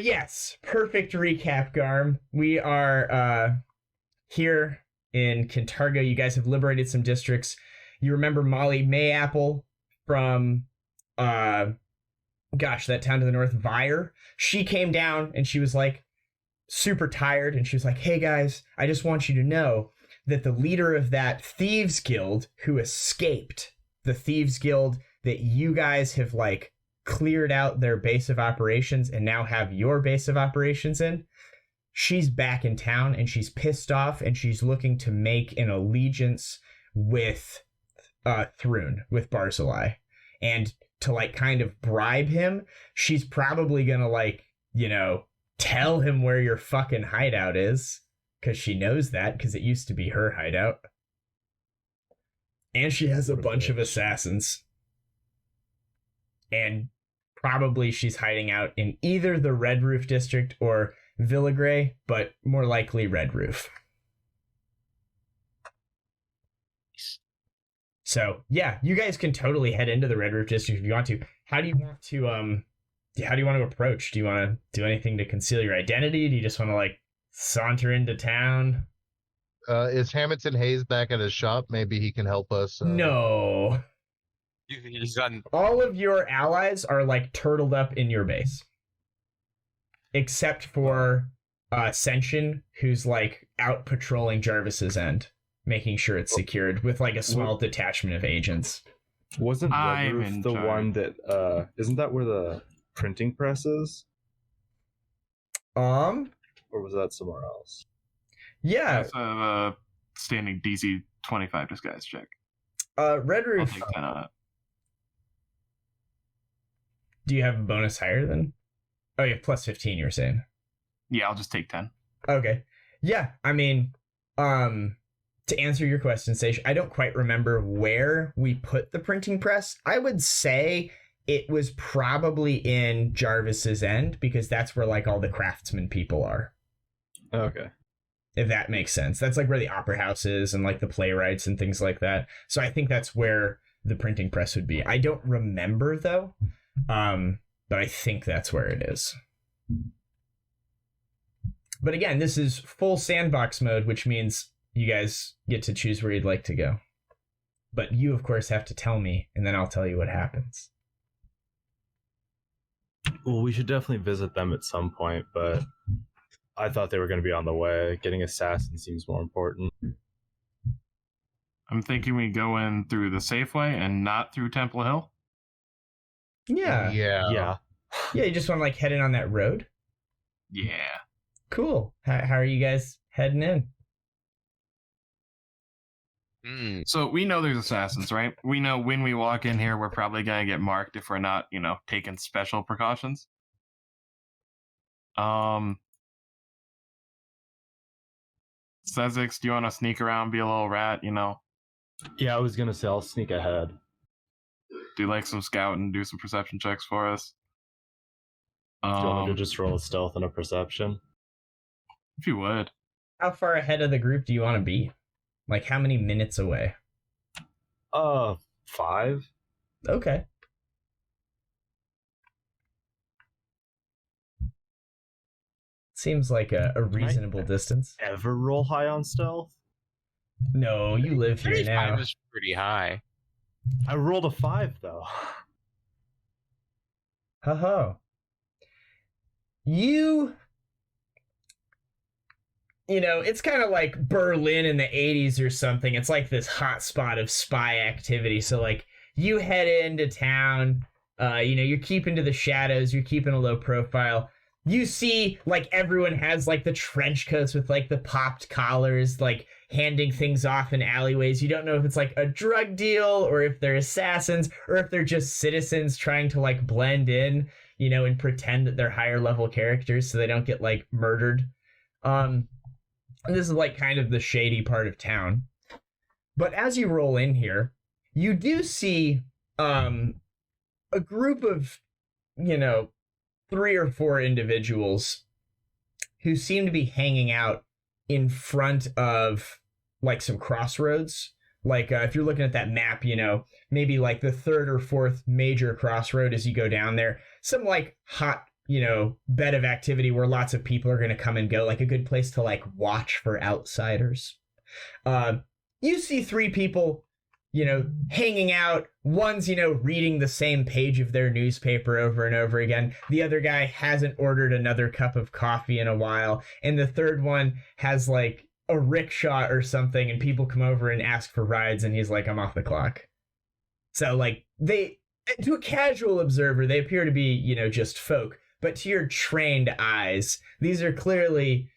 But yes, perfect recap, Garm. We are here in Kintargo. You guys have liberated some districts. You remember Molly Mayapple from that town to the north, Vire. She came down and she was like super tired, and she was like, hey guys, I just want you to know that the leader of that thieves guild who escaped, the thieves guild that you guys have like cleared out their base of operations and now have your base of operations in, she's back in town and she's pissed off and she's looking to make an allegiance with Thrun, with Barzillai. And to like kind of bribe him, she's probably gonna like, you know, tell him where your fucking hideout is, because she knows that, because it used to be her hideout. And she has a bunch of assassins. And probably she's hiding out in either the Redroof district or Villagray, but more likely Redroof. So yeah, you guys can totally head into the Redroof district if you want to. How do you want to approach? Do you want to do anything to conceal your identity? Do you just want to like saunter into town? Is Hamilton Hayes back at his shop? Maybe he can help us. No. He's on. All of your allies are like turtled up in your base. Except for Senshin, who's like out patrolling Jarvis's End, making sure it's secured with like a small detachment of agents. Wasn't Redroof the one that isn't that where the printing press is? Or was that somewhere else? Yeah. That's a standing DC 25 disguise check. Redroof. I'll take 10 on it. Do you have a bonus higher than? Oh, you have plus 15, you were saying. Yeah, I'll just take 10. Okay. Yeah, I mean, to answer your question, Seishi, I don't quite remember where we put the printing press. I would say it was probably in Jarvis's End, because that's where like all the craftsman people are. Okay. If that makes sense. That's like where the opera house is and like the playwrights and things like that. So I think that's where the printing press would be. I don't remember though. But I think that's where it is. But again, this is full sandbox mode, which means you guys get to choose where you'd like to go. But you, of course, have to tell me, and then I'll tell you what happens. Well, we should definitely visit them at some point, but I thought they were going to be on the way. Getting assassin seems more important. I'm thinking we go in through the Safeway and not through Temple Hill. Yeah. Yeah. Yeah, you just want to like head in on that road? Yeah. Cool. How are you guys heading in? So we know there's assassins, right? We know when we walk in here, we're probably going to get marked if we're not, you know, taking special precautions. Sezzix, do you want to sneak around, be a little rat, you know? Yeah, I was going to say I'll sneak ahead. Do like some scouting, do some perception checks for us. Do you want me to just roll a stealth and a perception? If you would. How far ahead of the group do you want to be? Like, how many minutes away? 5. Okay. Seems like a reasonable distance. Ever roll high on stealth? No, you live here now. 35 is pretty high. I rolled a 5, though. Ho-ho. You know, it's kind of like Berlin in the 80s or something. It's like this hot spot of spy activity. So, like, you head into town, you know, you're keeping to the shadows, you're keeping a low profile. You see, like, everyone has, like, the trench coats with, like, the popped collars, like, handing things off in alleyways. You don't know if it's, like, a drug deal or if they're assassins or if they're just citizens trying to, like, blend in, you know, and pretend that they're higher level characters so they don't get, like, murdered. This is, like, kind of the shady part of town. But as you roll in here, you do see a group of, you know, 3 or 4 individuals who seem to be hanging out in front of, like, some crossroads. Like, if you're looking at that map, you know, maybe, like, the 3rd or 4th major crossroad as you go down there. Some, like, hot, bed of activity where lots of people are going to come and go, like a good place to like watch for outsiders. You see 3 people, hanging out. One's, reading the same page of their newspaper over and over again. The other guy hasn't ordered another cup of coffee in a while. And the third one has like a rickshaw or something, and people come over and ask for rides, and he's like, I'm off the clock. So like to a casual observer, they appear to be, just folk. But to your trained eyes, these are clearly,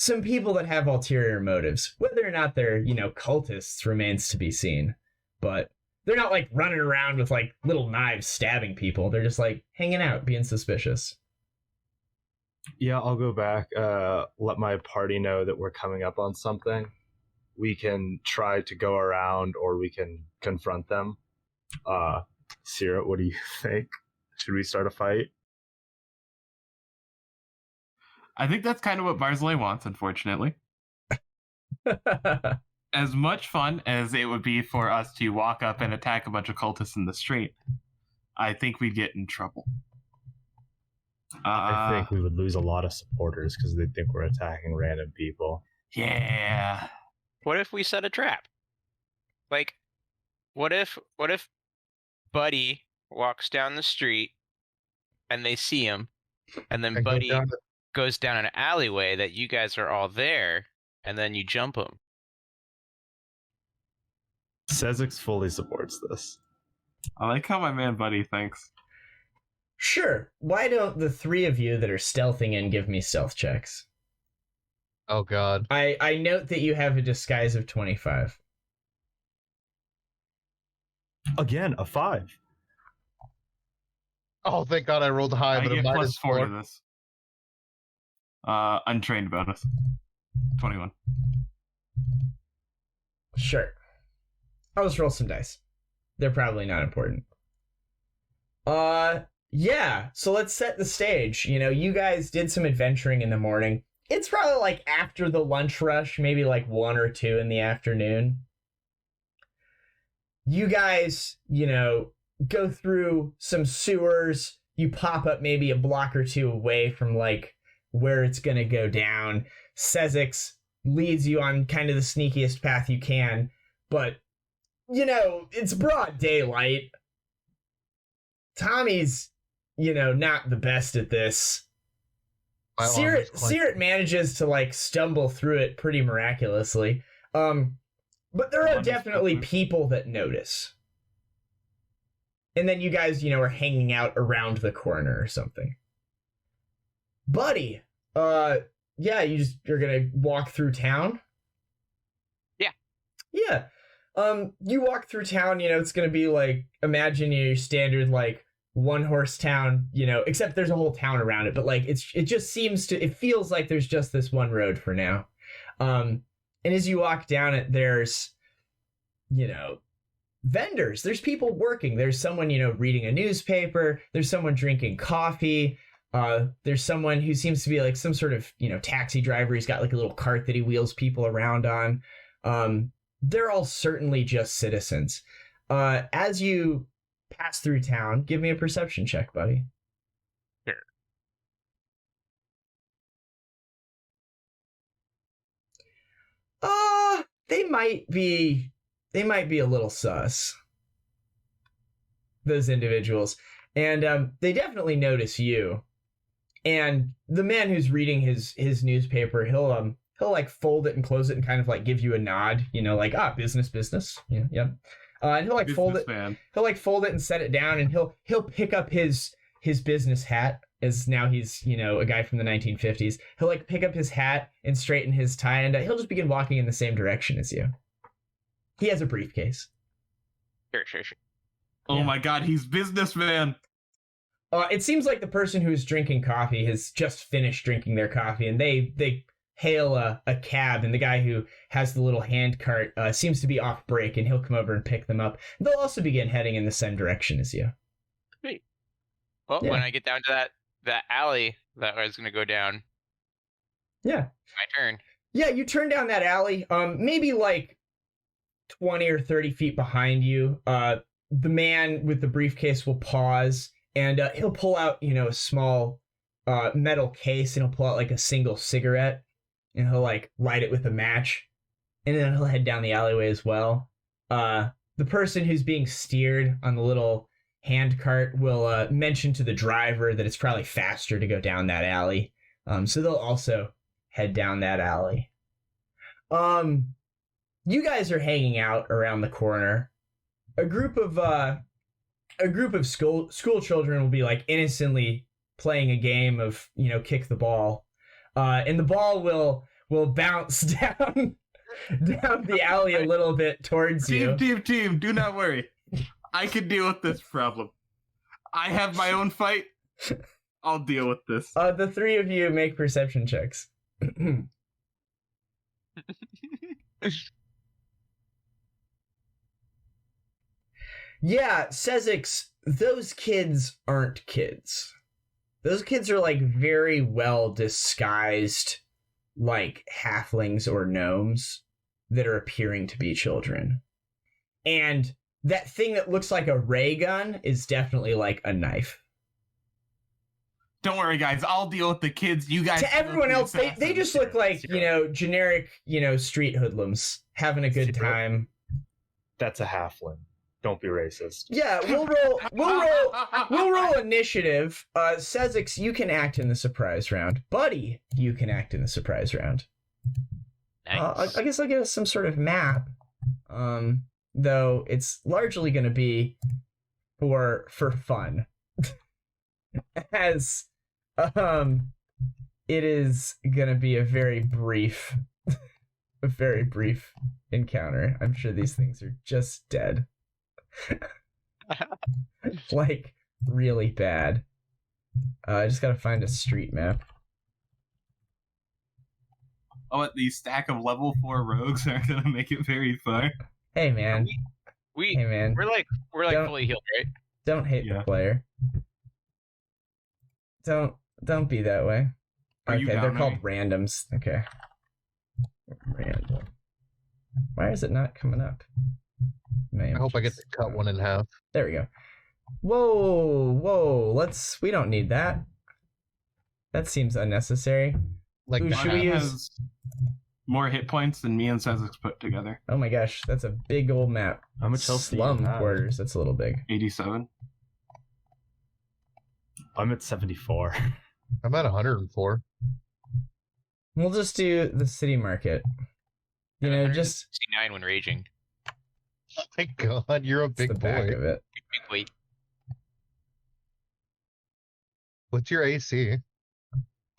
some people that have ulterior motives. Whether or not they're, cultists remains to be seen. But they're not like running around with like little knives stabbing people. They're just like hanging out, being suspicious. Yeah, I'll go back, let my party know that we're coming up on something. We can try to go around, or we can confront them. Caerrat, what do you think? Should we start a fight? I think that's kind of what Barzillai wants, unfortunately. As much fun as it would be for us to walk up and attack a bunch of cultists in the street, I think we'd get in trouble. I think we would lose a lot of supporters because they think we're attacking random people. Yeah. What if we set a trap? Like, what if Buddy walks down the street and they see him, and then Buddy goes down an alleyway that you guys are all there, and then you jump him? Sezzix fully supports this. I like how my man Buddy thinks. Sure. Why don't the 3 of you that are stealthing in give me stealth checks? Oh, God. I note that you have a disguise of 25. Again, a 5. Oh, thank God I rolled high, I but a get minus +4 4. to this. Untrained bonus. 21. Sure. I'll just roll some dice. They're probably not important. Yeah, so let's set the stage. You guys did some adventuring in the morning. It's probably like after the lunch rush, maybe like 1 or 2 in the afternoon. You guys, go through some sewers. You pop up maybe a block or 2 away from like where it's gonna go down. Sezzix leads you on kind of the sneakiest path you can, but it's broad daylight. Tommy's, not the best at this. Caerrat manages to like stumble through it pretty miraculously. But there are definitely people that notice. And then you guys, are hanging out around the corner or something. Buddy, yeah, you're gonna walk through town? Yeah. Yeah. You walk through town, it's gonna be like, imagine your standard like 1-horse town, except there's a whole town around it, but like it feels like there's just this one road for now. And as you walk down it, there's vendors, there's people working, there's someone reading a newspaper, there's someone drinking coffee, there's someone who seems to be like some sort of taxi driver. He's got like a little cart that he wheels people around on. They're all certainly just citizens. As you pass through town, give me a perception check, buddy. Sure. They might be a little sus, those individuals, and they definitely notice you. And the man who's reading his newspaper, he'll like fold it and close it and kind of like give you a nod, like, business. Yeah. And he'll like fold it. He'll like fold it and set it down, and he'll pick up his business hat, as now he's a guy from the 1950s. He'll like pick up his hat and straighten his tie, and he'll just begin walking in the same direction as you. He has a briefcase. Sure. Oh Yeah. my God, he's businessman. It seems like the person who's drinking coffee has just finished drinking their coffee, and they hail a cab, and the guy who has the little hand cart seems to be off break, and he'll come over and pick them up. They'll also begin heading in the same direction as you. Sweet. Well, Yeah. when I get down to that alley that I was going to go down, Yeah. my turn. Yeah, you turn down that alley, maybe like 20 or 30 feet behind you. The man with the briefcase will pause, and he'll pull out, a small metal case, and he'll pull out like a single cigarette, and he'll like light it with a match, and then he'll head down the alleyway as well. The person who's being steered on the little hand cart will mention to the driver that it's probably faster to go down that alley. So they'll also head down that alley. You guys are hanging out around the corner. A group of school children will be like innocently playing a game of, kick the ball. And the ball will bounce down the alley a little bit towards you. Team, do not worry. I can deal with this problem. I have my own fight. I'll deal with this. The three of you make perception checks. Yeah, Sezzix, those kids aren't kids. Those kids are like very well disguised, like halflings or gnomes that are appearing to be children. And that thing that looks like a ray gun is definitely like a knife. Don't worry, guys. I'll deal with the kids. You guys. To everyone else, they just look like, generic, street hoodlums having a good time. That's a halfling. Don't be racist. Yeah, we'll roll initiative. Sezzix, you can act in the surprise round. Buddy, you can act in the surprise round. Nice. I guess I'll get us some sort of map. Though it's largely going to be for fun. As it is going to be a very brief encounter. I'm sure these things are just dead. Like really bad. I just gotta find a street map. Oh, what, these stack of level 4 rogues are gonna make it very far. Hey man. Hey man. We're like fully healed, right? Don't hate the player. Don't be that way. Okay, they're called randoms. Okay. Random. Why is it not coming up? I hope I get to cut one in half. There we go. Whoa. We don't need that. That seems unnecessary. Like, ooh, should we use more hit points than me and Sezzix put together? Oh my gosh, that's a big old map. How much health Slum quarters, that's a little big. 87. I'm at 74. I'm at 104. We'll just do the city market. Just 69 when raging. Oh my god, you're a big the boy. back of it. Big weight. What's your AC?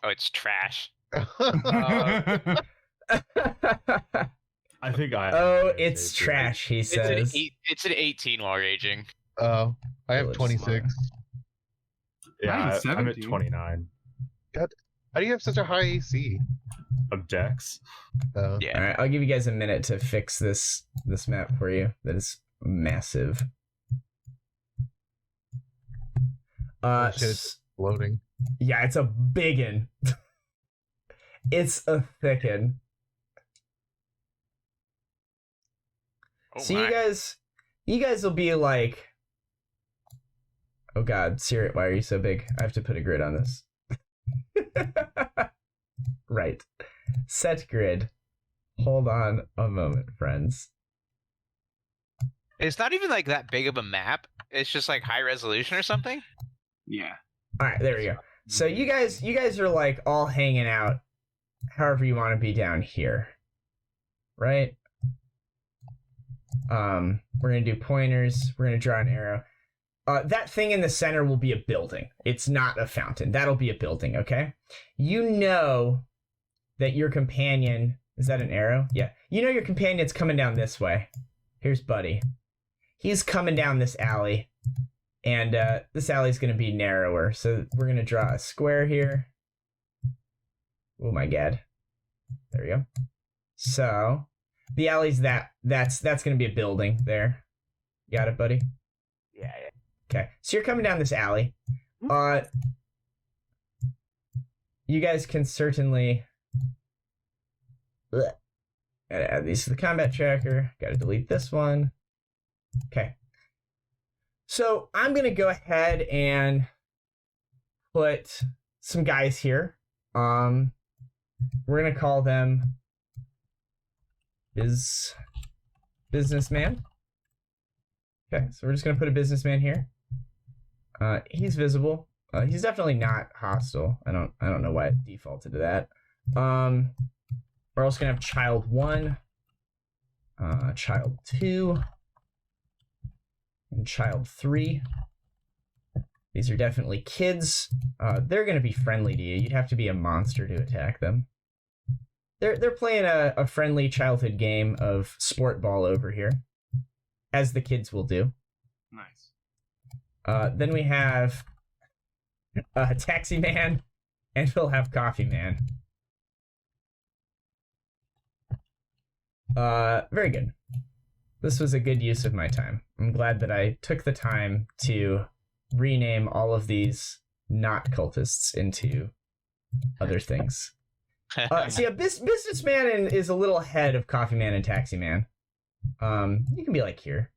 Oh, it's trash. I think I. Oh, it's trash, he says. It's an 18 while raging. Oh, I have Village 26. Yeah, I'm at 17. 29. How do you have such a high AC? Of Dex. Yeah. All right, I'll give you guys a minute to fix this map for you. That is massive. Oh, shit, it's loading. Yeah, it's a biggin. It's a thickin. Oh So my. you guys will be like, oh god, Caerrat, why are you so big? I have to put a grid on this. Right. Set grid. Hold on a moment, friends. It's not even like that big of a map. It's just like high resolution or something. Yeah. All right, there we go. So you guys are like all hanging out however you want to be down here. Right? We're going to do pointers. We're going to draw an arrow. That thing in the center will be a building. It's not a fountain. That'll be a building, okay? You know that your companion... Is that an arrow? Yeah. You know your companion's coming down this way. Here's Buddy. He's coming down this alley. And this alley's going to be narrower. So we're going to draw a square here. Oh my god. There we go. So the alley's that's going to be a building there. Got it, Buddy? Yeah. Okay, so you're coming down this alley. You guys can certainly... Gotta add these to the combat tracker. Gotta delete this one. Okay. So I'm going to go ahead and put some guys here. We're going to call them businessman. Okay, so we're just going to put a businessman here. He's visible. He's definitely not hostile. I don't know why it defaulted to that. We're also going to have child 1, child 2, and child 3. These are definitely kids. They're going to be friendly to you. You'd have to be a monster to attack them. They're playing a friendly childhood game of sport ball over here, as the kids will do. Nice. Then we have Taxi Man, and we'll have Coffee Man. Very good. This was a good use of my time. I'm glad that I took the time to rename all of these not cultists into other things. So yeah, Businessman is a little ahead of Coffee Man and Taxi Man. You can be like here.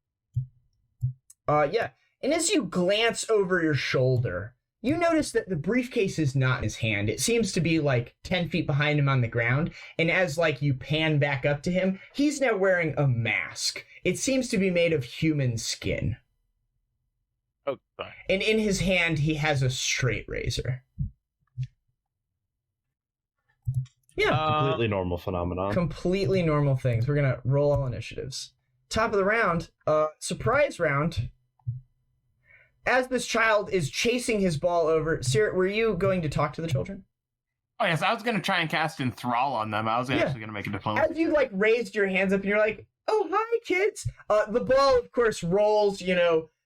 Yeah, and as you glance over your shoulder, you notice that the briefcase is not in his hand. It seems to be like 10 feet behind him on the ground. And as like you pan back up to him, he's now wearing a mask. It seems to be made of human skin. Oh, fine. And in his hand, he has a straight razor. Yeah. Completely normal phenomenon. Completely normal things. We're going to roll all initiatives. Top of the round, surprise round. As this child is chasing his ball over, Caerrat, were you going to talk to the children? Oh yes, I was gonna try and cast Enthrall on them. I was actually gonna make a diplomacy. As you like raised your hands up and you're like, "Oh hi kids," the ball of course rolls,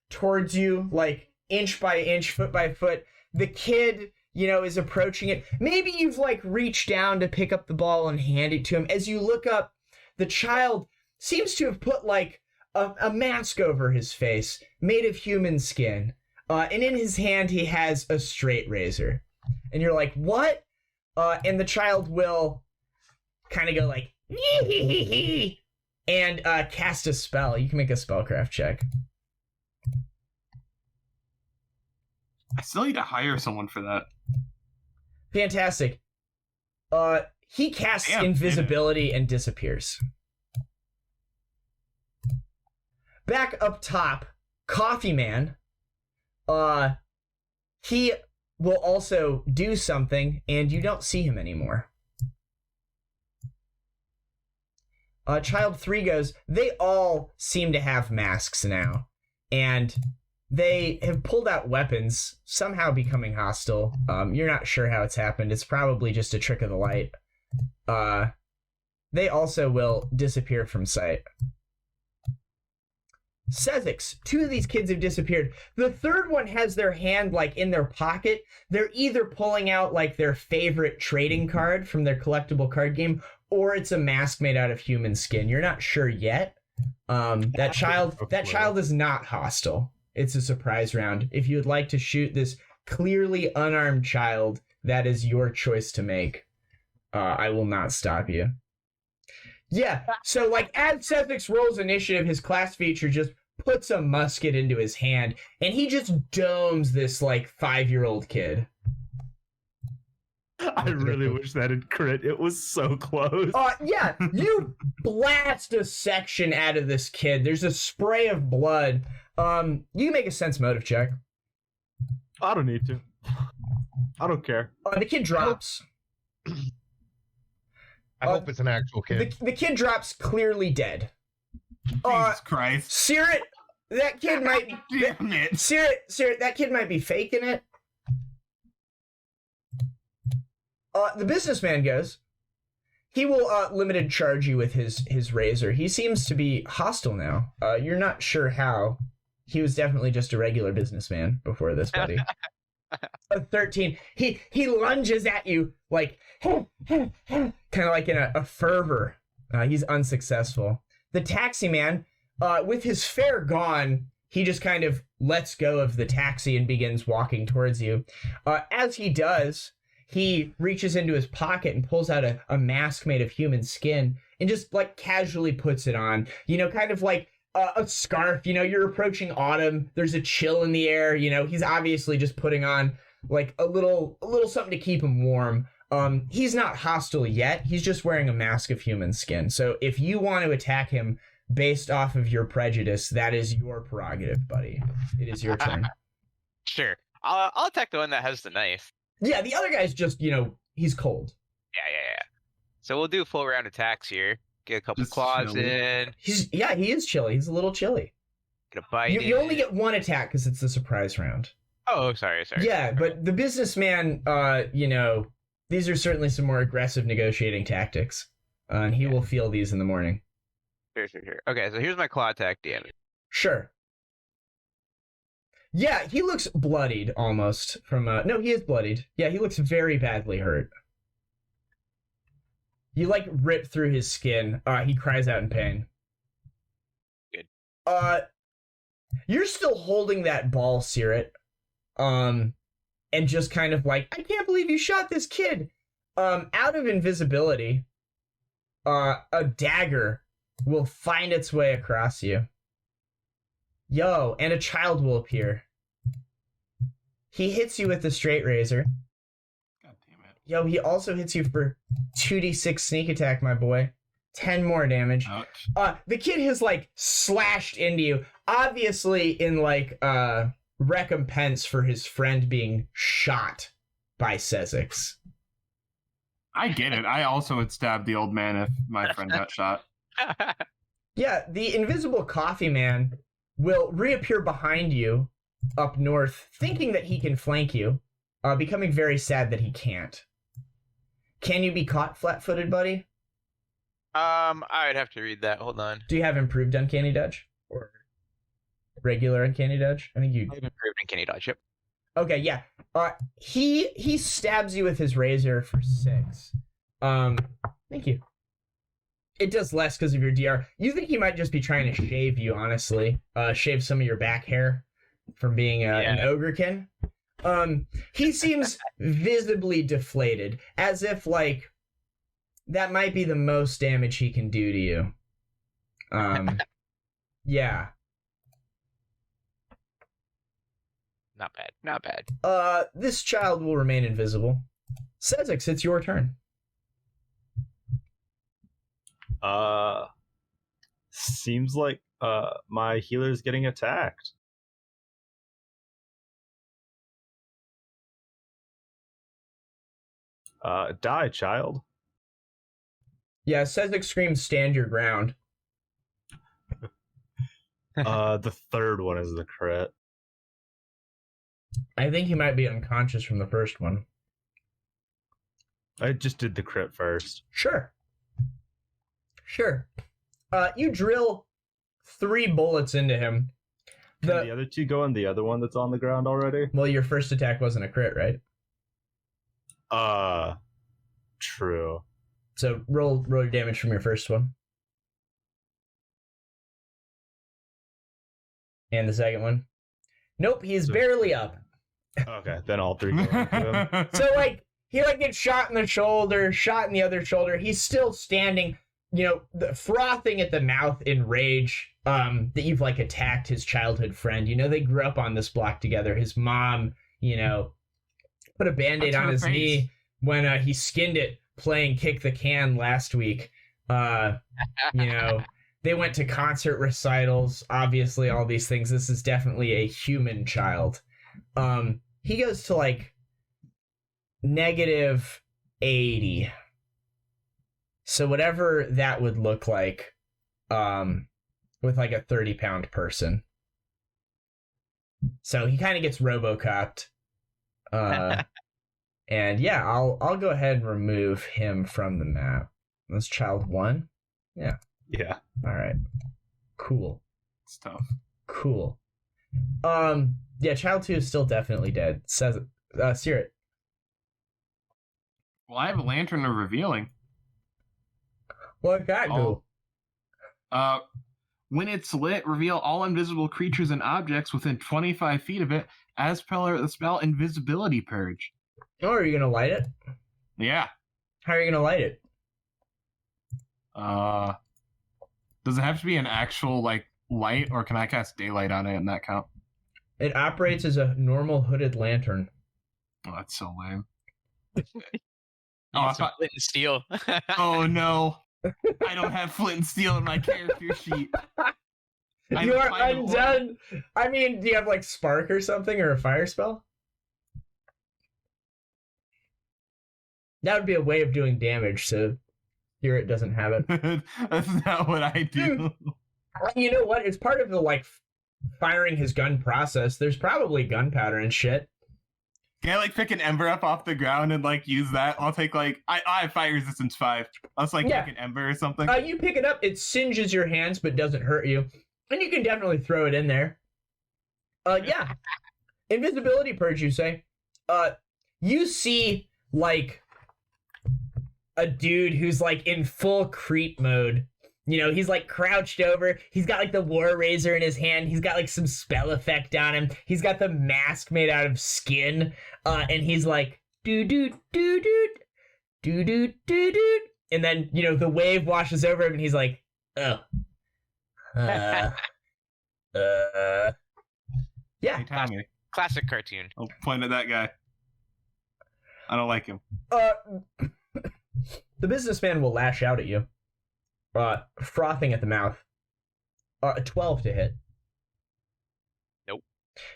towards you like inch by inch, foot by foot. The kid, is approaching it. Maybe you've like reached down to pick up the ball and hand it to him. As you look up, the child seems to have put like a mask over his face made of human skin. And in his hand, he has a straight razor. And you're like, what? And the child will kind of go like, and cast a spell. You can make a spellcraft check. I still need to hire someone for that. Fantastic. He casts invisibility and disappears. Back up top, Coffee Man, he will also do something, and you don't see him anymore. Child 3 goes, they all seem to have masks now, and they have pulled out weapons, somehow becoming hostile. You're not sure how it's happened. It's probably just a trick of the light. They also will disappear from sight. Sezzix, 2 of these kids have disappeared. The third one has their hand like in their pocket. They're either pulling out like their favorite trading card from their collectible card game, or it's a mask made out of human skin. You're not sure yet. That child is not hostile. It's a surprise round. If you would like to shoot this clearly unarmed child, that is your choice to make. I will not stop you. Yeah, so like as Sezzix rolls initiative, his class feature just puts a musket into his hand, and he just domes this like 5-year-old kid. I really wish that had crit. It was so close. Yeah, you blast a section out of this kid. There's a spray of blood. You can make a sense motive check. I don't need to. I don't care. The kid drops. I hope it's an actual kid. The kid drops clearly dead. Jesus Christ. Caerrat, that kid might... Damn it. Caerrat, that kid might be faking it. The businessman goes. He will limited charge you with his razor. He seems to be hostile now. You're not sure how. He was definitely just a regular businessman before this, buddy. A 13. He lunges at you like kind of like in a fervor. He's unsuccessful. The taxi man, with his fare gone, he just kind of lets go of the taxi and begins walking towards you. As he does, he reaches into his pocket and pulls out a mask made of human skin and just like casually puts it on. Kind of like a scarf. You know, you're approaching autumn. There's a chill in the air. You know, he's obviously just putting on like a little something to keep him warm. He's not hostile yet. He's just wearing a mask of human skin. So if you want to attack him based off of your prejudice, that is your prerogative, buddy. It is your turn. Sure. I'll attack the one that has the knife. Yeah, the other guy's just, you know, he's cold. Yeah. So we'll do full round attacks here. Get a couple Just claws chilly. in. He is chilly. He's a little chilly. Get a bite You in. only get one attack because it's the surprise round. Oh, sorry. Yeah, but the businessman, you know, these are certainly some more aggressive negotiating tactics. And he will feel these in the morning. Sure. Okay, so here's my claw attack damage. Sure. Yeah, he looks bloodied almost from no, he is bloodied. Yeah, he looks very badly hurt. You like rip through his skin. He cries out in pain. Good. You're still holding that ball, Caerrat. And just kind of like, I can't believe you shot this kid. Out of invisibility, a dagger will find its way across you. Yo, and a child will appear. He hits you with the straight razor. God damn it. Yo, he also hits you for 2d6 sneak attack, my boy. 10 more damage. Ouch. The kid has, like, slashed into you. Obviously in, like, recompense for his friend being shot by Sezzix. I get it. I also would stab the old man if my friend got shot. Yeah, the invisible coffee man will reappear behind you up north, thinking that he can flank you, becoming very sad that he can't. Can you be caught flat-footed, buddy? I would have to read that. Hold on. Do you have improved uncanny dodge? Or regular uncanny dodge? I think you... I've improved in Kenny Dodge. Yep. Okay, yeah. He stabs you with his razor for 6. Thank you. It does less because of your DR. You think he might just be trying to shave you, honestly. Shave some of your back hair from being an Ogrekin. He seems visibly deflated, as if, like, that might be the most damage he can do to you. Yeah. Not bad. This child will remain invisible. Sezzix, it's your turn. Seems like my healer's getting attacked. Die, child. Yeah, Sezzix screams, stand your ground. The third one is the crit. I think he might be unconscious from the first one. I just did the crit first. Sure. You drill 3 bullets into him. Can the other 2 go on the other one that's on the ground already? Well, your first attack wasn't a crit, right? True. So roll your damage from your first one. And the second one. Nope, he's barely up. Okay, then all 3 go into him. So, like, he, like, gets shot in the shoulder, shot in the other shoulder. He's still standing, you know, frothing at the mouth in rage that you've, like, attacked his childhood friend. You know, they grew up on this block together. His mom, you know, put a Band-Aid on his knee when he skinned it playing Kick the Can last week. You know, they went to concert recitals, obviously, all these things. This is definitely a human child. He goes to, like, -80. So whatever that would look like, with, like, a 30-pound person. So he kind of gets RoboCopped. And yeah, I'll go ahead and remove him from the map. That's child 1? Yeah. Yeah. All right. Cool. It's tough. Cool. Yeah, child 2 is still definitely dead. Says Caerrat. Well, I have a lantern of revealing. What that do? When it's lit, reveal all invisible creatures and objects within 25 feet of it as per the spell Invisibility Purge. Oh, are you gonna light it? Yeah. How are you gonna light it? Does it have to be an actual, like, light, or can I cast daylight on it and that count? It operates as a normal hooded lantern. Oh, that's so lame. Oh, some flint and steel. Oh no. I don't have flint and steel in my character sheet. You are undone. I mean, do you have like spark or something, or a fire spell? That would be a way of doing damage, so Caerrat doesn't have it. That's not what I do. You know what? It's part of the, like, firing his gun process. There's probably gunpowder and shit. Can I, like, pick an ember up off the ground and, like, use that? I'll take, like... I have fire resistance 5. I'll just, like, pick an ember or something. You pick it up, it singes your hands, but doesn't hurt you. And you can definitely throw it in there. Yeah. Invisibility purge, you say? You see, like, a dude who's, like, in full creep mode. You know, he's, like, crouched over. He's got, like, the war razor in his hand. He's got, like, some spell effect on him. He's got the mask made out of skin. And he's like, doo-doo-doo-doo, doo-doo-doo-doo. And then, you know, the wave washes over him, and he's like, oh. Yeah. Hey, Tommy. Classic cartoon. I'll point at that guy. I don't like him. The businessman will lash out at you. Frothing at the mouth. 12 to hit. Nope.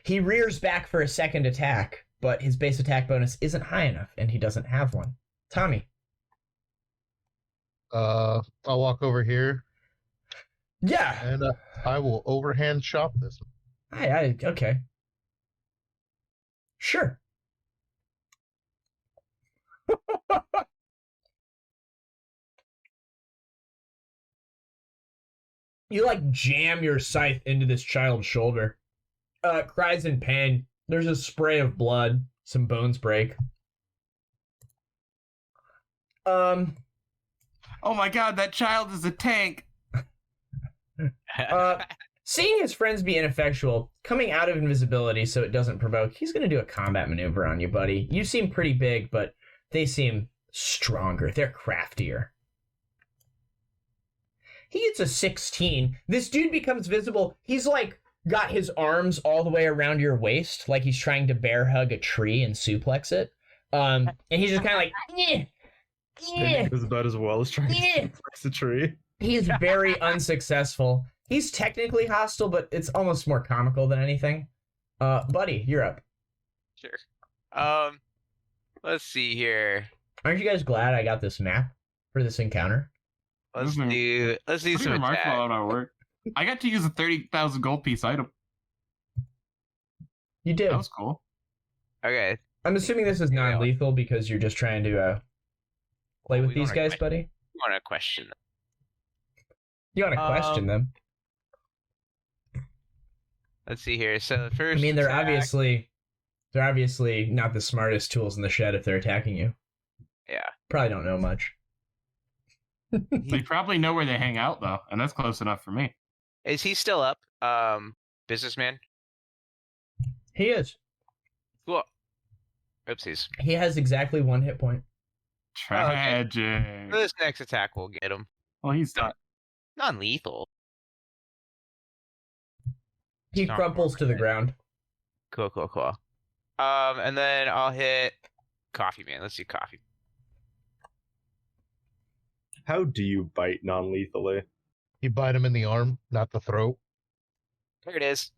He rears back for a second attack, but his base attack bonus isn't high enough, and he doesn't have one. Tommy. I'll walk over here. Yeah. And I will overhand shop this. Okay. Sure. You, like, jam your scythe into this child's shoulder. Cries in pain. There's a spray of blood. Some bones break. Oh my god, that child is a tank! Seeing his friends be ineffectual, coming out of invisibility so it doesn't provoke, he's gonna do a combat maneuver on you, buddy. You seem pretty big, but they seem stronger. They're craftier. He gets a 16. This dude becomes visible. He's, like, got his arms all the way around your waist, like he's trying to bear hug a tree and suplex it. And he's just kind of like, It was about as well as trying to suplex a tree. He's very unsuccessful. He's technically hostile, but it's almost more comical than anything. Buddy, you're up. Sure. Let's see here. Aren't you guys glad I got this map for this encounter? Let's do some remarkable attack. on our work. I got to use a 30,000 gold piece item. You did. That was cool. Okay. I'm assuming this is non-lethal because you're just trying to play with these guys, buddy. You want to question them? You want to question them? Let's see here. So the first. I mean, they're attack, obviously not the smartest tools in the shed if they're attacking you. Yeah. Probably don't know much. They probably know where they hang out, though, and that's close enough for me. Is he still up? Businessman. He is. Cool. Oopsies. He has exactly 1 hit point. Tragic. So this next attack will get him. Well, he's done. Non-lethal. He crumples to the ground. Cool. And then I'll hit Coffee Man. Let's see Coffee. How do you bite non-lethally? You bite him in the arm, not the throat. There it is.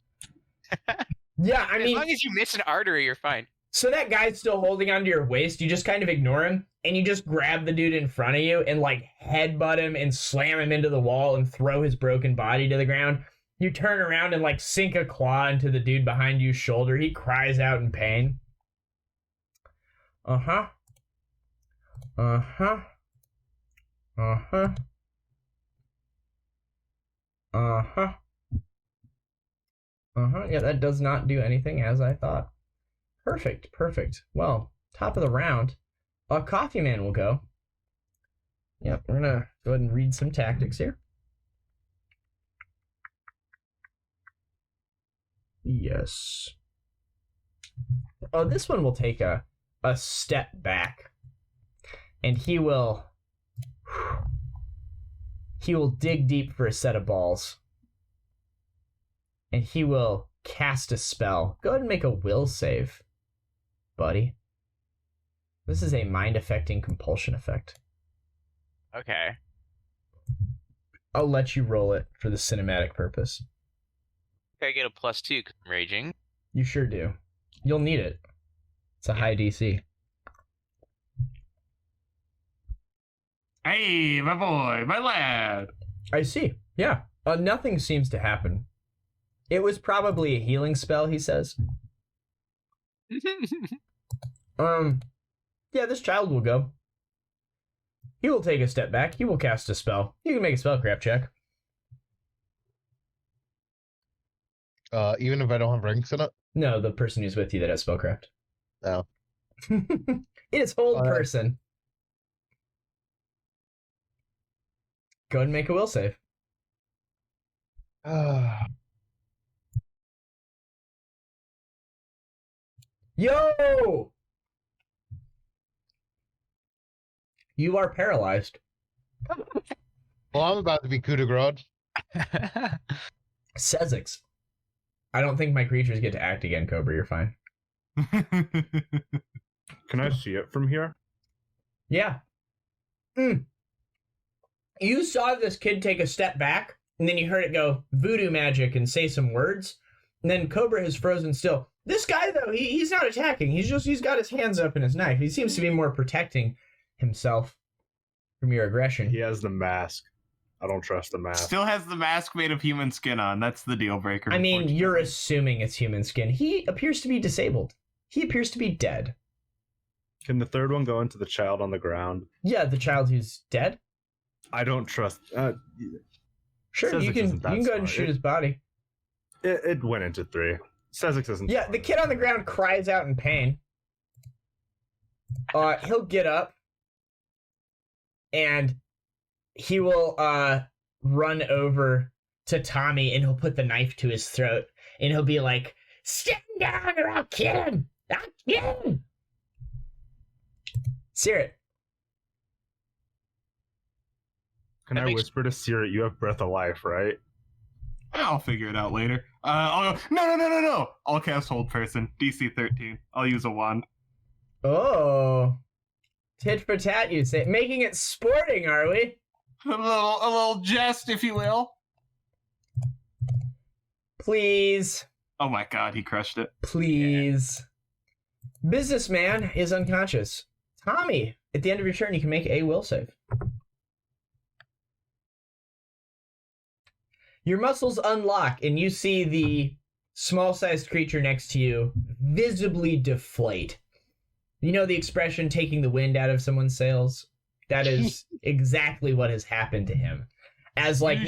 Yeah, I as mean, long as you miss an artery, you're fine. so that guy's still holding onto your waist. You just kind of ignore him, and you just grab the dude in front of you and, like, headbutt him and slam him into the wall and throw his broken body to the ground. You turn around and, like, sink a claw into the dude behind you's shoulder. He cries out in pain. Uh-huh. Uh-huh. Uh-huh. Uh-huh. Uh-huh. Yeah, that does not do anything as I thought. Perfect. Well, top of the round, Coffee Man will go. Yep, we're gonna go ahead and read some tactics here. Yes. Oh, this one will take a step back. And he will dig deep for a set of balls. and he will cast a spell. Go ahead and make a will save, buddy. This is a mind-affecting compulsion effect. Okay. I'll let you roll it for the cinematic purpose. I get a +2 'cause I'm raging. You sure do. You'll need it. It's a high DC. Hey, my boy, my lad. I see. Yeah. Nothing seems to happen. It was probably a healing spell, he says. Yeah, this child will go. He will take a step back. He will cast a spell. You can make a spellcraft check. Even if I don't have ranks in it? No, the person who's with you that has spellcraft. No. It is hold person. Go ahead and make a will save. Yo! You are paralyzed. Well, I'm about to be coup de grace. Sezzix. I don't think my creatures get to act again, Cobra. You're fine. Can I see it from here? Yeah. You saw this kid take a step back, and then you heard it go voodoo magic and say some words, and then Cobra has frozen still. This guy, though, he's not attacking. He's got his hands up in his knife. He seems to be more protecting himself from your aggression. He has the mask. I don't trust the mask. Still has the mask made of human skin on. That's the deal breaker. I mean, you're unfortunately. assuming it's human skin. He appears to be disabled. He appears to be dead. Can the third one go into the child on the ground? Yeah, the child who's dead? I don't trust. Sure, you Sezzix can isn't that go ahead and smart. shoot his body. It went into 3. Sezzix isn't. Yeah, the kid on the ground cries out in pain. He'll get up, and he will run over to Tommy, and he'll put the knife to his throat, and he'll be like, "Stand down, or I'll kill him! I'll kill him!" Seerett. Can I whisper to Seerett, you have breath of life, right? I'll figure it out later. I'll go, no. I'll cast Hold Person. DC 13. I'll use a wand. Oh. Tit for tat, you say. Making it sporting, are we? A little jest, if you will. Please. Oh my god, he crushed it. Please. Yeah. Businessman is unconscious. Tommy, at the end of your turn, you can make a will save. Your muscles unlock, and you see the small-sized creature next to you visibly deflate. You know the expression, taking the wind out of someone's sails? That is exactly what has happened to him. As, like,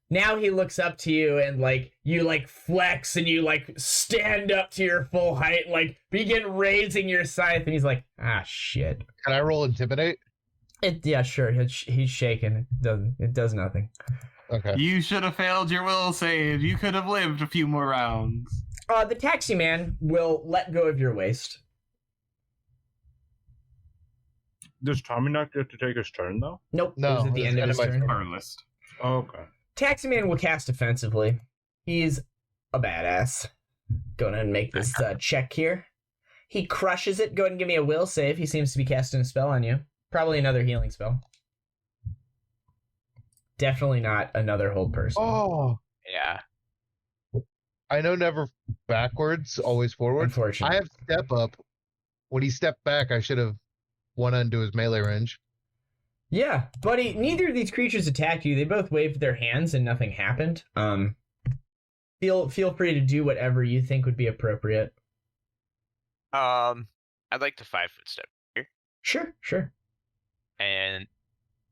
now he looks up to you, and, like, you, like, flex, and you, like, stand up to your full height, and, like, begin raising your scythe, and he's like, ah, shit. Can I roll Intimidate? Yeah, sure. He's shaking. It does nothing. Okay. You should have failed your will save. You could have lived a few more rounds. The taxi man will let go of your waist. Does Tommy not get to take his turn, though? Nope. No, It was at the it's end of his my turn. turn. Our list. Oh, okay. Taxi man will cast offensively. He's a badass. Go ahead and make this check here. He crushes it. Go ahead and give me a will save. He seems to be casting a spell on you. Probably another healing spell. Definitely not another hold person. Oh, Yeah. I know never backwards, always forward. Unfortunately. I have step up. When he stepped back, I should have went into his melee range. Yeah, buddy, neither of these creatures attacked you. They both waved their hands and nothing happened. Feel free to do whatever you think would be appropriate. I'd like to 5-foot step here, Sure. and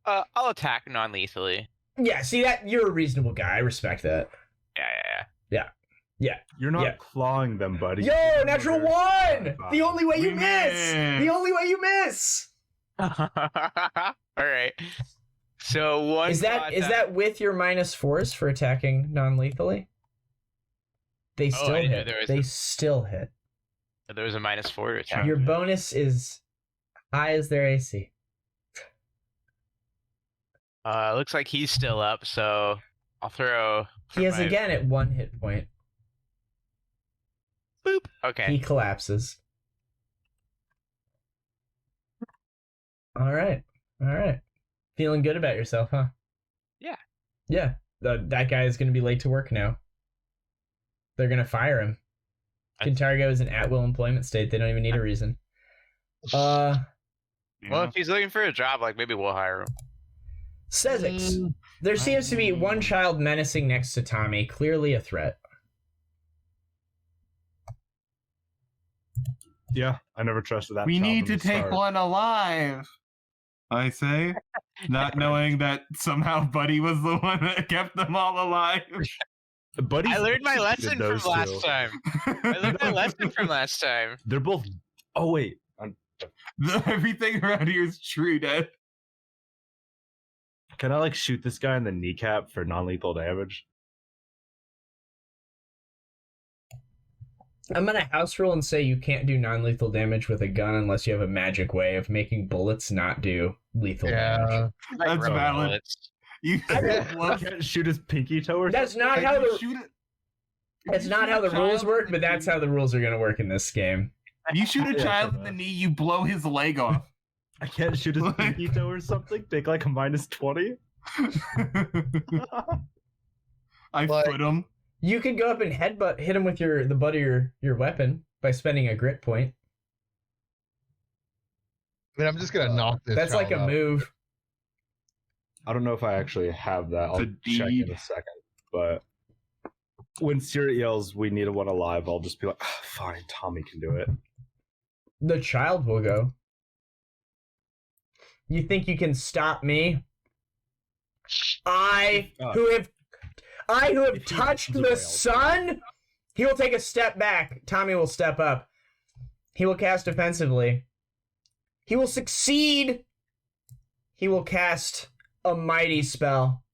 I'll attack non-lethally. Yeah, see that you're a reasonable guy. I respect that. Yeah. You're not Yeah. clawing them, buddy. Yo, natural one! The only way you We miss! missed. The only way you miss! All right. So one. Is that with your -4s for attacking non-lethally? They Oh, still I didn't know hit. there was They a- still hit. There was a -4 to attack. Your bonus is high as their AC. Looks like he's still up, so I'll throw. He is again at 1 hit point. Boop. Okay. He collapses. All right. Feeling good about yourself, huh? Yeah. Yeah. That guy is going to be late to work now. They're going to fire him. Kintargo is an at-will employment state. They don't even need a reason. Well, if he's looking for a job, like maybe we'll hire him. Sezzix. There seems to be one child menacing next to Tommy, clearly a threat. Yeah, I never trusted that. We child need from to the take start. one alive. I say, not knowing that somehow Buddy was the one that kept them all alive. Buddy's I learned my lesson from those last two. time. I learned my lesson from last time. They're both. Oh wait, Everything around here is true, Dad. can I like shoot this guy in the kneecap for non-lethal damage? I'm going to house rule and say you can't do non-lethal damage with a gun unless you have a magic way of making bullets not do lethal damage. That's rubber valid. bullets. You I can't shoot his pinky toe or That's something? not how the shoot it. that's not how the rules work, but that's how the rules are going to work in this game. You shoot a Yeah, child come in the on. knee, you blow his leg off. I can't shoot his pinky toe or something? Take like a -20? I Like- foot him. You could go up and hit him with the butt of your weapon by spending a grit point. I mean, I'm just gonna knock this. That's like a child out. move. I don't know if I actually have that. I'll It's a check deed. in a second. But when Cierra yells, "We need one alive," I'll just be like, "Fine, Tommy can do it." The child will go. You think you can stop me? I who have If he touched becomes a the whale. sun? He will take a step back. Tommy will step up. He will cast offensively. He will succeed. He will cast a mighty spell.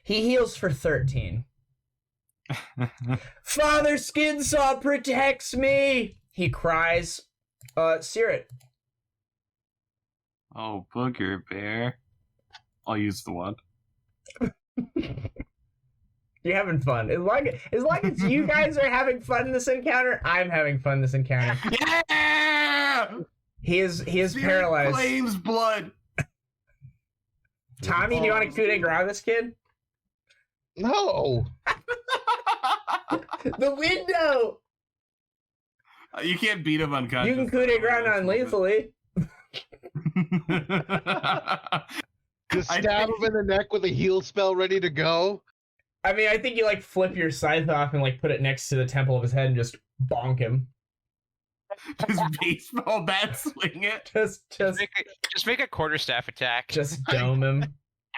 He heals for 13. Father Skinsaw protects me! He cries. Caerrat. Oh, booger bear. I'll use the one. You're having fun. As long as you guys are having fun in this encounter, I'm having fun in this encounter. Yeah! He is Spirit paralyzed. Flames blood. Tommy, do you want to coup de grace this kid? No. The window! You can't beat him unconscious. You can coup de grace non-lethally. Just I stab think- him in the neck with a heal spell ready to go. I mean, I think you like flip your scythe off and like put it next to the temple of his head and just bonk him. Just baseball bat swing it. Just make a quarterstaff attack. Just dome him.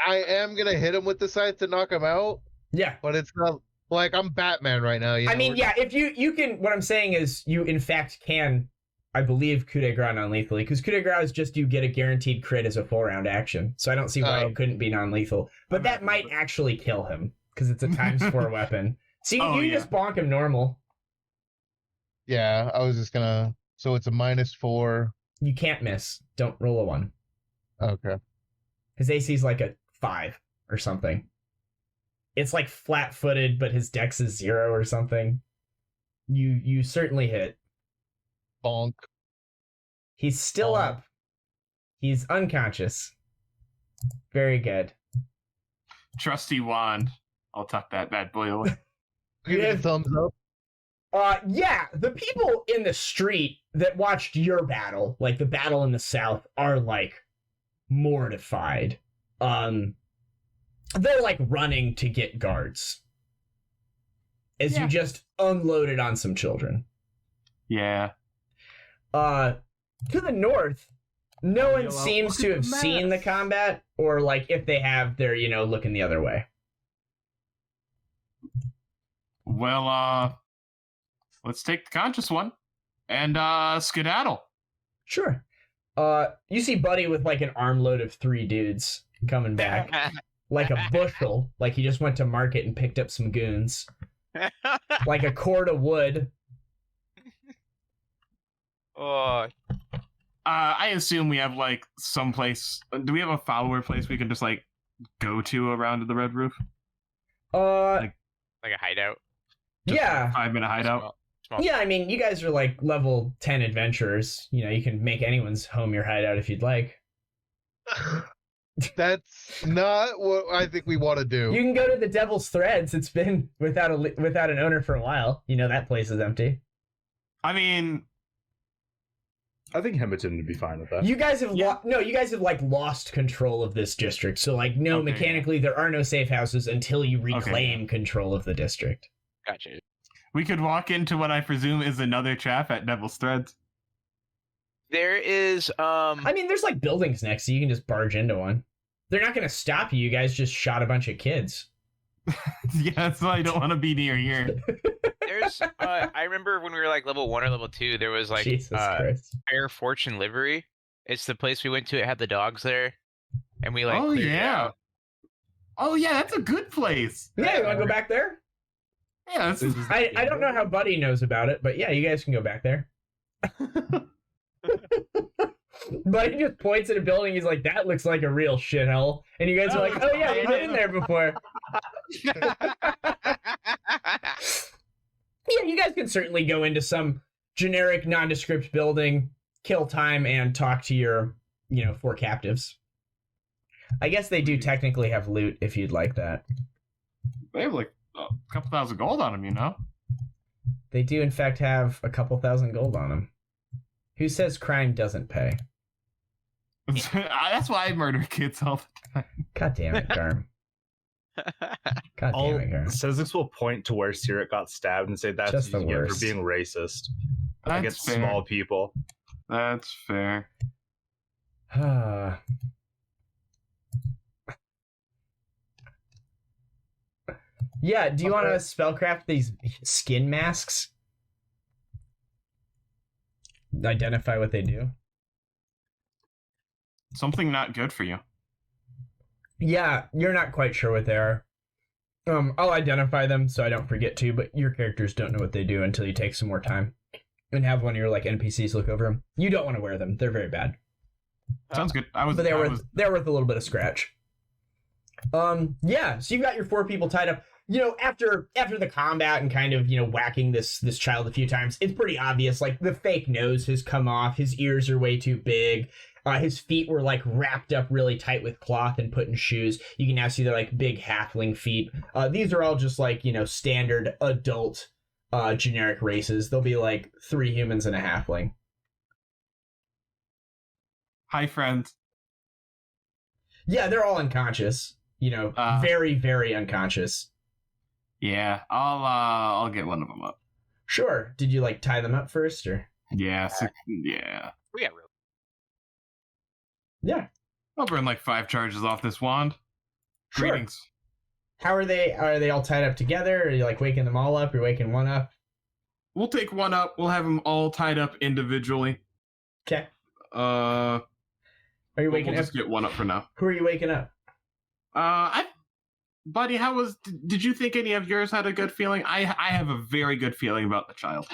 I am gonna hit him with the scythe to knock him out, Yeah. but it's not like I'm Batman right now. You know? I mean, yeah, if you can, what I'm saying is you in fact can, I believe, coup de grace non-lethally, because coup de grace is just you get a guaranteed crit as a 4-round action. So I don't see why it couldn't be non-lethal. But that might actually kill him, because it's a ×4 weapon. So you can just bonk him normal. Yeah, I was just gonna. So it's a -4. You can't miss. Don't roll a 1. Okay. His AC is like a 5 or something. It's like flat-footed, but his dex is 0 or something. You certainly hit. Bonk. He's still up. He's unconscious. Very good. Trusty wand. I'll tuck that bad boy away. Give it a thumbs up. Yeah, the people in the street that watched your battle, like the battle in the south, are like mortified. They're like running to get guards as you just unloaded on some children. Yeah. To the north, no one Yellow, seems look to at have the seen the mess. combat, or like if they have, they're looking the other way. Well, let's take the conscious one and skedaddle. Sure. You see Buddy with like an armload of 3 dudes coming back. Like a bushel. Like he just went to market and picked up some goons. Like a cord of wood. Oh, I assume we have like some place. Do we have a follower place we can just like go to around the Red Roof? Like a hideout. Just yeah. like a 5-minute hideout. Small. Yeah, I mean, you guys are like level 10 adventurers. You know, you can make anyone's home your hideout if you'd like. That's not what I think we want to do. You can go to the Devil's Threads. It's been without an owner for a while. You know, that place is empty. I mean, I think Hamilton would be fine with that. You guys have you guys have like lost control of this district. So like, no, Okay, mechanically there are no safe houses until you reclaim control of the district. Gotcha. we could walk into what I presume is another trap at Devil's Threads. There is I mean, there's like buildings next, so you can just barge into one. They're not going to stop you. You guys just shot a bunch of kids. Yeah, that's why I don't want to be near here. there's I remember when we were like level 1 or level 2, there was like Jesus Christ. Fair Fortune Livery. It's the place we went to. It had the dogs there, and we like. Oh cleared it yeah. out. Oh yeah, that's a good place. Yeah, you want to go back there? Yeah, this is I don't know how Buddy knows about it, but yeah, you guys can go back there. Buddy just points at a building. He's like, that looks like a real shithole. And you guys are like, oh yeah, we've been in there before. Yeah, you guys can certainly go into some generic nondescript building, kill time, and talk to your, 4 captives. I guess they do technically have loot if you'd like that. They have like a couple thousand gold on them, you know? They do, in fact, have a couple thousand gold on them. Who says crime doesn't pay? That's why I murder kids all the time. God damn it, Garm. God damn it, Garm. Sezzix will point to where Caerrat got stabbed and say that's Just what the you get for worst. being racist That's against fair. small people. That's fair. Yeah, do you want to spellcraft these skin masks? Identify what they do? Something not good for you. Yeah, you're not quite sure what they are. I'll identify them so I don't forget to, but your characters don't know what they do until you take some more time and have one of your like NPCs look over them. You don't want to wear them; they're very bad. Sounds good. But they're worth a little bit of scratch. Yeah. So you've got your 4 people tied up. After the combat and kind of whacking this child a few times, it's pretty obvious. Like the fake nose has come off, his ears are way too big. His feet were like wrapped up really tight with cloth and put in shoes. You can now see they're like big halfling feet. These are all just like, standard adult generic races. They'll be like 3 humans and a halfling. Hi, friends. Yeah, they're all unconscious. Very, very unconscious. Yeah, I'll get one of them up. Sure. Did you like tie them up first or? Yeah, yeah. We got rope. Yeah. I'll burn like 5 charges off this wand. Sure. Greetings. How are they? Are they all tied up together? Are you like waking them all up? You're waking one up? We'll take one up. We'll have them all tied up individually. Okay. Are Are you we'll waking up? just get one up for now. Who are you waking up? Buddy, did you think any of yours had a good feeling? I have a very good feeling about the child.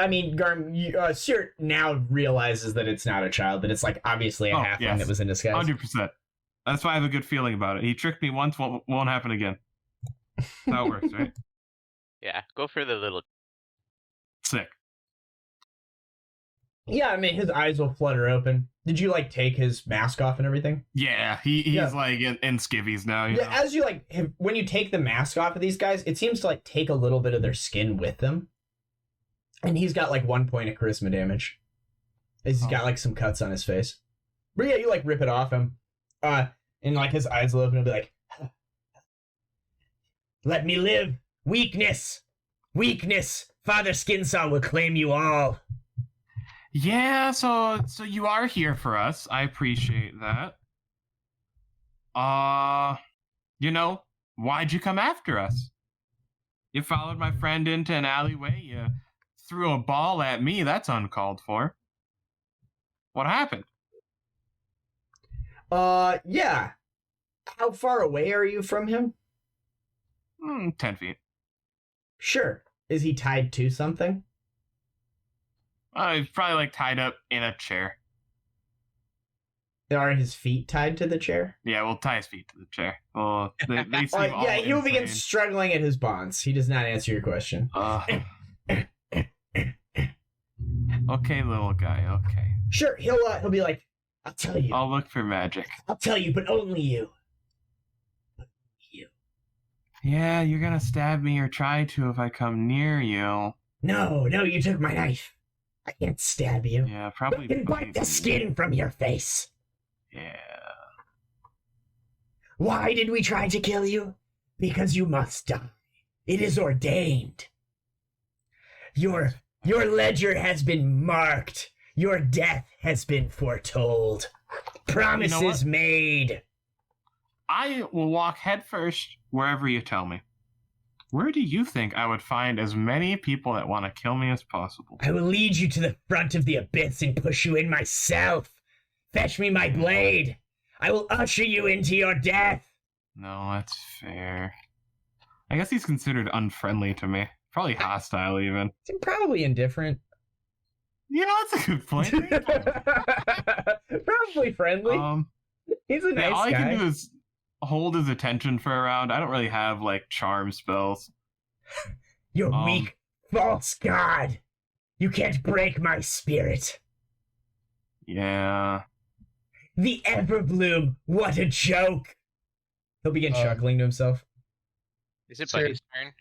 I mean, Garm, Stuart now realizes that it's not a child, that it's like obviously a halfling that was in disguise. 100%. That's why I have a good feeling about it. He tricked me once, won't happen again. That's how it works, right? Yeah, go for the little. Sick. Yeah, I mean, his eyes will flutter open. Did you like take his mask off and everything? Yeah, he's Yeah. like in skivvies now. You Yeah, know? as you when you take the mask off of these guys, it seems to like take a little bit of their skin with them. And he's got like 1 point of charisma damage. He's got like some cuts on his face. But yeah, you like rip it off him. And like his eyes will open and be like, let me live. Weakness. Father Skinsaw will claim you all. Yeah, so you are here for us. I appreciate that. Why'd you come after us? You followed my friend into an alleyway. You threw a ball at me. That's uncalled for. What happened? Yeah. How far away are you from him? 10 feet. Sure. Is he tied to something? He's probably like tied up in a chair. Are his feet tied to the chair? Yeah, we'll tie his feet to the chair. Well, they seem all Yeah, he will begin insane. struggling at his bonds. He does not answer your question. Okay, little guy. Okay. Sure, he'll be like, I'll tell you. I'll look for magic. I'll tell you, but only you. Yeah, you're gonna stab me or try to if I come near you. No, you took my knife. I can't stab you. Yeah, probably. I can bite the skin from your face. Yeah. Why did we try to kill you? Because you must die. It is ordained. Your ledger has been marked. Your death has been foretold. Promises made. I will walk headfirst wherever you tell me. Where do you think I would find as many people that want to kill me as possible? I will lead you to the front of the abyss and push you in myself. Fetch me my blade. I will usher you into your death. No, that's fair. I guess he's considered unfriendly to me. Probably hostile, even. Probably indifferent. You know, that's a good point. Probably friendly. He's a nice all guy. I can do is hold his attention for a round. I don't really have, like, charm spells. You're weak, false god. You can't break my spirit. Yeah. The Everbloom, what a joke. He'll begin chuckling to himself. Is it Buddy's turn?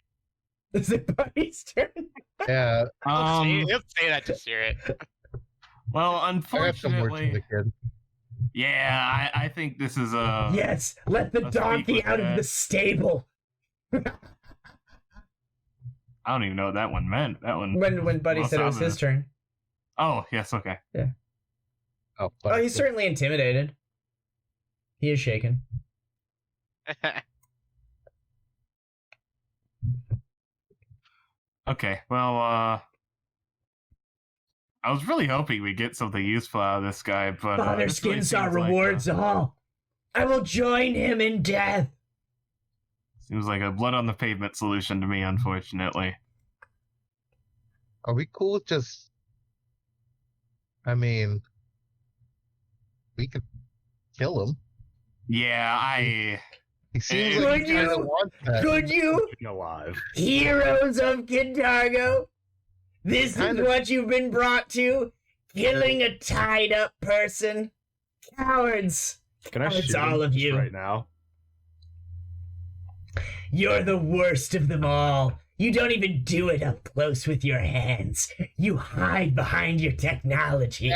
Is it Buddy's turn? Yeah. He'll say that to hear it. Well, I have some words for unfortunately, the kid. yeah, I think this is a... Yes, let the Let's donkey speak with out of that. the stable. I don't even know what that one meant. That one... When Buddy Well, said it was his turn. Oh, yes, okay. Oh, Oh, he's certainly intimidated. He is shaken. Okay, well, I was really hoping we'd get something useful out of this guy, but... Father this really Skinsaw seems rewards all. I will join him in death. Seems like a blood on the pavement solution to me, unfortunately. Are we cool with just... I mean... We could kill him. Yeah, He seems Could like he kind you? of wants that. Could you? Being alive. Heroes of Kintargo, this is Kind of- what you've been brought to? Killing a tied-up person? Cowards! Can I It's shoot all him of just you. right now? You're the worst of them all. You don't even do it up close with your hands. You hide behind your technology.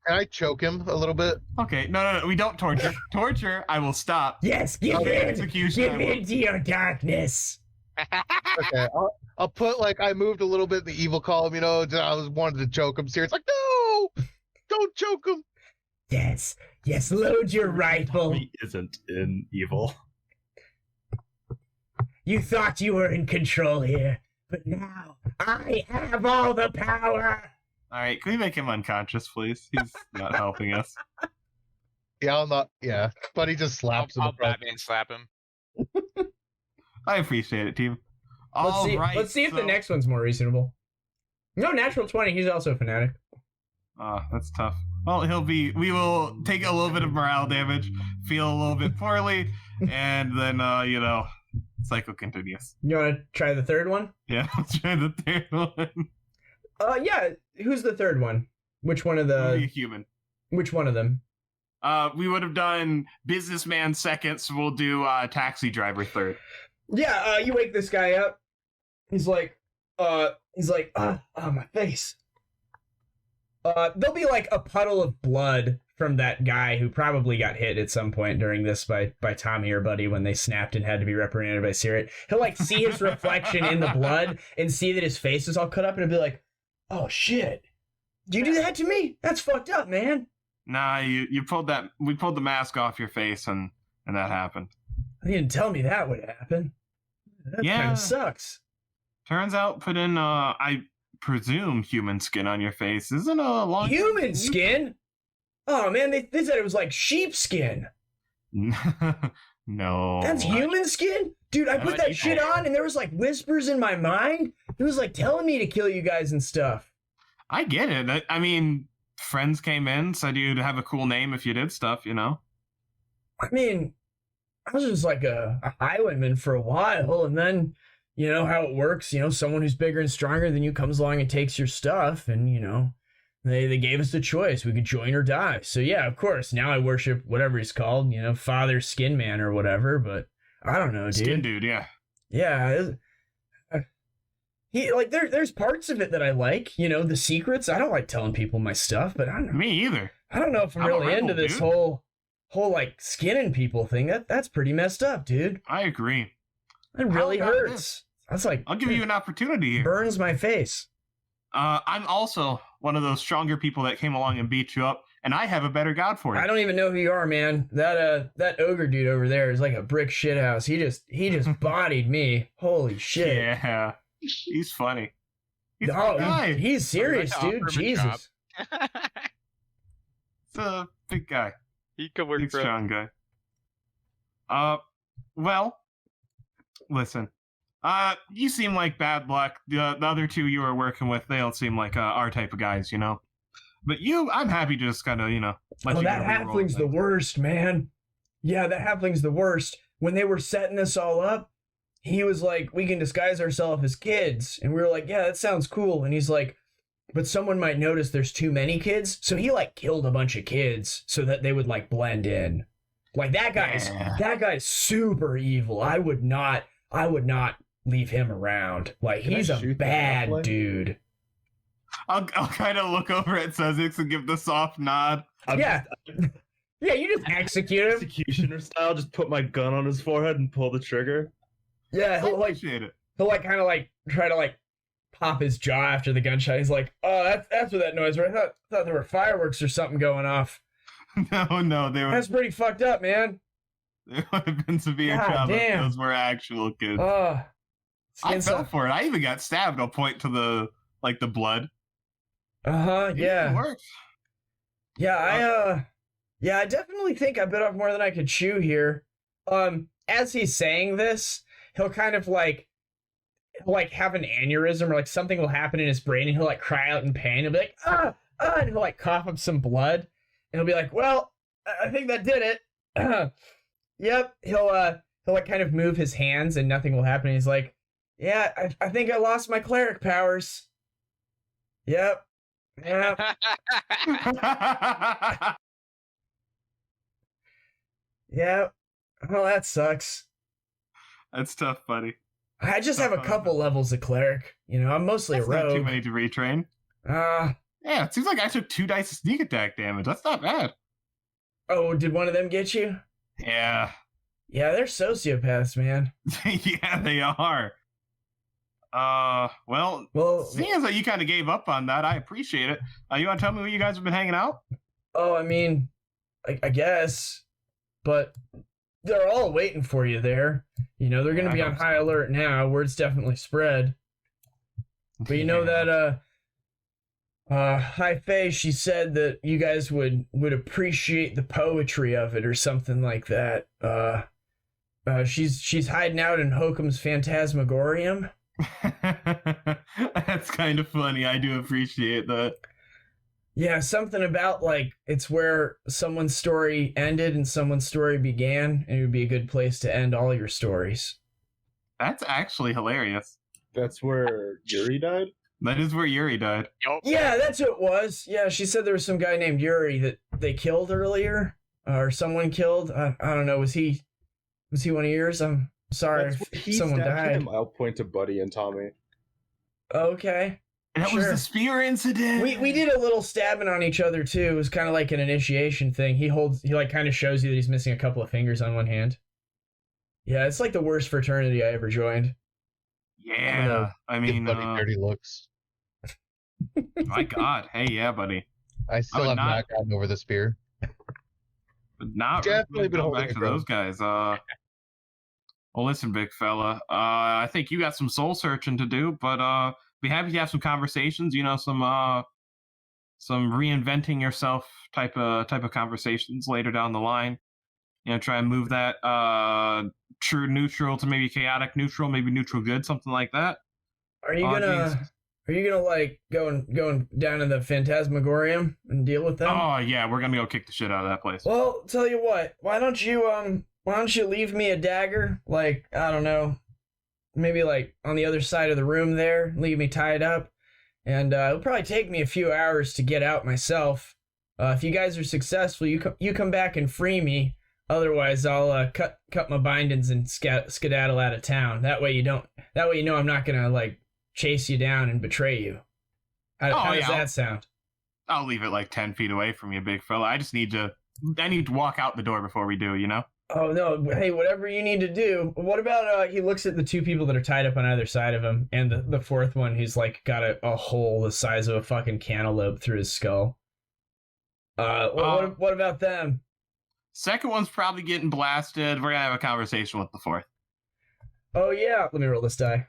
Can I choke him a little bit? okay. No, we don't torture. Torture, I will stop. Yes, give Okay, in! execution, I Give will. into your darkness! Okay, I'll put like I moved a little bit in the evil column, you know. I was wanted to choke him. It's like no, don't choke him. Yes, load your rifle. He isn't in evil. You thought you were in control here, but now I have all the power! All right, can we make him unconscious, please? He's not helping us. Yeah, I'll not. Yeah, but he just slaps him. I'll across- Batman slap him. I appreciate it, team. Let's see if the next one's more reasonable. No, natural 20, he's also a fanatic. That's tough. Well, we will take a little bit of morale damage, feel a little bit poorly, and then, cycle continues. You want to try the third one? Yeah, let's try the third one. Yeah, who's the third one? Which one of Be a the... human. Which one of them? We would have done businessman second, so we'll do taxi driver third. Yeah, you wake this guy up. He's like, my face. There'll be like a puddle of blood from that guy who probably got hit at some point during this by Tommy or Buddy when they snapped and had to be reprimanded by Caerrat. He'll like see his reflection in the blood and see that his face is all cut up and he'll be like, oh shit. Did you do that to me? That's fucked up, man. Nah, we pulled the mask off your face and that happened. You didn't tell me that would happen. That Yeah. kind of sucks. Turns out put in I presume human skin on your face isn't a long Human skin? Oh man, they said it was like sheep skin. No. That's human skin? Dude, I put that shit on and there was like whispers in my mind. It was like telling me to kill you guys and stuff. I get it. I mean, friends came in, said you'd have a cool name if you did stuff, you know? I mean, I was just like a highwayman for a while, and then, you know how it works. You know, someone who's bigger and stronger than you comes along and takes your stuff, and, you know, they gave us the choice. We could join or die. So, yeah, of course, now I worship whatever he's called, you know, Father Skin Man or whatever, but I don't know, dude. Skin dude, yeah. Yeah, he like there's parts of it that I like, you know, the secrets. I don't like telling people my stuff, but I don't know. Me either. I don't know if I'm I'm a really rebel, into this dude. whole like skinning people thing. That's pretty messed up, dude. I agree. It really about hurts. this? That's like I'll give you an opportunity here. burns my face. I'm also one of those stronger people that came along and beat you up, and I have a better god for you. I don't even know who you are, man. That ogre dude over there is like a brick shithouse. He just bodied me. Holy shit. Yeah, he's funny. He's a Oh, big guy. he's serious, I'd like to dude. offer him a job. Jesus. He's a big guy. He could work Big for strong guy. Well, listen. You seem like bad luck. The other two you were working with, they don't seem like our type of guys, you know. But you, I'm happy to just kind of, you know. Let Oh, you that get a reroll halfling's the thing. worst, man. Yeah, that halfling's the worst. When they were setting us all up, he was like, we can disguise ourselves as kids. And we were like, yeah, that sounds cool. And he's like, but someone might notice there's too many kids. So he like killed a bunch of kids so that they would like blend in. Like that guy's super evil. I would not leave him around. Like Can I he's a shoot the bad halfling? dude. I'll kind of look over at Sezzix and give the soft nod. Yeah. Yeah, you just execute him. Executioner style, just put my gun on his forehead and pull the trigger. Yeah, I he'll like appreciate it. kind of like try to like pop his jaw after the gunshot. He's like, "Oh, that's what that noise was. I thought there were fireworks or something going off. No, they That's pretty fucked up, man." would have been severe God trauma if damn. those were actual kids. Oh, I fell for it. I even got stabbed. I'll point to the blood. Uh-huh, It yeah. worked. Yeah, I definitely think I bit off more than I could chew here. As he's saying this, he'll kind of like have an aneurysm or like something will happen in his brain and he'll like cry out in pain. He'll be like, and he'll like cough up some blood. And he'll be like, well, I think that did it. Yep. He'll like kind of move his hands and nothing will happen. He's like, yeah, I think I lost my cleric powers. Yep. Yep. Yep. Oh, that sucks. That's tough, buddy. I just have a couple levels of cleric. You know, I'm mostly That's a not too rogue. many to retrain. Uh, Yeah, it seems like I took 2 dice of sneak attack damage. That's not bad. oh, did one of them get you? Yeah. Yeah, they're sociopaths, man. Yeah, they are. Well, Well, seeing as that you kind of gave up on that, I appreciate it. You want to tell me where you guys have been hanging out? oh, I mean, I guess, but they're all waiting for you there. You know, they're going to Yeah, be I on hope high so. alert now. Word's definitely spread. But you know that, High Fae, she said that you guys would appreciate the poetry of it or something like that. She's hiding out in Hokum's Phantasmagorium. That's kind of funny. I do appreciate that. Yeah, something about like it's where someone's story ended and someone's story began, and it would be a good place to end all your stories. That's actually hilarious. That's where Yuri died? That is where Yuri died. Yup. Yeah, that's what it was. Yeah, she said there was some guy named Yuri that they killed earlier, or someone killed. I don't know. Was he one of yours? I'm sorry That's where if he someone stabbed died. him. I'll point to Buddy and Tommy. Okay. That was Sure. the spear incident. We did a little stabbing on each other too. It was kind of like an initiation thing. He like kind of shows you that he's missing a couple of fingers on one hand. Yeah, it's like the worst fraternity I ever joined. Yeah, I Give mean, Buddy dirty looks. my God, hey, yeah, buddy, I still would have not- not gotten over the spear. but not Definitely been going holding back it to growing. those guys. Well, listen, big fella. I think you got some soul searching to do, but be happy to have some conversations. You know, some reinventing yourself type of conversations later down the line. You know, try and move that true neutral to maybe chaotic neutral, maybe neutral good, something like that. Are you Geez. gonna Are you gonna like going down to the Phantasmagorium and deal with them? Oh yeah, we're gonna go kick the shit out of that place. Well, tell you what, why don't you leave me a dagger? Like, I don't know, maybe like on the other side of the room there, leave me tied up. And it'll probably take me a few hours to get out myself. If you guys are successful, you come back and free me. Otherwise, I'll cut my bindings and skedaddle out of town. That way you know I'm not gonna like chase you down and betray you. How does that sound? I'll leave it like 10 feet away from you, big fella. I need to walk out the door before we do, you know? Oh, no. Hey, whatever you need to do. What about, he looks at the two people that are tied up on either side of him, and the fourth one who's, like, got a hole the size of a fucking cantaloupe through his skull. What about them? Second one's probably getting blasted. We're gonna have a conversation with the fourth. Oh, yeah. Let me roll this die.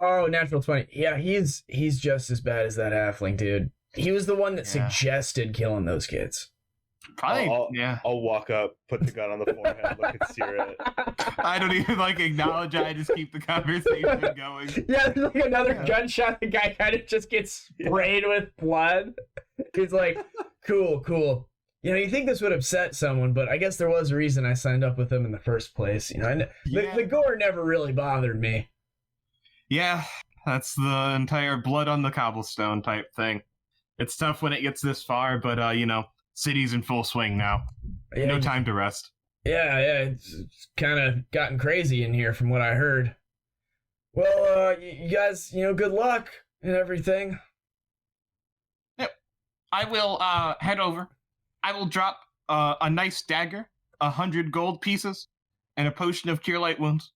Oh, natural 20. Yeah, he's just as bad as that halfling, dude. He was the one that suggested killing those kids. Probably, I'll walk up, put the gun on the forehead, look at Caerrat. I don't even like acknowledge it. I just keep the conversation going. Yeah, there's like another gunshot. The guy kind of just gets sprayed with blood. He's like, cool. You know, you think this would upset someone, but I guess there was a reason I signed up with them in the first place. You know, the gore never really bothered me. Yeah, that's the entire blood on the cobblestone type thing. It's tough when it gets this far, but you know, city's in full swing now. Yeah, no time to rest. Yeah, it's kind of gotten crazy in here from what I heard. Well, you guys, you know, good luck and everything. Yep. I will head over. I will drop a nice dagger, 100 gold pieces, and a potion of cure light wounds.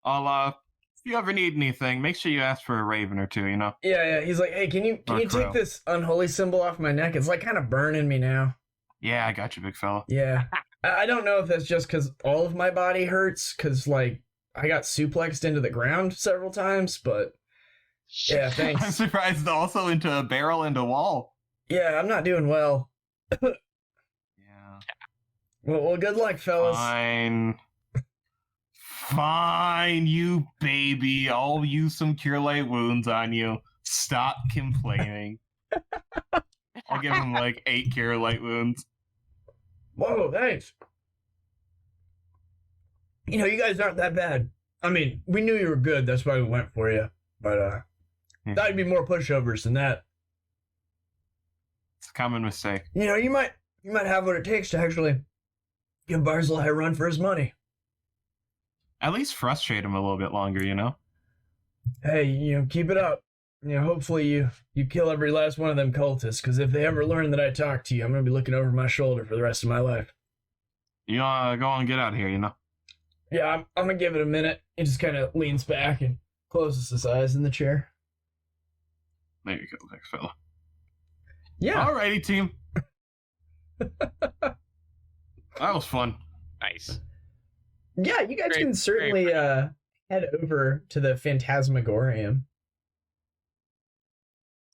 I'll if you ever need anything, make sure you ask for a raven or two, you know? Yeah. He's like, hey, can you take this unholy symbol off my neck? It's like kind of burning me now. Yeah, I got you, big fella. Yeah. I don't know if that's just because all of my body hurts, because, like, I got suplexed into the ground several times, but yeah, thanks. I'm surprised also into a barrel and a wall. Yeah, I'm not doing well. Yeah. Well, good luck, fellas. Fine, you baby. I'll use some cure light wounds on you. Stop complaining. I'll give him like 8 cure light wounds. Whoa, thanks. You know, you guys aren't that bad. I mean, we knew you were good, that's why we went for you. But thought you'd be more pushovers than that. It's a common mistake. You know, you might have what it takes to actually give Barzillai a run for his money. At least frustrate him a little bit longer, you know? Hey, you know, keep it up. You know, hopefully you kill every last one of them cultists, because if they ever learn that I talked to you, I'm going to be looking over my shoulder for the rest of my life. You go on, get out of here, you know? Yeah, I'm going to give it a minute. He just kind of leans back and closes his eyes in the chair. There you go, big fella. Yeah. Alrighty, team. That was fun. Nice. Yeah, you guys can certainly head over to the Phantasmagorium.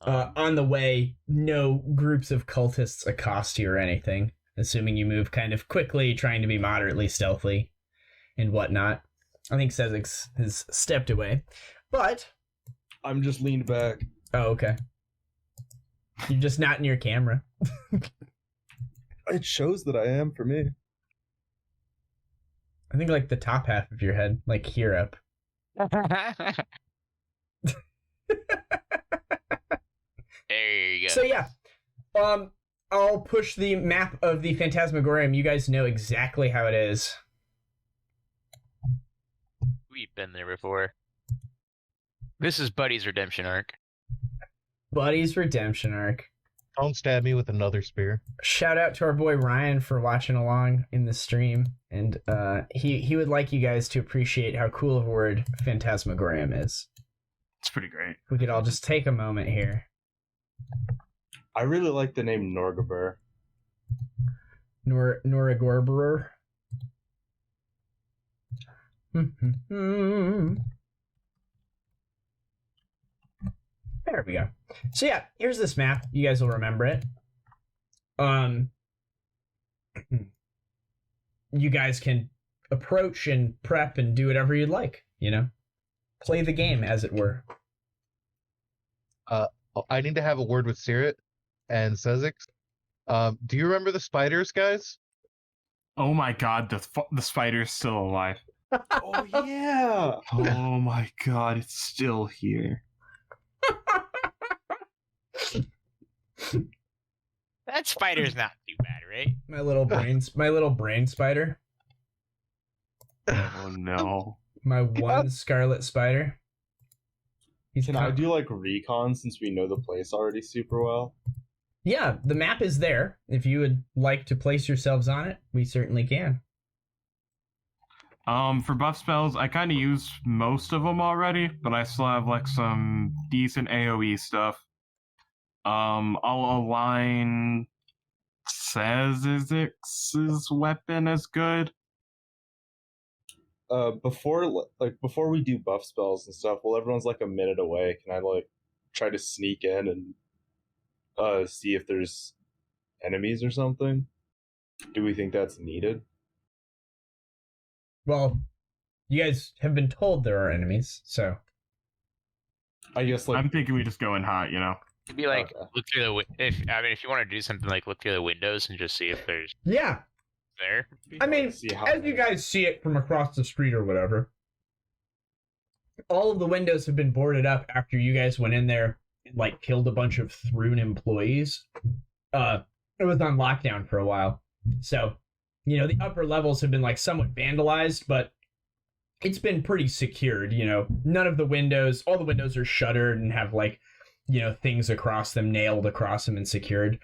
On the way, no groups of cultists accost you or anything, assuming you move kind of quickly, trying to be moderately stealthy and whatnot. I think Sezzix has stepped away, but... I'm just leaned back. Oh, okay. You're just not in your camera. It shows that I am for me. I think like the top half of your head, like here up. There you go. So yeah, I'll push the map of the Phantasmagorium. You guys know exactly how it is. We've been there before. This is Buddy's redemption arc. Buddy's redemption arc. Don't stab me with another spear. Shout out to our boy Ryan for watching along in the stream, and he would like you guys to appreciate how cool of a word Phantasmagorium is. It's pretty great. We could all just take a moment here. I really like the name Norgabur. Noragorberer. There we go. So yeah, here's this map. You guys will remember it. You guys can approach and prep and do whatever you'd like, you know? Play the game, as it were. I need to have a word with Caerrat and Sezzix. Do you remember the spiders, guys? Oh my god, the spider's still alive. Oh yeah. Oh my god, it's still here. That spider's not too bad, right? My little brain spider. Oh no. My one scarlet spider. Can I do like recon since we know the place already super well? Yeah, the map is there. If you would like to place yourselves on it, we certainly can. For buff spells, I kind of used most of them already, but I still have like some decent AoE stuff. I'll align Sezzix's weapon as good. Before we do buff spells and stuff, while everyone's like a minute away, can I like try to sneak in and see if there's enemies or something? Do we think that's needed? Well, you guys have been told there are enemies, so I guess like I'm thinking we just go in hot, you know. It'd be like Okay. look through the if you want to do something like look through the windows and just see if there's yeah. there. I mean, See how as you guys see it from across the street or whatever, all of the windows have been boarded up after you guys went in there and like killed a bunch of Thrun employees. It was on lockdown for a while, so you know the upper levels have been like somewhat vandalized, but it's been pretty secured. You know, none of the windows, all the windows are shuttered and have like, you know, things across them, nailed across them and secured.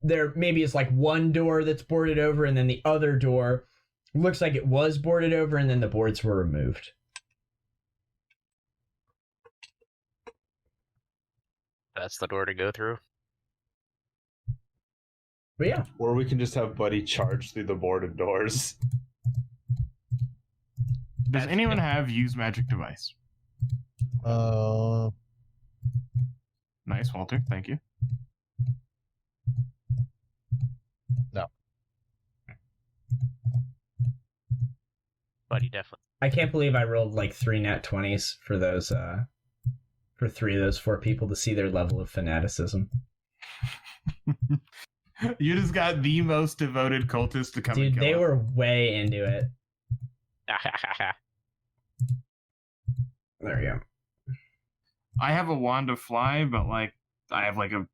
There maybe is like one door that's boarded over, and then the other door looks like it was boarded over, and then the boards were removed. That's the door to go through. But yeah, or we can just have Buddy charge through the boarded doors. Does anyone have use magic device? Nice, Walter. Thank you. No. Buddy, definitely. I can't believe I rolled like 3 nat 20s for those for 3 of those 4 people to see their level of fanaticism. You just got the most devoted cultist to come and Dude, kill they us. were way into it. There you go. I have a wand of fly, but like I have like a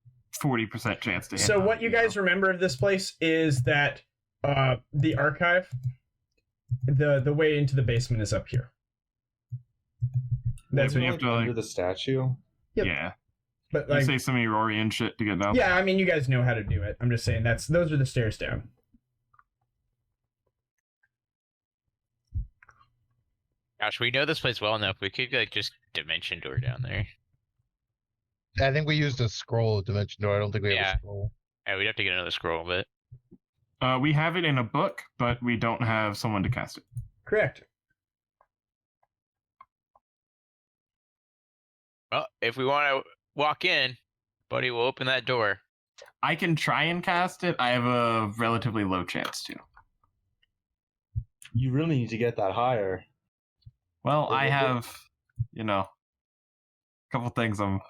40% chance to hit. So on what it, you guys remember of this place is that the archive, the way into the basement is up here. That's So what you you have to Under like, the statue. Yep. yeah. but You like, say some Aurorian shit to get down. yeah, I mean you guys know how to do it. I'm just saying those are the stairs down. Gosh, we know this place well enough. We could like just dimension door down there. I think we used a scroll dimension door. I don't think we have Yeah. a scroll. Yeah, we'd have to get another scroll, but We have it in a book, but we don't have someone to cast it. Correct. well, if we want to walk in, Buddy will open that door. I can try and cast it. I have a relatively low chance to. You really need to get that higher. Well, I Okay. have, you know, a couple things I'm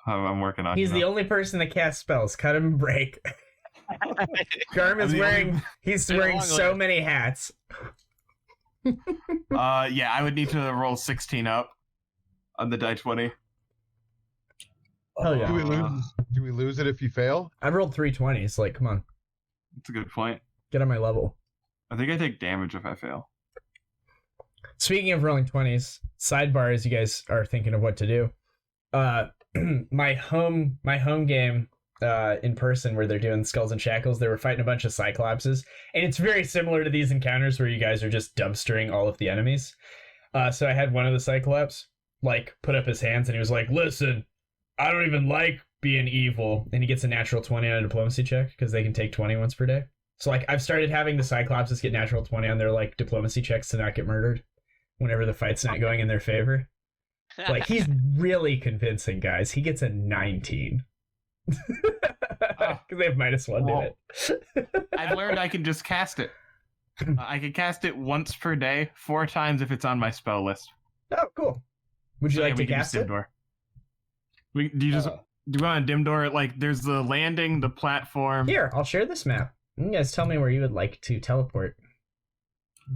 working on. He's you the know? only person that casts spells. Cut him a break. Garm is I'm the wearing he's There's a wearing long so list. many hats. Yeah, I would need to roll 16 up on the die 20. Hell yeah. Do we lose it if you fail? I've rolled 320s. Like, come on, That's a good point. get on my level. I think I take damage if I fail. Speaking of rolling 20s, sidebar as you guys are thinking of what to do. My home game in person where they're doing Skulls and Shackles, they were fighting a bunch of Cyclopses, and it's very similar to these encounters where you guys are just dumpstering all of the enemies. So I had one of the Cyclops like put up his hands and he was like, "Listen, I don't even like being evil," and he gets a natural 20 on a diplomacy check because they can take 20 once per day. So like I've started having the Cyclopses get natural 20 on their like diplomacy checks to not get murdered whenever the fight's not going in their favor. Like he's really convincing, guys. He gets a 19. Because they have -1 to it. I've learned I can just cast it. I can cast it once per day, 4 times if it's on my spell list. Oh, cool. Would you So, like yeah, to we can cast just it? indoor. Do you want a dim door? Like, there's the landing, the platform. Here, I'll share this map. You guys tell me where you would like to teleport.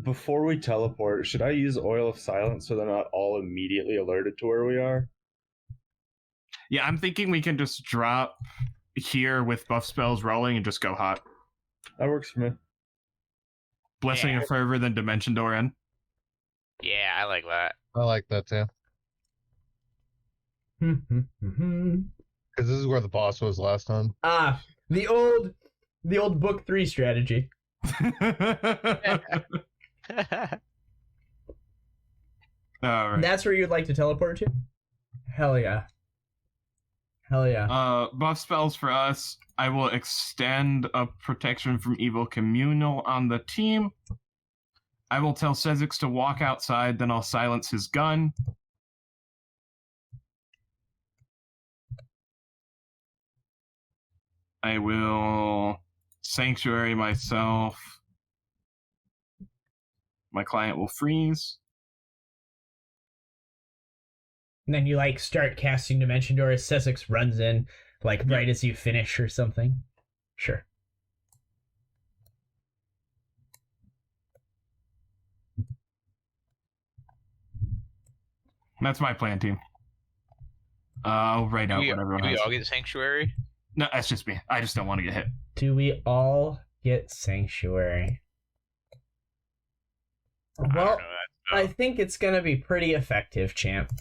Before we teleport, should I use Oil of Silence so they're not all immediately alerted to where we are? Yeah, I'm thinking we can just drop here with buff spells rolling and just go hot. That works for me. Blessing of Fervor, then Dimension Door in. Yeah, I like that. I like that too. Because this is where the boss was last time. The old book 3 strategy. All right. That's where you'd like to teleport to? Hell yeah. Hell yeah. Buff spells for us. I will extend a protection from evil communal on the team. I will tell Sezzix to walk outside, then I'll silence his gun. I will sanctuary myself. My client will freeze. And then you like start casting Dimension Door as Sezzix runs in, like right as you finish or something. Sure. That's my plan, team. I'll write out what everyone Do we has. all get Sanctuary? No, that's just me. I just don't want to get hit. Do we all get Sanctuary? I don't Well, know that. I think it's going to be pretty effective, champ.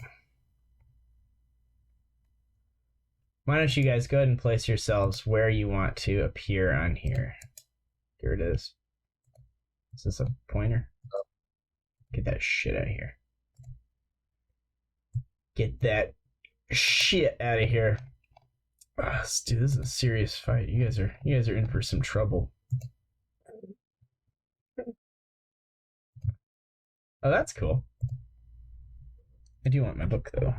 Why don't you guys go ahead and place yourselves where you want to appear on here. Here it is. Is this a pointer? Get that shit out of here. Get that shit out of here. Dude, this is a serious fight. You guys are in for some trouble. Oh, that's cool. I do want my book though.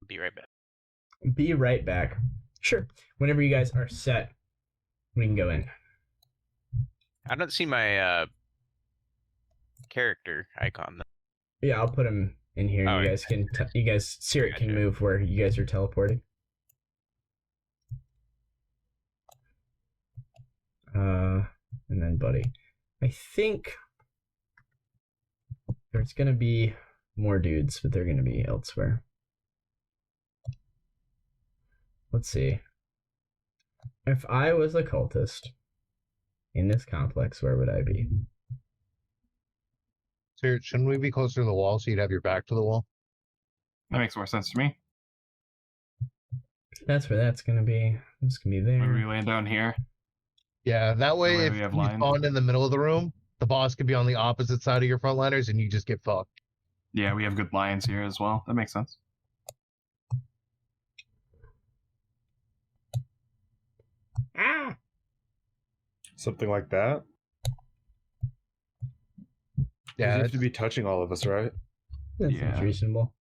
Be right back. Be right back. Sure. Whenever you guys are set, we can go in. I don't see my character icon. Yeah, I'll put him in here. Oh, You guys can. Caerrat can Gotcha. move where you guys are teleporting. And then Buddy. I think there's gonna be more dudes, but they're gonna be elsewhere. Let's see. If I was a cultist in this complex, where would I be? So shouldn't we be closer to the wall so you'd have your back to the wall? That makes more sense to me. That's where that's gonna be. It's gonna be there. Maybe we land down here. Yeah, that way Where if we have you lines. spawned in the middle of the room, the boss could be on the opposite side of your frontliners and you just get fucked. Yeah, we have good lions here as well. That makes sense. Something like that. Yeah, You have to be touching all of us, right? That Yeah. seems reasonable.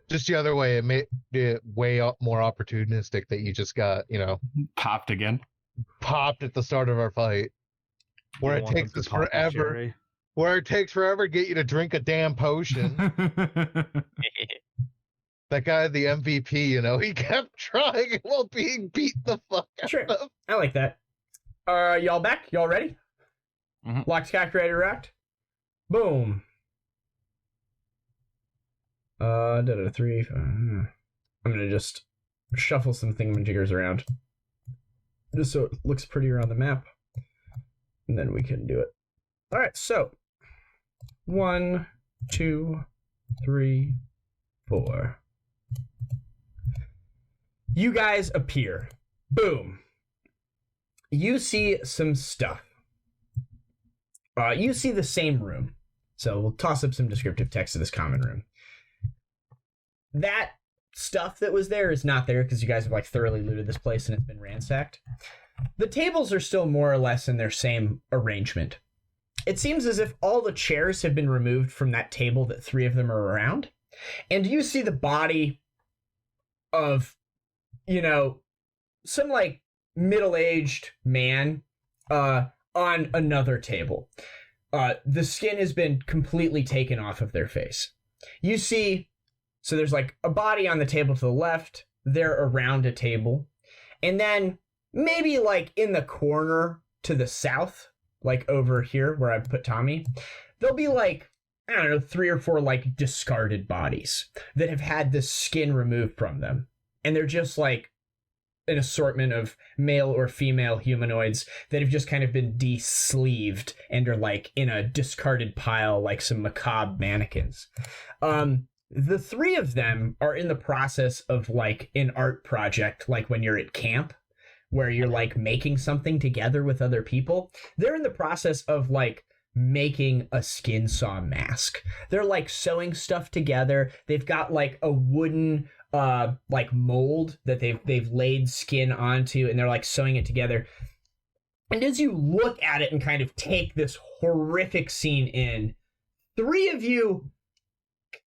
just the other way. It made it way more opportunistic that you just got, Popped again. popped at the start of our fight. Where You it don't want takes them us to pop a forever. cherry. Where it takes forever to get you to drink a damn potion. That guy, the MVP, he kept trying while being beat the fuck out Sure. of. I like that. Y'all back? Y'all ready? Mhm. Locked, calculator, racked. Boom. 3. I'm gonna just shuffle some thingamajiggers around, just so it looks prettier on the map, and then we can do it. All right. So 1, 2, 3, 4. You guys appear. Boom. You see some stuff. You see the same room. So we'll toss up some descriptive text to this common room. That stuff that was there is not there because you guys have thoroughly looted this place and it's been ransacked. The tables are still more or less in their same arrangement. It seems as if all the chairs have been removed from that table that 3 of them are around. And you see the body of, some like middle-aged man on another table. The skin has been completely taken off of their face. You see, so there's like a body on the table to the left. They're around a table. And then maybe like in the corner to the south, like over here where I put Tommy, there'll be like, I don't know, 3 or 4 like discarded bodies that have had the skin removed from them. And they're just like an assortment of male or female humanoids that have just kind of been de-sleeved and are like in a discarded pile like some macabre mannequins. The 3 of them are in the process of like an art project, like when you're at camp where you're like making something together with other people. They're in the process of like making a Skinsaw mask. They're like sewing stuff together. They've got like a wooden like mold that they've laid skin onto, and they're like sewing it together. And as you look at it and kind of take this horrific scene in, 3 of you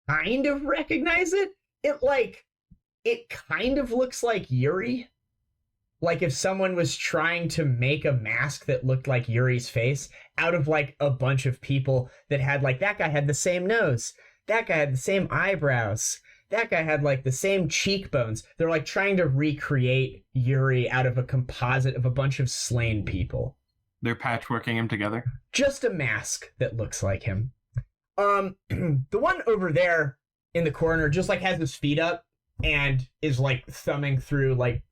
kind of recognize it. It kind of looks like Yuri. Like if someone was trying to make a mask that looked like Yuri's face out of like a bunch of people that had like, that guy had the same nose, that guy had the same eyebrows, that guy had like the same cheekbones. They're like trying to recreate Yuri out of a composite of a bunch of slain people. They're patchworking him together. Just a mask that looks like him. The one over there in the corner just like has his feet up and is like thumbing through like,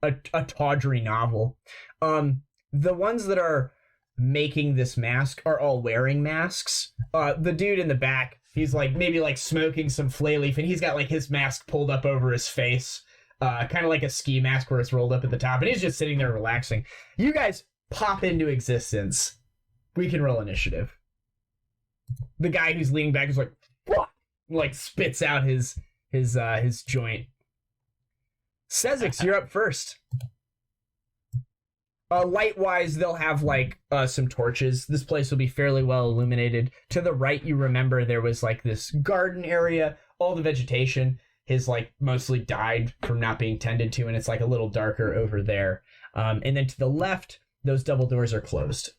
a tawdry novel. The ones that are making this mask are all wearing masks. The dude in the back, he's like maybe like smoking some flay leaf, and he's got like his mask pulled up over his face, kind of like a ski mask where it's rolled up at the top, and he's just sitting there relaxing. You guys pop into existence. We can roll initiative. The guy who's leaning back is like, "Fuck!" like spits out his joint. Sezzix, you're up first. Light-wise, they'll have like some torches. This place will be fairly well illuminated. To the right, you remember there was like this garden area. All the vegetation has like mostly died from not being tended to, and it's like a little darker over there. And then to the left, those double doors are closed.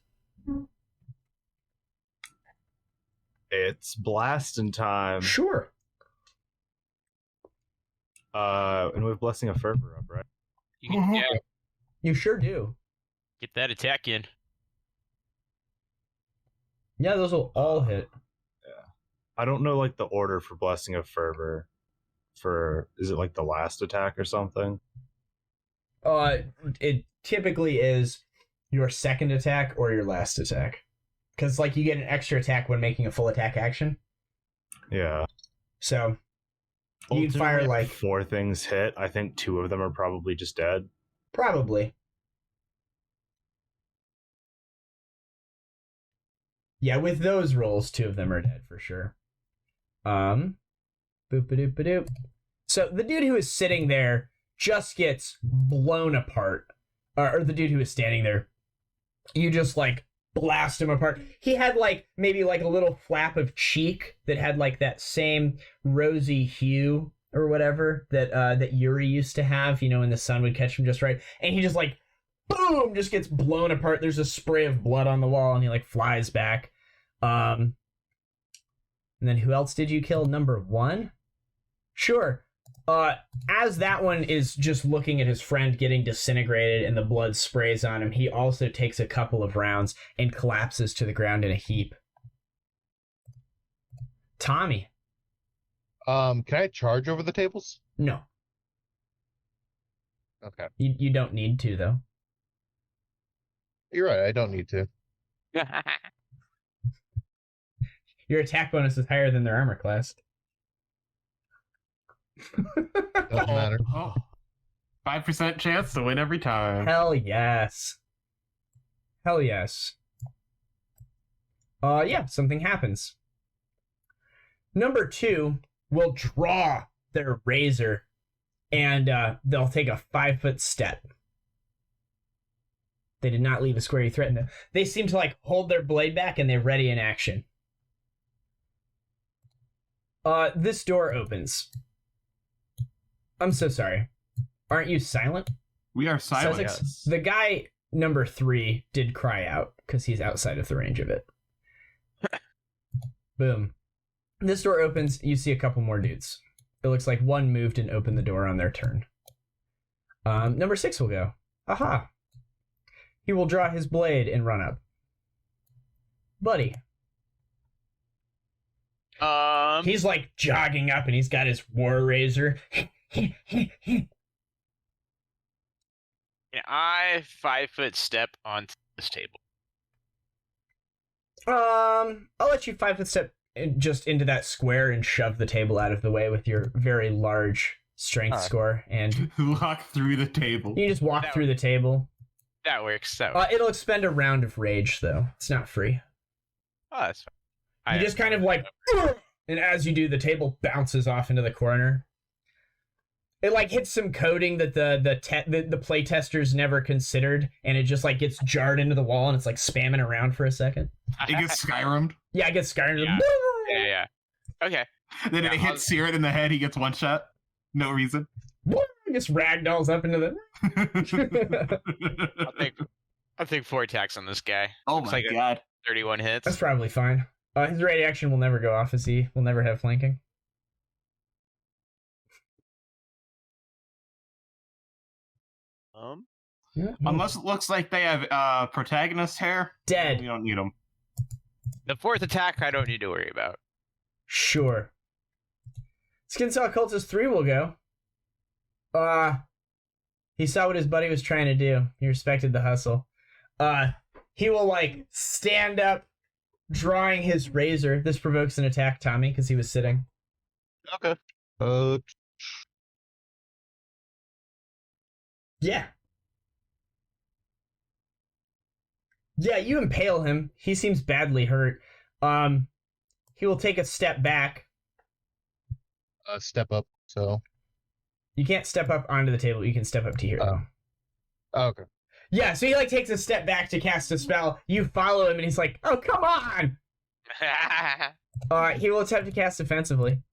It's blasting time. Sure. And we have Blessing of Fervor up, right? You can You sure do. get that attack in. Yeah, those will all hit. Yeah. I don't know like the order for Blessing of Fervor. Is it like the last attack or something? It typically is your second attack or your last attack. Because like you get an extra attack when making a full attack action. Yeah. So you can fire Ultimately, like 4 things hit. I think 2 of them are probably just dead. probably. Yeah, with those rolls, 2 of them are dead for sure. Boop-a-doop-a-doop. So the dude who is sitting there just gets blown apart. Or the dude who is standing there. You just like blast him apart. He had like maybe like a little flap of cheek that had like that same rosy hue or whatever that Yuri used to have, when the sun would catch him just right. And he just like boom, just gets blown apart. There's a spray of blood on the wall and he like flies back. And then who else did you kill? Number 1? Sure. As that one is just looking at his friend getting disintegrated and the blood sprays on him, he also takes a couple of rounds and collapses to the ground in a heap. Tommy. Can I charge over the tables? No. Okay. You don't need to, though. You're right, I don't need to. Your attack bonus is higher than their armor class. Doesn't matter. 5% chance to win every time. Hell yes. Hell yes. Yeah, something happens. Number 2 will draw their razor and they'll take a 5-foot step. They did not leave a square you threatened them. They seem to like hold their blade back and they're ready in action. This door opens. I'm so sorry. Aren't you silent? We are silent. Sezzix, yes. The guy number 3 did cry out because he's outside of the range of it. Boom. This door opens. You see a couple more dudes. It looks like one moved and opened the door on their turn. Number 6 will go. Aha. He will draw his blade and run up. Buddy. He's like jogging up and he's got his war razor. Can I 5-foot step onto this table? I'll let you 5-foot step just into that square and shove the table out of the way with your very large strength score, and Walk through the table. you just walk through the table. That works. It'll expend a round of rage, though. It's not free. Oh, that's fine. You just kind of like, and as you do, the table bounces off into the corner. It like hits some coding that the play testers never considered, and it just like gets jarred into the wall, and it's like spamming around for a second. It gets Skyrim'd. Yeah, it gets Skyrim. Yeah. Okay. Then Yeah, it hits Caerrat in the head. He gets one shot. No reason. It gets ragdolls up into the. I'll take 4 attacks on this guy. Oh Looks my like god. 31 hits. That's probably fine. His ready action will never go off, as he will never have flanking. Yeah. Unless it looks like they have protagonist hair. Dead. We don't need them. The 4th attack, I don't need to worry about. Sure. Skinsaw Cultist 3 will go. He saw what his buddy was trying to do. He respected the hustle. He will, like, stand up, drawing his razor. This provokes an attack, Tommy, because he was sitting. Okay. Yeah. Yeah, you impale him. He seems badly hurt. He will take a step back. Step up. So. You can't step up onto the table. You can step up to here. Okay. Yeah, so he like takes a step back to cast a spell. You follow him, and he's like, "Oh, come on!" He will attempt to cast defensively.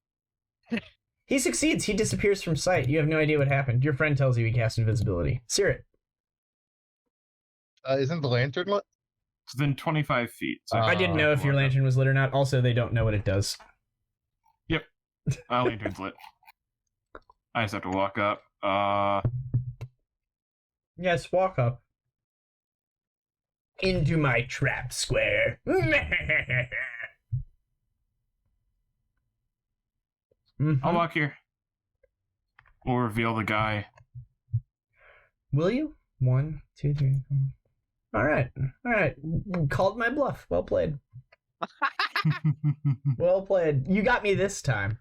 He succeeds. He disappears from sight. You have no idea what happened. Your friend tells you he cast invisibility. Sear it. Isn't the lantern lit? It's within 25 feet. So I didn't know if your lantern was lit or not. Also, they don't know what it does. Yep. My lantern's lit. I just have to walk up. Yes, walk up. Into my trap square. I'll walk here. We'll reveal the guy. Will you? 1, 2, 3, 4. All right. Called my bluff. Well played. Well played. You got me this time.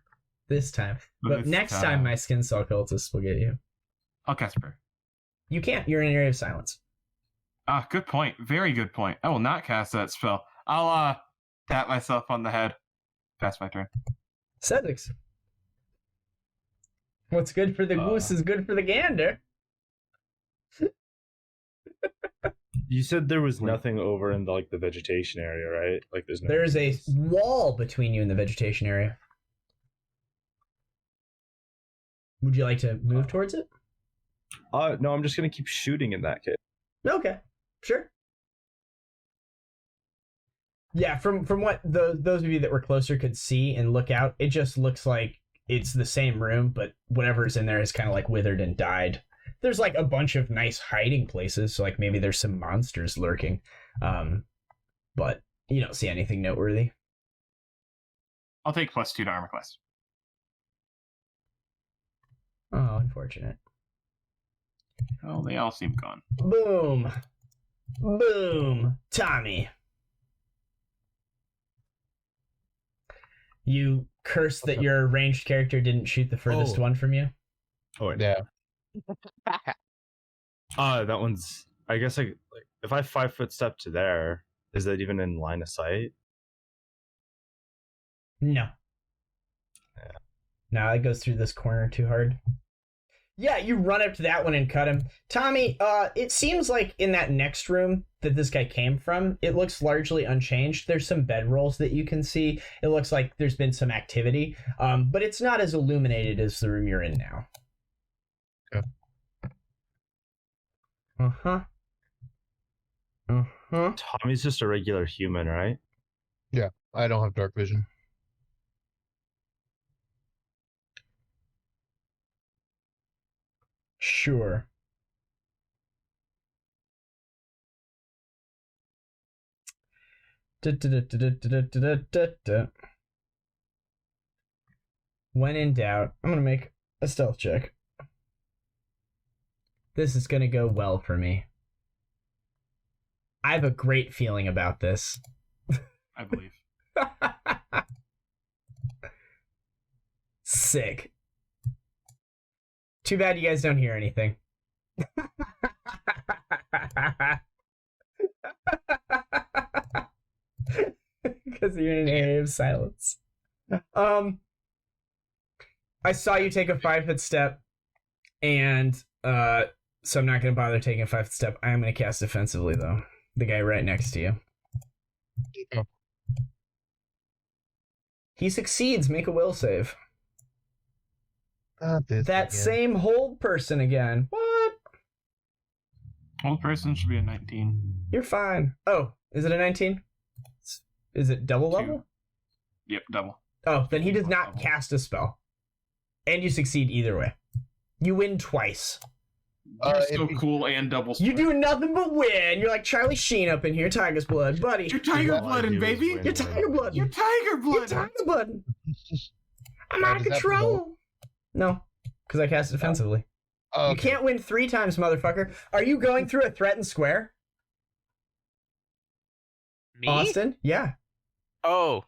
But next time, my Skinsaw Cultist will get you. I'll cast prayer. You can't. You're in an area of silence. Good point. Very good point. I will not cast that spell. I'll tap myself on the head. Pass my turn. Sezzix. What's good for the goose is good for the gander. You said there was nothing over in the vegetation area, right? Like there's no. There's a wall between you and the vegetation area. Would you like to move towards it? No, I'm just gonna keep shooting in that case. Okay, sure. Yeah, from what those of you that were closer could see and look out, it just looks like it's the same room, but whatever's in there is kind of like withered and died. There's like a bunch of nice hiding places, so like maybe there's some monsters lurking, but you don't see anything noteworthy. I'll take +2 to armor class. Oh, unfortunate. Oh, they all seem gone. Boom. Boom. Tommy. You curse that your ranged character didn't shoot the furthest one from you. Oh, wait. Yeah. That one's. I guess if I 5-foot step to there, is that even in line of sight? No. Yeah. No, it goes through this corner too hard. Yeah, you run up to that one and cut him. Tommy, it seems like in that next room that this guy came from, it looks largely unchanged. There's some bedrolls that you can see. It looks like there's been some activity, but it's not as illuminated as the room you're in now. Okay. Uh-huh. Uh-huh. Tommy's just a regular human, right? Yeah, I don't have dark vision. Sure. When in doubt, I'm gonna make a stealth check. This is gonna go well for me. I have a great feeling about this. I believe. Sick. Too bad you guys don't hear anything. Because you're in an area of silence. I saw you take a 5-foot step, and so I'm not going to bother taking a 5-foot step. I am going to cast defensively, though. The guy right next to you. Oh. He succeeds. Make a will save. Not this That again. same hold person again. What? Old person should be a 19. You're fine. Oh, is it a 19? Is it double Two. level? Yep, double. Oh, then he does not cast a spell. And you succeed either way. You win twice. You're so if- cool and double. You strength. do nothing but win. You're like Charlie Sheen up in here, Tiger's blood, buddy. You're tiger All I blooded, do is baby. win, You're win, tiger win. blood. You're tiger You're blooded. tiger blood. I'm Does out of that control. No, because I cast defensively. Oh, You okay. can't win 3 times, motherfucker. Are you going through a threatened square, Me? Austin? Yeah. Oh,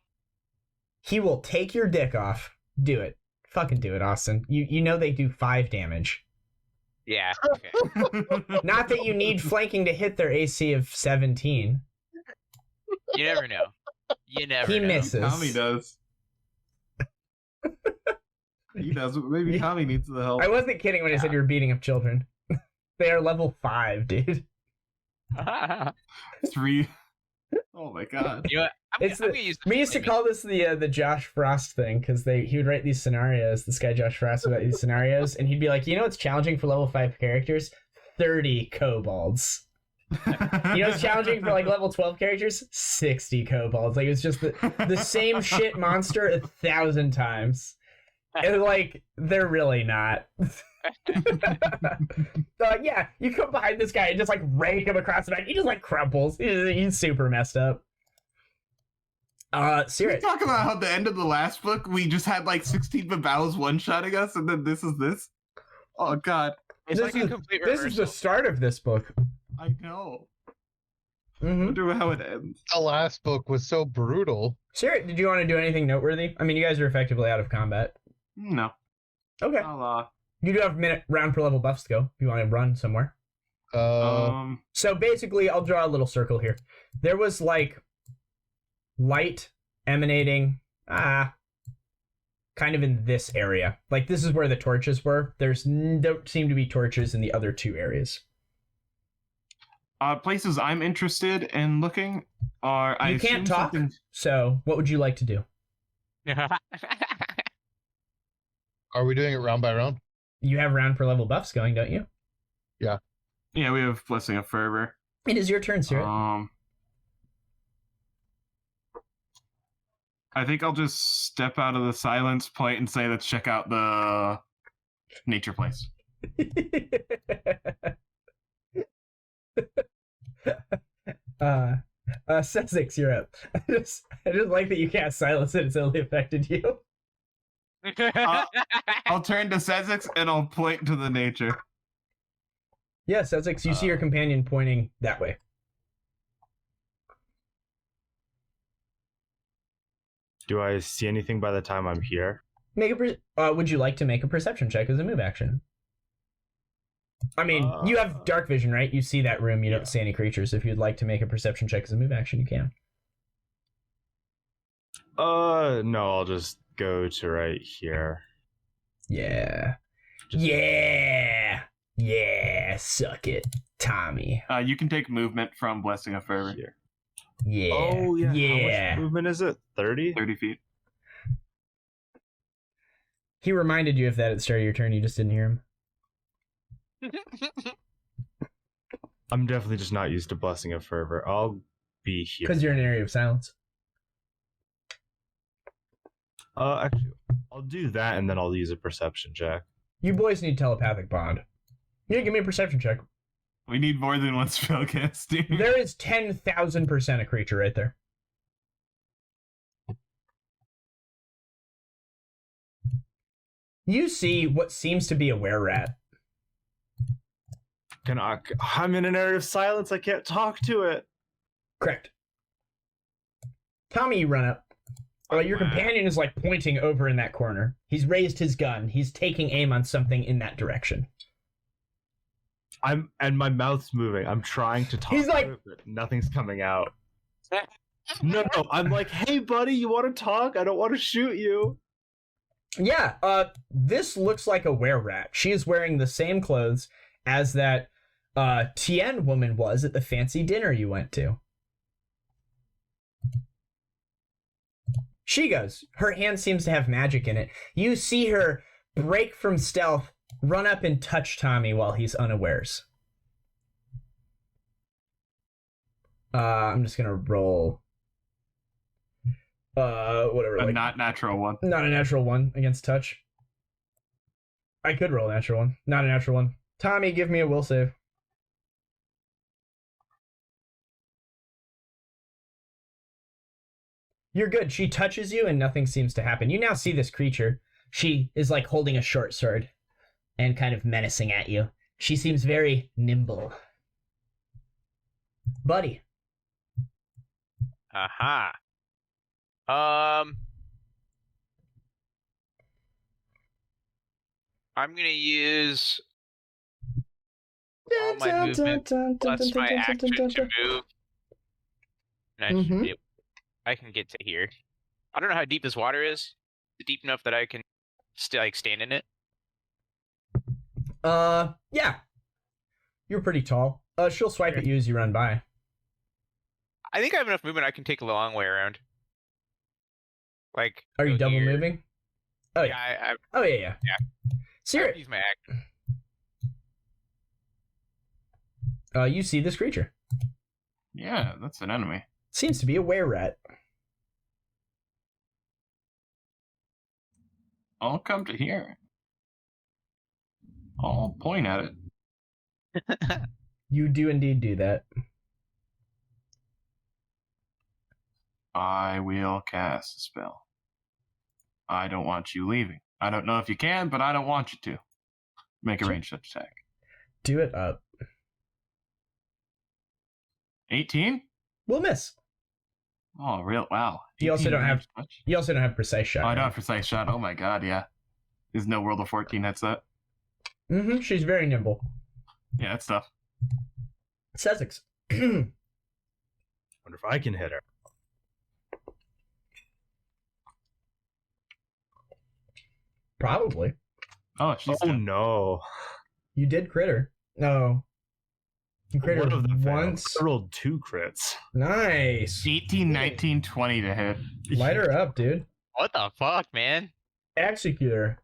He will take your dick off. Do it. Fucking do it, Austin. You know they do 5 damage. yeah. Okay. Not that you need flanking to hit their AC of 17. You never know. You never He know. misses. Tommy does. He does. Maybe Tommy needs the help. I wasn't kidding when I said you were beating up children. They are level 5, dude. 3. Oh my god. You know what? I'm It's gonna use We used to call this the Josh Frost thing because he would write these scenarios. This guy Josh Frost would write these scenarios, and he'd be like, you know what's challenging for level 5 characters? 30 kobolds. You know what's challenging for like level 12 characters? 60 kobolds. Like it was just the same shit monster 1,000 times. And like they're really not. Yeah, you come behind this guy and just like rake him across the back. He just like crumples. He's super messed up. We Sirrit. talk about how at the end of the last book we just had like 16 Babals one-shotting us, and then this is this. Oh god, It's This like a is- complete This reversal. is the start of this book. I know. I Mm-hmm. wonder how it ends. The last book was so brutal. Sirrit, did you want to do anything noteworthy? I mean, you guys are effectively out of combat. No, Okay. I'll You do have a minute round per level buffs to go if you want to run somewhere. So basically, I'll draw a little circle here. There was like light emanating, kind of in this area. Like this is where the torches were. Don't seem to be torches in the other 2 areas. places I'm interested in looking are. I You can't assume talk. something- So what would you like to do? Are we doing it round by round? You have round per level buffs going, don't you? Yeah, we have Blessing of Fervor. It is your turn, Sirrit. I think I'll just step out of the silence point and say, let's check out the nature place. Sezzix, you're up. I just like that you can't silence it. It's only affected you. I'll turn to Sezzix and I'll point to the nature. Yeah, Sezzix, you see your companion pointing that way. Do I see anything by the time I'm here? Would you like to make a perception check as a move action? I mean, you have dark vision, right? You see that room. You don't see any creatures. If you'd like to make a perception check as a move action, you can. No, I'll just go to right here. Yeah. Just- Yeah. Yeah, suck it, Tommy. You can take movement from Blessing of Fervor. Here. Yeah. Oh yeah. Yeah. How much movement is it? 30? 30 feet. He reminded you of that at the start of your turn. You just didn't hear him. I'm definitely just not used to Blessing of Fervor. I'll be here. Because you're in an area of silence. Actually, I'll do that and then I'll use a perception check. You boys need telepathic bond. Yeah, give me a perception check. We need more than one spellcasting. There is 10,000% a creature right there. You see what seems to be a were-rat. I'm in an area of silence. I can't talk to it. Correct. Tommy, you run up. Your companion is like pointing over in that corner. He's raised his gun. He's taking aim on something in that direction. And my mouth's moving. I'm trying to talk. He's like, to it, but nothing's coming out. No, I'm like, hey buddy, you want to talk? I don't want to shoot you. yeah, this looks like a were-rat. She is wearing the same clothes as that Tien woman was at the fancy dinner you went to. She goes. Her hand seems to have magic in it. You see her break from stealth, run up and touch Tommy while he's unawares. I'm just gonna roll. Whatever. A like, not natural one. not a natural one against touch. I could roll a natural one. Not a natural one. Tommy, give me a will save. You're good. She touches you and nothing seems to happen. You now see this creature. She is like holding a short sword and kind of menacing at you. She seems very nimble. Buddy. Aha. I'm gonna use all my movement plus my action to move. And I should be able, I can get to here. I don't know how deep this water is. Is it deep enough that I can still like stand in it? Yeah. You're pretty tall. She'll swipe at you as you run by. I think I have enough movement. I can take a long way around. Like, Are you go double here. moving? Oh yeah. Yeah, Oh yeah. So I you're, use my action. you see this creature. Yeah, that's an enemy. Seems to be a were-rat. I'll come to here. I'll point at it. You do indeed do that. I will cast a spell. I don't want you leaving. I don't know if you can, but I don't want you to. Make a ranged attack. Do it up. 18? We'll miss. Oh, real? Wow. You also 18 don't have- ranged touch? You also don't have precise shot. Oh, I right? don't have precise shot. Oh my god, yeah. There's no World of 14 that's that. She's very nimble. Yeah, that's tough. Sezzix. Wonder if I can hit her. Probably. Oh, she's Oh dead. no. You did crit her. No. You crit her One of them failed. once. I rolled 2 crits. Nice. 18, 19, 20 to hit. Light her up, dude. What the fuck, man? Execute her.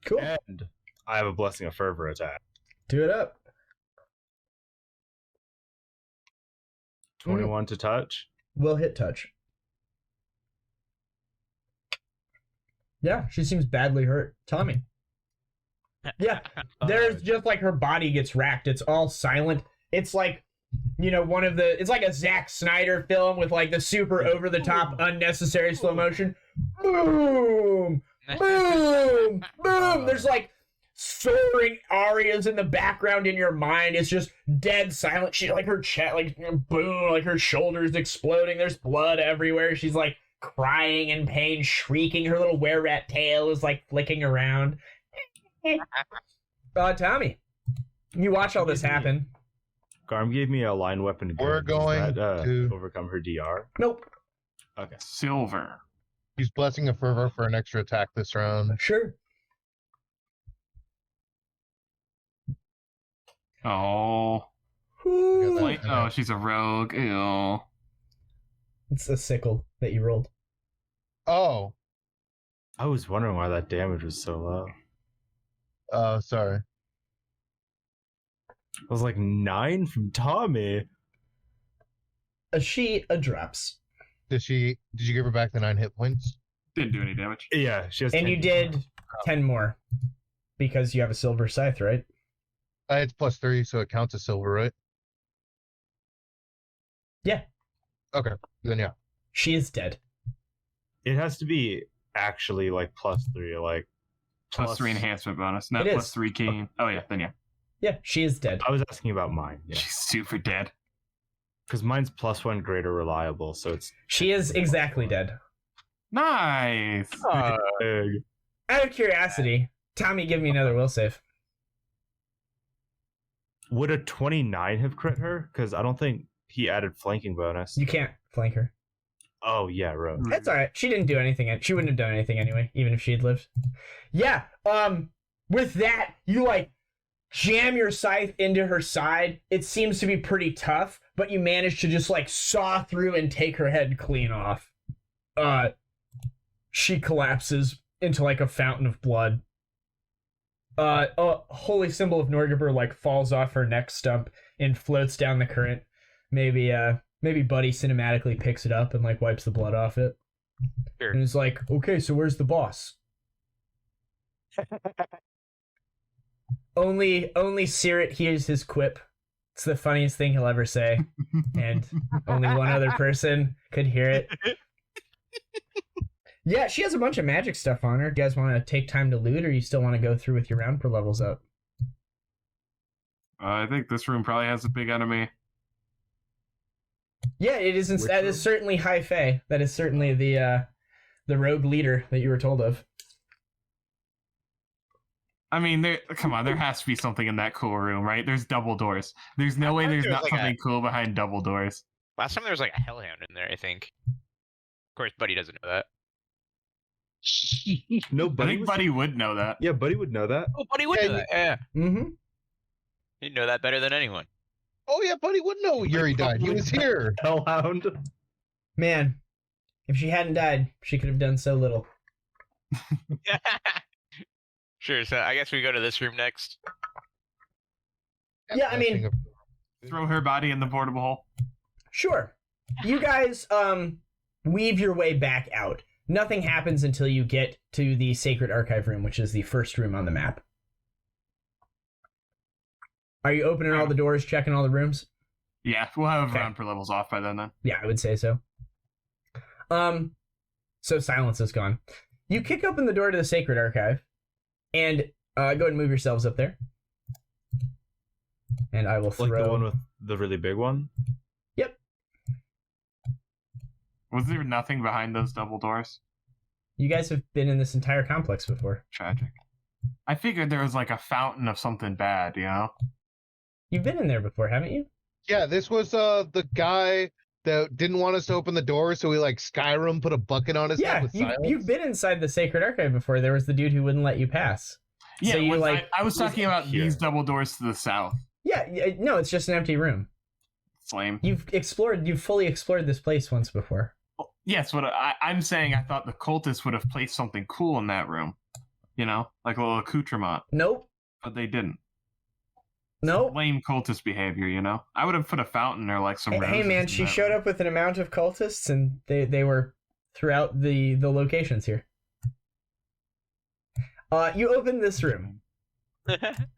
Cool. And I have a Blessing of Fervor attack. Do it up. 21 to touch. Will hit touch. Yeah, she seems badly hurt. Tommy. Yeah, there's just like her body gets racked. It's all silent. It's like, you know, it's like a Zack Snyder film with like the super over the top unnecessary slow motion. Boom! Boom! Boom! There's like soaring arias in the background in your mind. It's just dead silent. She like her chest, like boom, like her shoulders exploding. There's blood everywhere. She's like crying in pain, shrieking. Her little were-rat tail is like flicking around. Tommy, you watch all this happen. Garm gave me a line weapon. We're gun. Does going that, to- overcome her DR. Nope. Okay. Silver. Use Blessing of Fervor for an extra attack this round. Sure. Oh. Ooh. Wait. Oh, she's a rogue. Ew. It's a sickle that you rolled. Oh. I was wondering why that damage was so low. Oh, sorry. I was like 9 from Tommy. She drops. Did you give her back the 9 hit points? Didn't do any damage. Yeah, she has. And 10. you did 10 more. Because you have a silver scythe, right? It's +3, so it counts as silver, right? Yeah. Okay, then yeah. She is dead. It has to be actually like +3, like +3 enhancement bonus, not It is. +3 keen. Oh yeah, then yeah. Yeah, she is dead. I was asking about mine. Yeah, She's super dead. because mine's +1 greater reliable, so it's. She is exactly dead. Nice. Big. Out of curiosity, Tommy, give me another will save. Would a 29 have crit her? Because I don't think he added flanking bonus. You can't flank her. Oh yeah, right. That's alright. She didn't do anything. She wouldn't have done anything anyway, even if she had lived. Yeah, with that, you like jam your scythe into her side. It seems to be pretty tough, but you manage to just like saw through and take her head clean off. She collapses into like a fountain of blood. A holy symbol of Norgabur like falls off her neck stump and floats down the current. Maybe Buddy cinematically picks it up and like wipes the blood off it. Sure. And it's like, okay, so where's the boss? Only Caerrat hears his quip. It's the funniest thing he'll ever say, and only one other person could hear it. Yeah, she has a bunch of magic stuff on her. You guys want to take time to loot, or you still want to go through with your round per levels up? I think this room probably has a big enemy. Yeah, it is. That is certainly High Fae. That is certainly the rogue leader that you were told of. I mean, come on, there has to be something in that cool room, right? There's double doors. There's no way there's not something cool behind double doors. Last time there was like a hellhound in there, I think. Of course, Buddy doesn't know that. No, I Buddy. think Buddy would know that. Yeah, Buddy would know that. Oh, Buddy would know that. Yeah. Mm-hmm. He'd know that better than anyone. Oh yeah, Buddy would know Yuri died. He was here. Hellhound. Man, if she hadn't died, she could have done so little. Sure, so I guess we go to this room next. Yeah, I mean, Throw her body in the portable hole. sure. You guys weave your way back out. Nothing happens until you get to the Sacred Archive room, which is the first room on the map. Are you opening all the doors, checking all the rooms? Yeah, we'll have Okay. round per levels off by then. Yeah, I would say so. So silence is gone. You kick open the door to the Sacred Archive, and go ahead and move yourselves up there. And I will throw... Like the one with the really big one? Yep. Was there nothing behind those double doors? You guys have been in this entire complex before. Tragic. I figured there was like a fountain of something bad, you know? You've been in there before, haven't you? Yeah, this was the guy that didn't want us to open the door, so we like Skyrim put a bucket on his head Yeah, with silence. you've been inside the Sacred Archive before. There was the dude who wouldn't let you pass. Yeah, So you like... I was talking about here. these double doors to the south. Yeah, no, it's just an empty room. It's lame. You've fully explored this place once before. Yes, what I'm saying, I thought the cultists would have placed something cool in that room. You know, like a little accoutrement, Nope. but they didn't. Nope. Lame cultist behavior, you know? I would have put a fountain or like some Hey roses man, in she that showed room. up with an amount of cultists, and they were throughout the locations here. You open this room.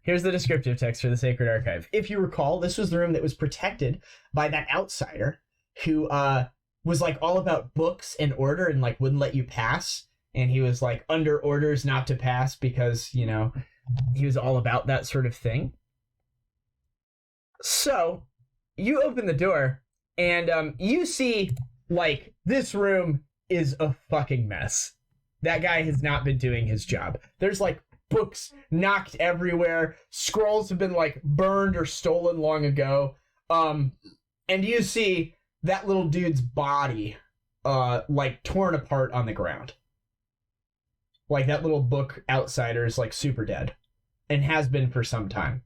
Here's the descriptive text for the Sacred Archive. If you recall, this was the room that was protected by that outsider who was like all about books and order and like wouldn't let you pass. And he was like under orders not to pass because, you know, he was all about that sort of thing. So you open the door and you see like this room is a fucking mess. That guy has not been doing his job. There's like books knocked everywhere. Scrolls have been like burned or stolen long ago. And you see that little dude's body like torn apart on the ground. Like that little book Outsider is like super dead and has been for some time.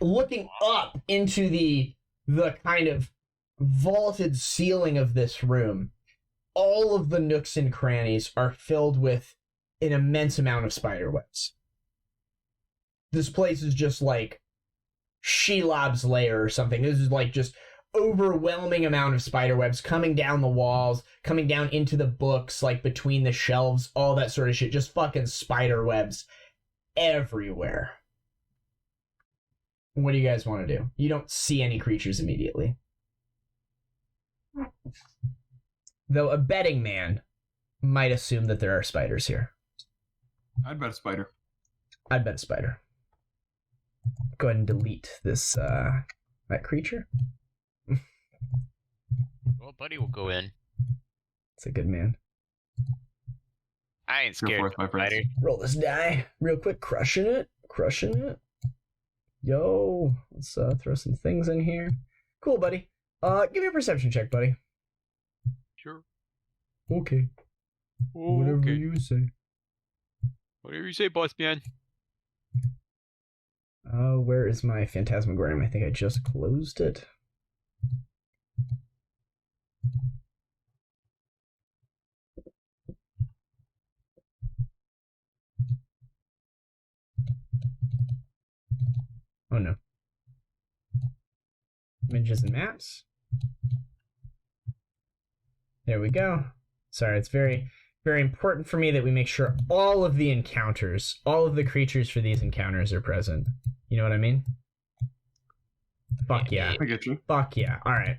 Looking up into the kind of vaulted ceiling of this room, all of the nooks and crannies are filled with an immense amount of spider webs. This place is just like Shelob's lair or something. This is like just overwhelming amount of spider webs coming down the walls, coming down into the books, like between the shelves, all that sort of shit. Just fucking spider webs everywhere. What do you guys want to do? You don't see any creatures immediately. Though a betting man might assume that there are spiders here. I'd bet a spider. I'd bet a spider. Go ahead and delete this, that creature. Well, Buddy will go in. It's a good man. I ain't scared forth, of my a friends. spider. Roll this die real quick. Crushing it. Crushing it. Yo, let's throw some things in here. Cool, buddy. Give me a perception check, buddy. Sure. Okay. Whatever Okay. you say. Whatever you say, boss man. Where is my Phantasmagram? I think I just closed it. Oh no. Images and maps. There we go. Sorry, it's very, very important for me that we make sure all of the encounters, all of the creatures for these encounters are present. You know what I mean? Fuck yeah. I get you. Fuck yeah. All right.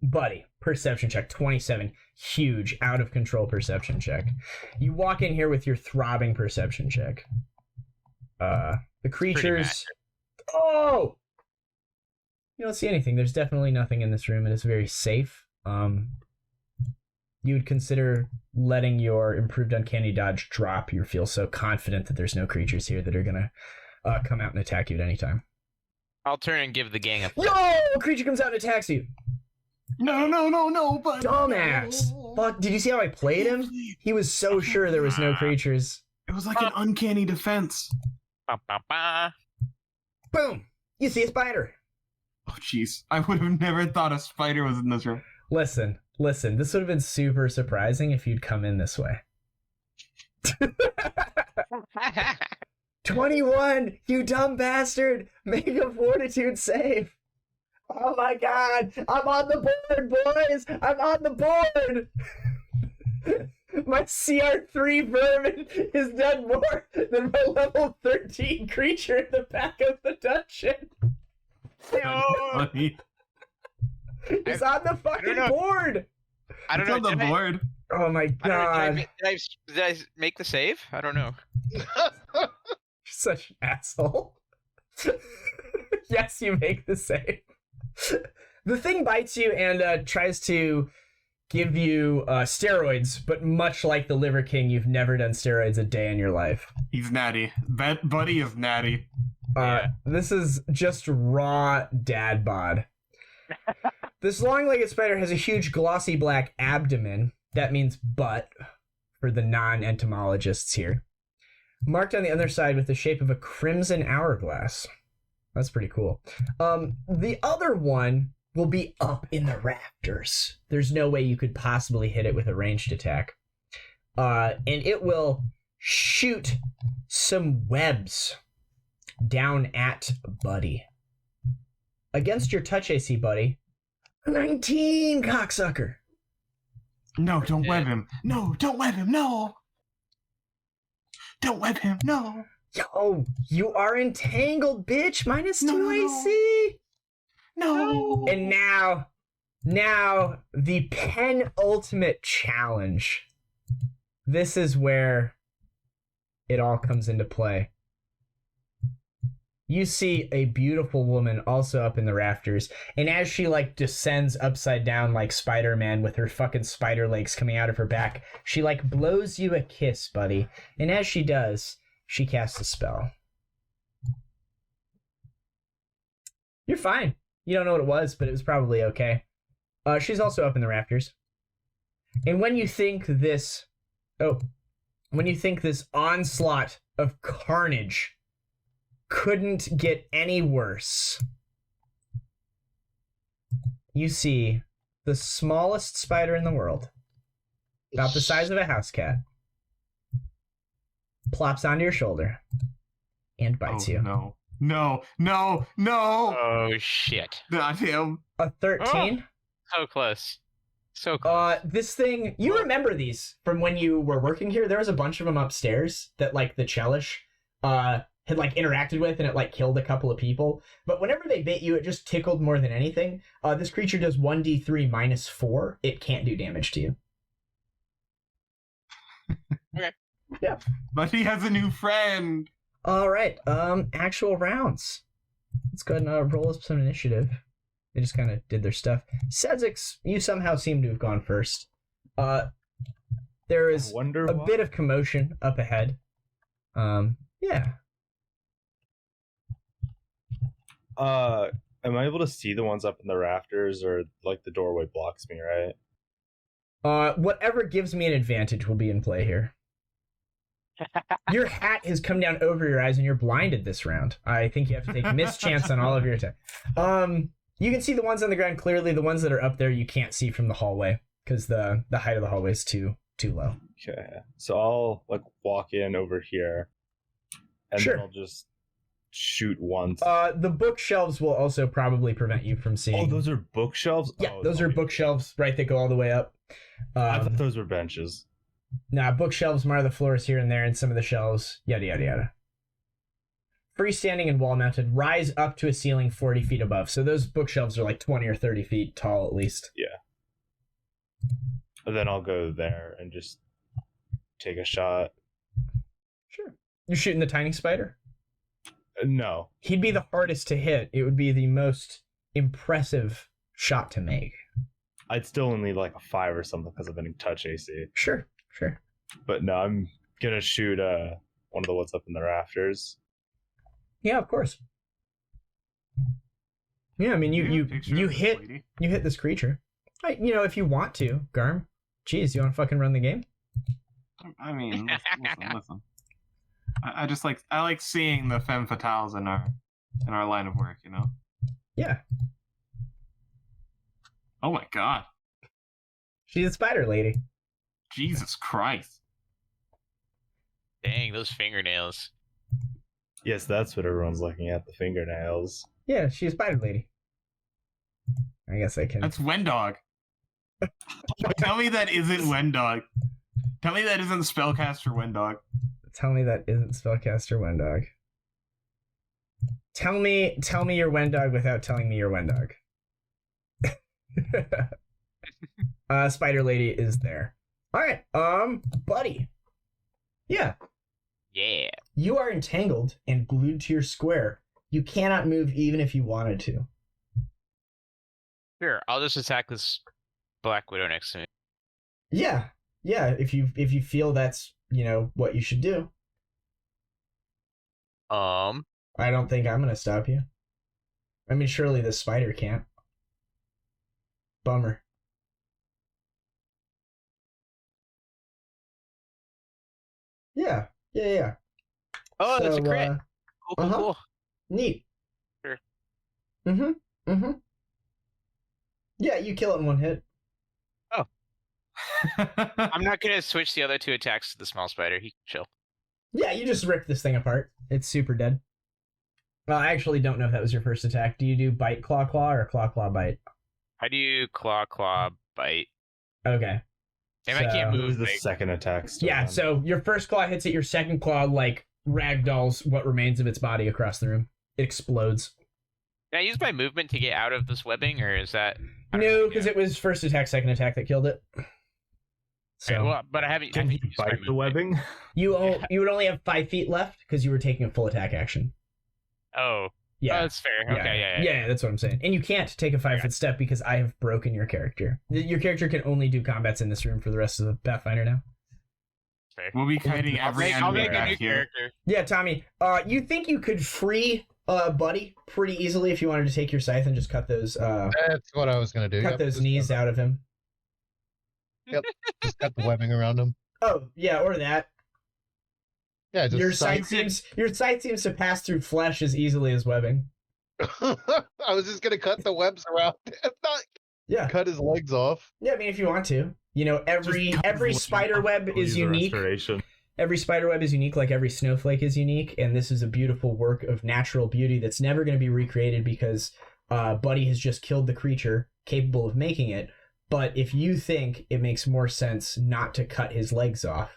Buddy, perception check, 27. Huge, out of control perception check. You walk in here with your throbbing perception check. The creatures... Oh! You don't see anything. There's definitely nothing in this room. It is very safe. You would consider letting your improved uncanny dodge drop. You feel so confident that there's no creatures here that are gonna come out and attack you at any time. I'll turn and give the gang a Yo! A creature comes out and attacks you. No, but Dumbass. Fuck, did you see how I played him? He was so sure there was no creatures. It was like an uncanny defense. Ba, ba, ba. Boom! You see a spider. Oh, jeez. I would have never thought a spider was in this room. Listen. This would have been super surprising if you'd come in this way. 21! You dumb bastard! Make a fortitude save! Oh my god! I'm on the board, boys! I'm on the board! My CR3 vermin has done more than my level 13 creature in the back of the dungeon! Funny. He's on the fucking board! I don't It's know. on the did I- board. Oh my I don't know, god. did I make the save? I don't know. You're such an asshole. Yes, you make the save. The thing bites you and tries to give you steroids, but much like the Liver King, you've never done steroids a day in your life. He's natty. Buddy is natty. This is just raw dad bod. This long-legged spider has a huge glossy black abdomen. That means butt for the non-entomologists here. Marked on the other side with the shape of a crimson hourglass. That's pretty cool. The other one will be up in the rafters. There's no way you could possibly hit it with a ranged attack. And it will shoot some webs down at Buddy. Against your touch AC, Buddy. 19, cocksucker. No, don't web him. No, don't web him. No. Don't web him. No. Yo, you are entangled, bitch. -2 No. AC. No. And now the penultimate challenge. This is where it all comes into play. You see a beautiful woman also up in the rafters, and as she like descends upside down like Spider-Man with her fucking spider legs coming out of her back, she like blows you a kiss, Buddy. And as she does, she casts a spell. You're fine. You don't know what it was, but it was probably okay. She's also up in the rafters. And when you think this onslaught of carnage couldn't get any worse, you see the smallest spider in the world, about the size of a house cat, plops onto your shoulder and bites you. No. Oh shit! Not him. A 13. So close. So close. This thing, you remember these from when you were working here. There was a bunch of them upstairs that like the Chelish had like interacted with, and it like killed a couple of people. But whenever they bit you, it just tickled more than anything. This creature does 1d3 minus 4. It can't do damage to you. Okay. Yeah. But he has a new friend. All right. Actual rounds. Let's go ahead and roll up some initiative. They just kind of did their stuff. Sezzix, you somehow seem to have gone first. There is a bit of commotion up ahead. Yeah. Am I able to see the ones up in the rafters, or like the doorway blocks me, right? Whatever gives me an advantage will be in play here. Your hat has come down over your eyes and you're blinded this round. I think you have to take mischance on all of your attack. You can see the ones on the ground clearly. The ones that are up there you can't see from the hallway because the height of the hallway is too low. Okay, so I'll like walk in over here, and Sure. then I'll just shoot once. The bookshelves will also probably prevent you from seeing. Oh, those are bookshelves? Yeah, Oh, those are bookshelves, right, that go all the way up. I thought those were benches. Nah, bookshelves mar the floors here and there, and some of the shelves, yada, yada, yada. Freestanding and wall-mounted, rise up to a ceiling 40 feet above. So those bookshelves are like 20 or 30 feet tall at least. Yeah. And then I'll go there and just take a shot. Sure. You're shooting the tiny spider? No. He'd be the hardest to hit. It would be the most impressive shot to make. I'd still only need like a 5 or something because I've been in touch AC. Sure. But no, I'm gonna shoot one of the what's up in the rafters. Yeah, of course. Yeah, I mean, you hit this creature. If you want to, Garm. Jeez, you want to fucking run the game? I mean, listen. I like seeing the femme fatales in our line of work, you know? Yeah. Oh my god. She's a spider lady. Jesus Christ. Dang, those fingernails. Yes, that's what everyone's looking at, the fingernails. Yeah, she's a spider lady. I guess I can. That's Wendog. Tell me that isn't Wendog. Tell me that isn't Spellcaster Wendog. Tell me that isn't Spellcaster Wendog. Tell me you're Wendog without telling me you're Wendog. Spider lady is there. All right, buddy. Yeah. Yeah. You are entangled and glued to your square. You cannot move even if you wanted to. Sure, I'll just attack this Black Widow next to me. Yeah. If you feel that's what you should do. I don't think I'm gonna stop you. I mean, surely the spider can't. Bummer. Yeah. Oh, that's a crit. Uh-huh. Cool. Neat. Sure. Mm-hmm. Yeah, you kill it in one hit. Oh. I'm not gonna switch the other 2 attacks to the small spider. He can chill. Yeah, you just rip this thing apart. It's super dead. Well, I actually don't know if that was your first attack. Do you do bite, claw, or claw, bite? I do claw, bite. Okay. And I can't It move. was the second attack. Yeah, so your first claw hits it, your second claw, like, ragdolls what remains of its body across the room. It explodes. Can I use my movement to get out of this webbing, or is that... No, because it was first attack, second attack that killed it. So, Okay, well, but I haven't... Can he bite the webbing? you would only have 5 feet left because you were taking a full attack action. Oh. Yeah. Oh, that's fair. Okay, yeah. Yeah, that's what I'm saying. And you can't take a 5-foot step because I have broken your character. Your character can only do combats in this room for the rest of the Pathfinder now. Fair. We'll be kiting every I'll enemy make a back new here. character. Yeah, Tommy, you think you could free Buddy pretty easily if you wanted to take your scythe and just cut those That's what I was gonna do. cut those knees out of him. Yep. Just got the webbing around him. Oh, yeah, or that. Yeah, just Your sight seems to pass through flesh as easily as webbing. I was just gonna cut the webs around him, not Yeah. cut his legs off. Yeah, I mean, if you want to. You know, every spider web is unique. Every spider web is unique, like every snowflake is unique, and this is a beautiful work of natural beauty that's never going to be recreated because Buddy has just killed the creature capable of making it. But if you think it makes more sense not to cut his legs off,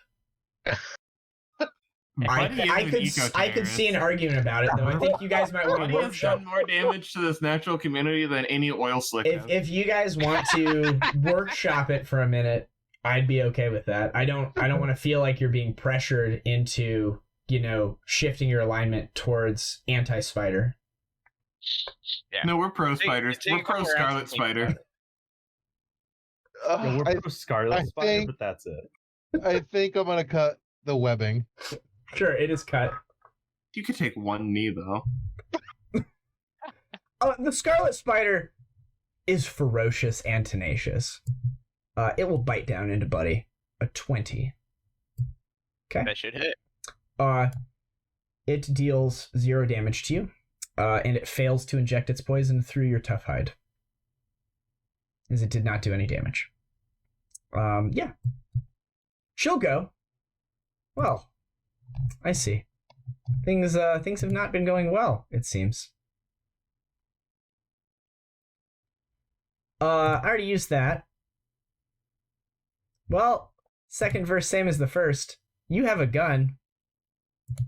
I could see an argument about it, though. I think you guys might want to Buddy has workshop. done more damage to this natural community than any oil slick has. If you guys want to workshop it for a minute, I'd be okay with that. I don't want to feel like you're being pressured into, you know, shifting your alignment towards anti-spider. Yeah. No, we're pro spiders. take We're a pro couple rounds Scarlet to think Spider. about Yeah, we're I, pro Scarlet Spider, think- but that's it. I think I'm gonna cut the webbing. Sure, it is cut. You could take one knee though. The Scarlet Spider is ferocious and tenacious. It will bite down into Buddy. A 20. Okay. That should hit. It deals 0 damage to you, and it fails to inject its poison through your tough hide, as it did not do any damage. Yeah. She'll go. Well, I see. Things have not been going well, it seems. I already used that. Well, second verse same as the first. You have a gun.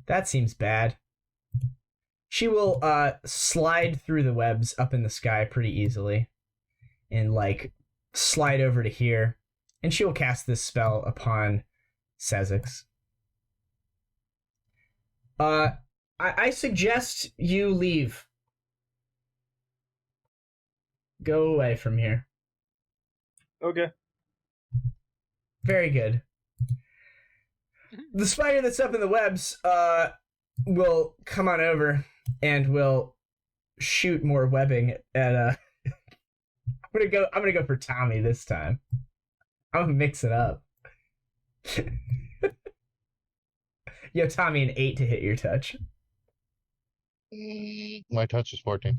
That seems bad. She will slide through the webs up in the sky pretty easily and like slide over to here, and she will cast this spell upon Sezzix. I suggest you leave. Go away from here. Okay. Very good. The spider that's up in the webs will come on over and will shoot more webbing at I'm gonna go for Tommy this time. I'm gonna mix it up. Yo, Tommy, an 8 to hit your touch. My touch is 14.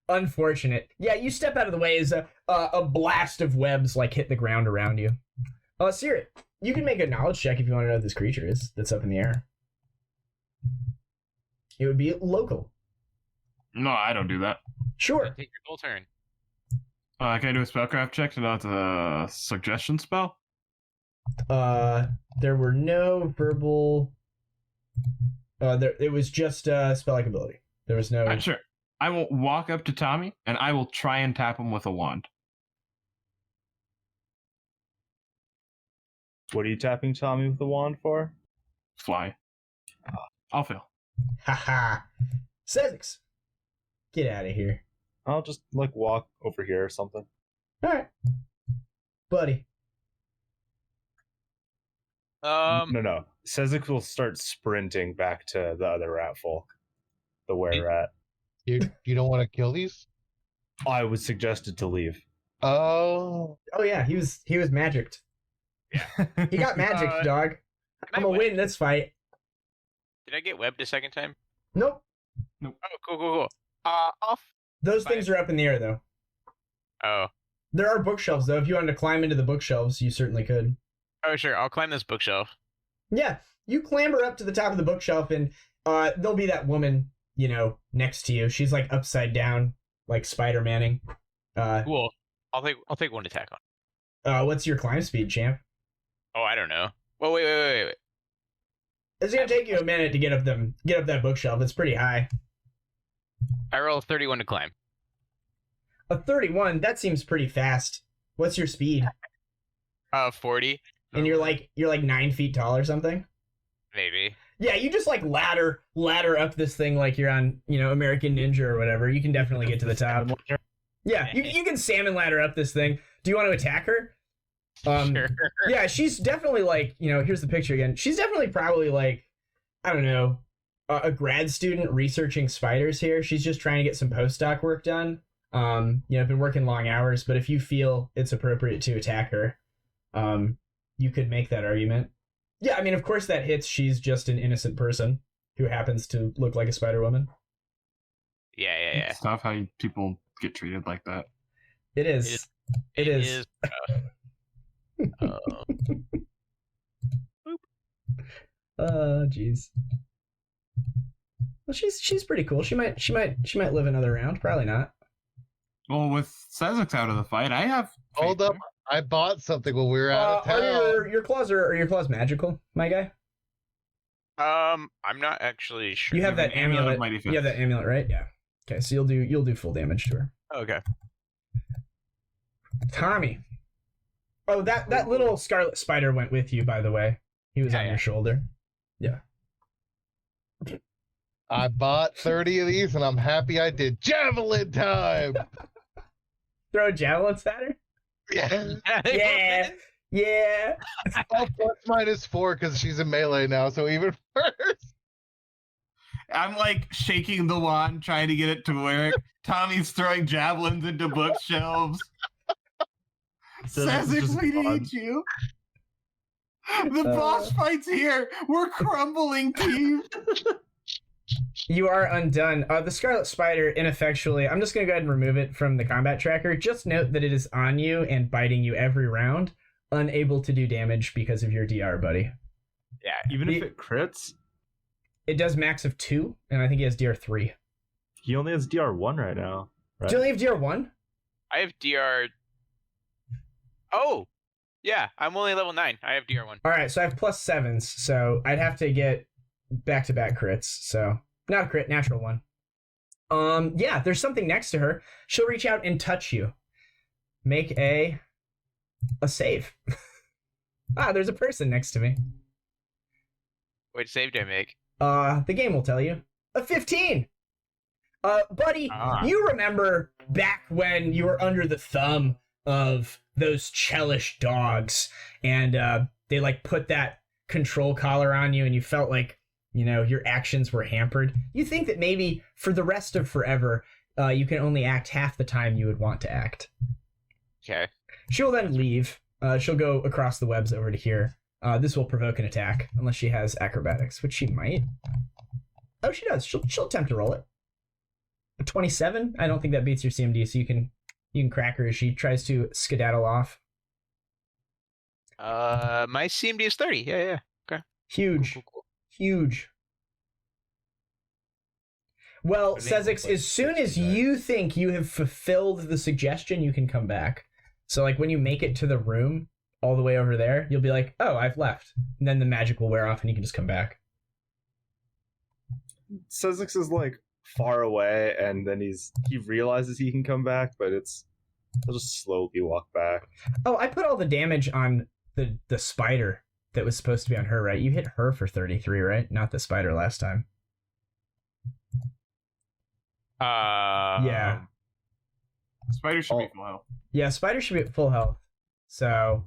Unfortunate. Yeah, you step out of the way as a blast of webs like hit the ground around you. Siri, you can make a knowledge check if you want to know what this creature is that's up in the air. It would be local. No, I don't do that. Sure. Take your full turn. Can I do a spellcraft check to know it's a suggestion spell? There were no verbal. It was just spell-like ability. There was no. Sure. I will walk up to Tommy and I will try and tap him with a wand. What are you tapping Tommy with the wand for? Fly. I'll fail. Haha. Sezzix, get out of here. I'll just like walk over here or something. All right, buddy. No. Sezzix will start sprinting back to the other Ratfolk, the were-rat. You don't want to kill these? I was suggested to leave. Oh. Oh yeah, he was magicked. Yeah. He got magicked, dog. I'm gonna win this fight. Did I get webbed a second time? Nope. Oh, cool. Off. Those things are up in the air though. Oh. There are bookshelves though. If you wanted to climb into the bookshelves, you certainly could. Oh, sure. I'll climb this bookshelf. Yeah, you clamber up to the top of the bookshelf, and there'll be that woman, you know, next to you. She's like upside down, like Spider-Manning. Cool. I'll take one attack on. What's your climb speed, champ? Oh, I don't know. Well, wait. It's gonna take you a minute to get up that bookshelf. It's pretty high. I roll a 31 to climb. A 31. That seems pretty fast. What's your speed? 40. And you're like 9 feet tall or something. Maybe. Yeah, you just like ladder up this thing like you're on, you know, American Ninja or whatever. You can definitely get to the top. Yeah, you can salmon ladder up this thing. Do you want to attack her? Sure. Yeah, she's definitely like, you know, here's the picture again. She's definitely probably like, I don't know, a grad student researching spiders here. She's just trying to get some postdoc work done. You know, been working long hours, but if you feel it's appropriate to attack her, You could make that argument. Yeah, I mean, of course that hits. She's just an innocent person who happens to look like a Spider Woman. Yeah. It's tough how people get treated like that. It is. It is. Jeez. Well, she's pretty cool. She might live another round. Probably not. Well, with Sezzix out of the fight, I have. Hold up. I bought something when we were out of town. Are your claws magical, my guy? I'm not actually sure. You have that amulet. Mighty Fist. You have that amulet, right? Yeah. Okay, so you'll do full damage to her. Okay. Tommy. Oh, that little Scarlet Spider went with you, by the way. He was on your shoulder. Yeah. I bought 30 of these, and I'm happy I did. Javelin time! Throw javelins at her? Yeah. Yeah. Oh, +/-4 because she's in melee now, so even worse. I'm like shaking the wand, trying to get it to work. Tommy's throwing javelins into bookshelves. Sezzix, we need you. The boss fight's here. We're crumbling, team. You are undone. The Scarlet Spider, ineffectually, I'm just going to go ahead and remove it from the combat tracker. Just note that it is on you and biting you every round, unable to do damage because of your DR, buddy. Yeah. Even if it crits? It does max of 2, and I think he has DR 3. He only has DR 1 right now. Right? Do you only have DR 1? I have DR. Oh! Yeah, I'm only level 9. I have DR 1. Alright, so I have +7s, so I'd have to get back-to-back crits, so... Not a crit, natural 1. Yeah, there's something next to her. She'll reach out and touch you. Make a save. There's a person next to me. What save did I make? The game will tell you. A 15! Buddy, you remember back when you were under the thumb of those Chelish dogs, and they, like, put that control collar on you, and you felt like, you know, your actions were hampered. You think that maybe for the rest of forever, you can only act half the time you would want to act. Okay. She'll then leave. She'll go across the webs over to here. This will provoke an attack, unless she has acrobatics, which she might. Oh, she does. She'll attempt to roll it. A 27? I don't think that beats your CMD, so you can crack her as she tries to skedaddle off. My CMD is 30. Yeah. Okay. Huge. Cool. Huge. Well, Sezzix, as soon as you think you have fulfilled the suggestion, you can come back. So, like, when you make it to the room, all the way over there, you'll be like, oh, I've left. And then the magic will wear off and you can just come back. Sezzix is, like, far away, and then he realizes he can come back, but he'll just slowly walk back. Oh, I put all the damage on the spider that was supposed to be on her, right? You hit her for 33, right? Not the spider last time. Yeah. Spider should be full health. Yeah, spider should be at full health. So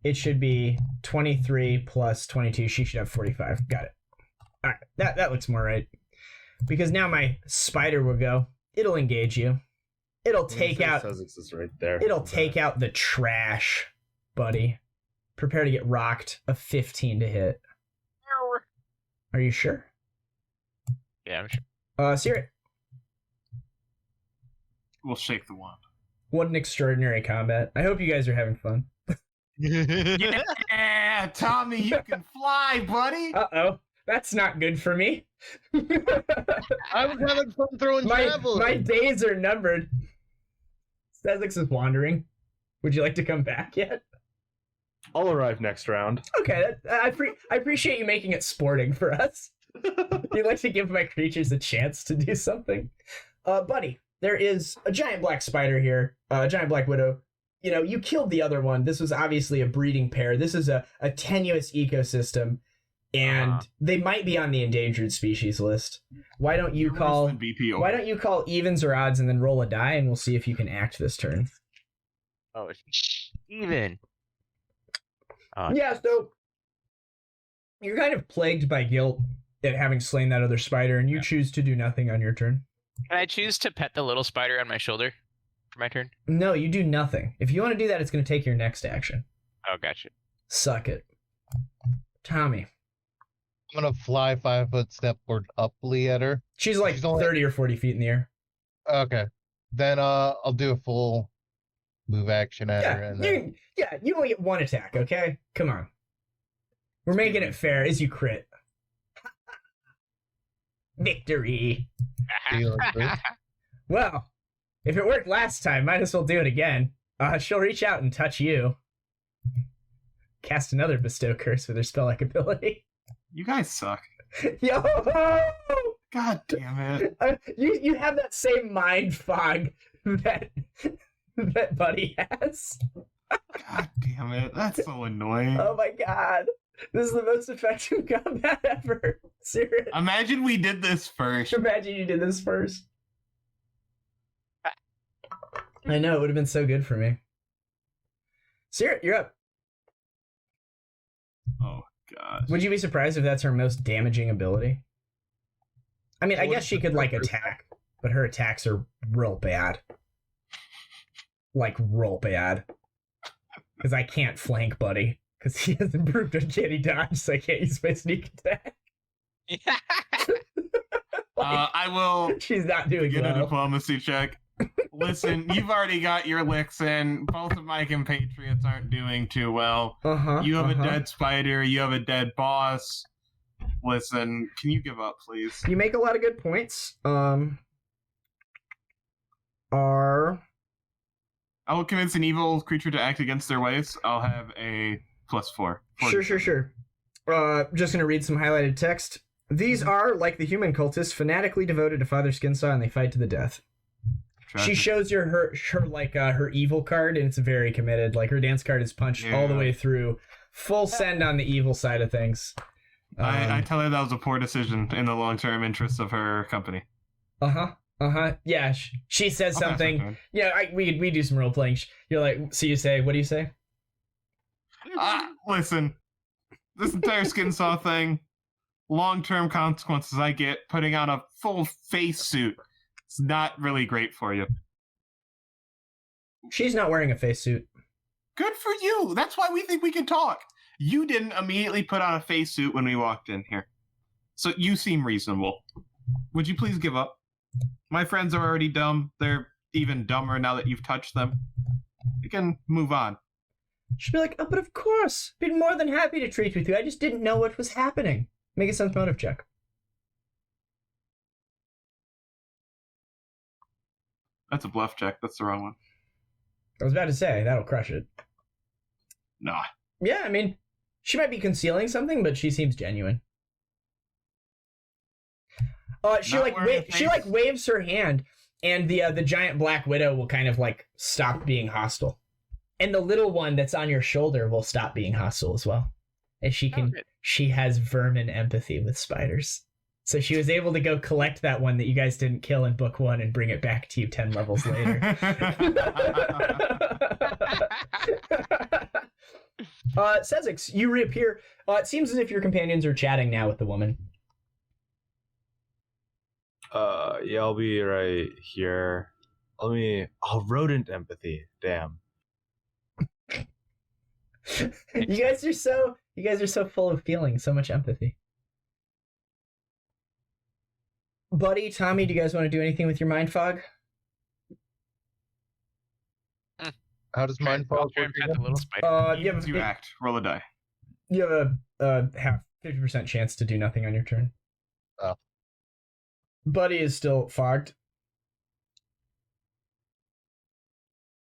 it should be 23 plus 22. She should have 45. Got it. All right, that looks more right. Because now my spider will go. It'll engage you. It'll take out. Sezzix is right there. It'll take out the trash, buddy. Prepare to get rocked. A 15 to hit. Are you sure? Yeah, I'm sure. Seer, We'll shake the wand. what an extraordinary combat. I hope you guys are having fun. Yeah, Tommy, you can fly, buddy. Uh-oh. That's not good for me. I was having fun throwing javelins. My days are numbered. Sezzix is wandering. Would you like to come back yet? I'll arrive next round. Okay, I appreciate you making it sporting for us. You like to give my creatures a chance to do something. Buddy, there is a giant black spider here, a giant black widow. You know, you killed the other one. This was obviously a breeding pair. This is a tenuous ecosystem, and they might be on the endangered species list. Why don't you call evens or odds and then roll a die, and we'll see if you can act this turn. Oh, it's even. Yeah, so you're kind of plagued by guilt at having slain that other spider, and you choose to do nothing on your turn. Can I choose to pet the little spider on my shoulder? for my turn? No, you do nothing. If you want to do that, it's going to take your next action. Oh, gotcha. Suck it. Tommy. I'm gonna fly 5-foot step toward Upley at her. She's like She's only- 30 or 40 feet in the air. Okay. Then I'll do a full move action at her. And then... You only get one attack, okay? Come on. We're making it fair as you crit. Victory. Deal with. Well, if it worked last time, might as well do it again. She'll reach out and touch you. Cast another bestow curse with her spell-like ability. You guys suck. Yo! God damn it. You have that same mind fog that Buddy has. God damn it. That's so annoying. Oh my god. This is the most effective combat ever. Seriously. Imagine we did this first. Imagine you did this first. I know, it would have been so good for me. Seerra, you're up. Oh, God. Would you be surprised if that's her most damaging ability? I mean, I guess she could, like, attack, but her attacks are real bad. Like, real bad. Because I can't flank Buddy. Because he has improved uncanny dodge, so I can't use my sneak attack. I will She's not doing get a well. diplomacy check. Listen, you've already got your licks in. Both of my compatriots aren't doing too well. You have a dead spider. You have a dead boss. Listen, can you give up, please? You make a lot of good points. I will convince an evil creature to act against their ways. I'll have a +4. Sure. Just gonna read some highlighted text. These are, like the human cultists, fanatically devoted to Father Skinsaw, and they fight to the death. She shows you her evil card, and it's very committed. Like, her dance card is punched all the way through. Full send on the evil side of things. I tell her that was a poor decision in the long-term interests of her company. Yeah, she says something. Yeah, we do some role-playing. You're like, so you say, what do you say? Listen, this entire Skinsaw thing, long-term consequences I get putting on a full face suit. It's not really great for you. She's not wearing a face suit. Good for you. That's why we think we can talk. You didn't immediately put on a face suit when we walked in here. So you seem reasonable. Would you please give up? My friends are already dumb. They're even dumber now that you've touched them. We can move on. She'll be like, oh, but of course. Been more than happy to treat with you. I just didn't know what was happening. Make a sense motive check. That's a bluff check. That's the wrong one. I was about to say, that'll crush it. Nah. Yeah, I mean, she might be concealing something, but she seems genuine. She waves her hand, and the giant black widow will kind of like stop being hostile, and the little one that's on your shoulder will stop being hostile as well, as she has vermin empathy with spiders. So she was able to go collect that one that you guys didn't kill in book 1 and bring it back to you 10 levels later. Sezzix, you reappear. It seems as if your companions are chatting now with the woman. Yeah, I'll be right here. Rodent empathy. Damn. You guys are so full of feeling, so much empathy. Buddy, Tommy, do you guys want to do anything with your mind fog? How does mind fog work? The little spider. You act. Roll a die. You have a 50% chance to do nothing on your turn. Oh. Buddy is still fogged.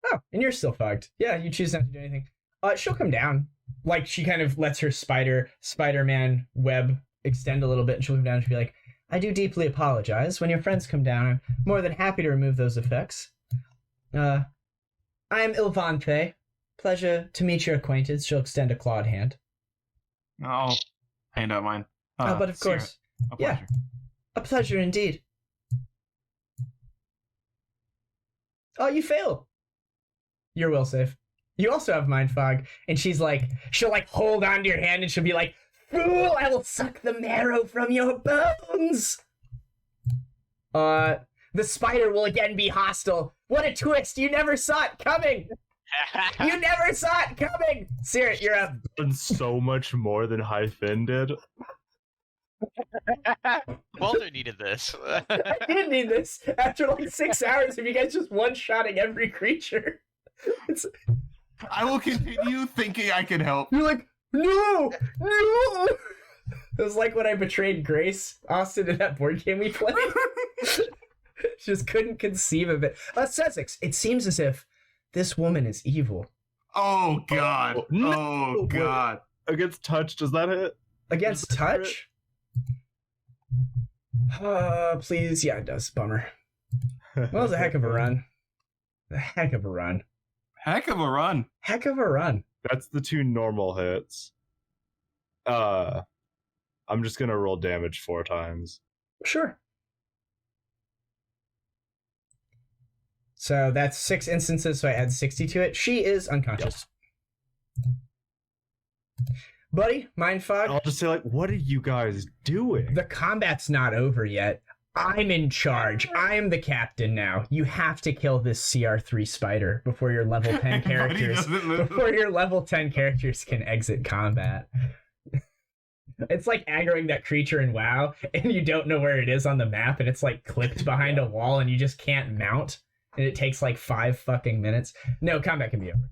Oh, and you're still fogged. Yeah, you choose not to do anything. She'll come down. Like, she kind of lets her Spider-Man web extend a little bit, and she'll come down and she'll be like, I do deeply apologize. When your friends come down, I'm more than happy to remove those effects. I am Ilvante. Pleasure to meet your acquaintance. She'll extend a clawed hand. I'll hand out mine. But of course. A pleasure. Yeah. A pleasure indeed. Oh, you failed. Your will save. You also have mind fog, and she'll hold on to your hand, and she'll be like, fool, I will suck the marrow from your bones. The spider will again be hostile, What a twist! You never saw it coming! You never saw it coming! Caerrat, you're up. Done so much more than High Finn did. Walter needed this. I did need this after like 6 hours of you guys just one-shotting every creature. I will continue thinking I can help. You're like, no! It was like when I betrayed Grace, Austin, in that board game we played. Just couldn't conceive of it. Sezzix, it seems as if this woman is evil. Oh god. Oh, no. Oh god. Against touch, does that hit? Against touch? Please. Yeah, it does. Bummer. Well, it was a heck of a run. A heck of a run. Heck of a run. Heck of a run. That's the 2 normal hits. I'm just gonna roll damage 4 times. Sure. So that's 6 instances, so I add 60 to it. She is unconscious. Yep. Buddy, mind fog. I'll just say, like, what are you guys doing? The combat's not over yet. I'm in charge. I am the captain now. You have to kill this CR3 spider before your level 10 characters can exit combat. It's like aggroing that creature in WoW, and you don't know where it is on the map, and it's like clipped behind a wall, and you just can't mount, and it takes like 5 fucking minutes. No, combat can be over.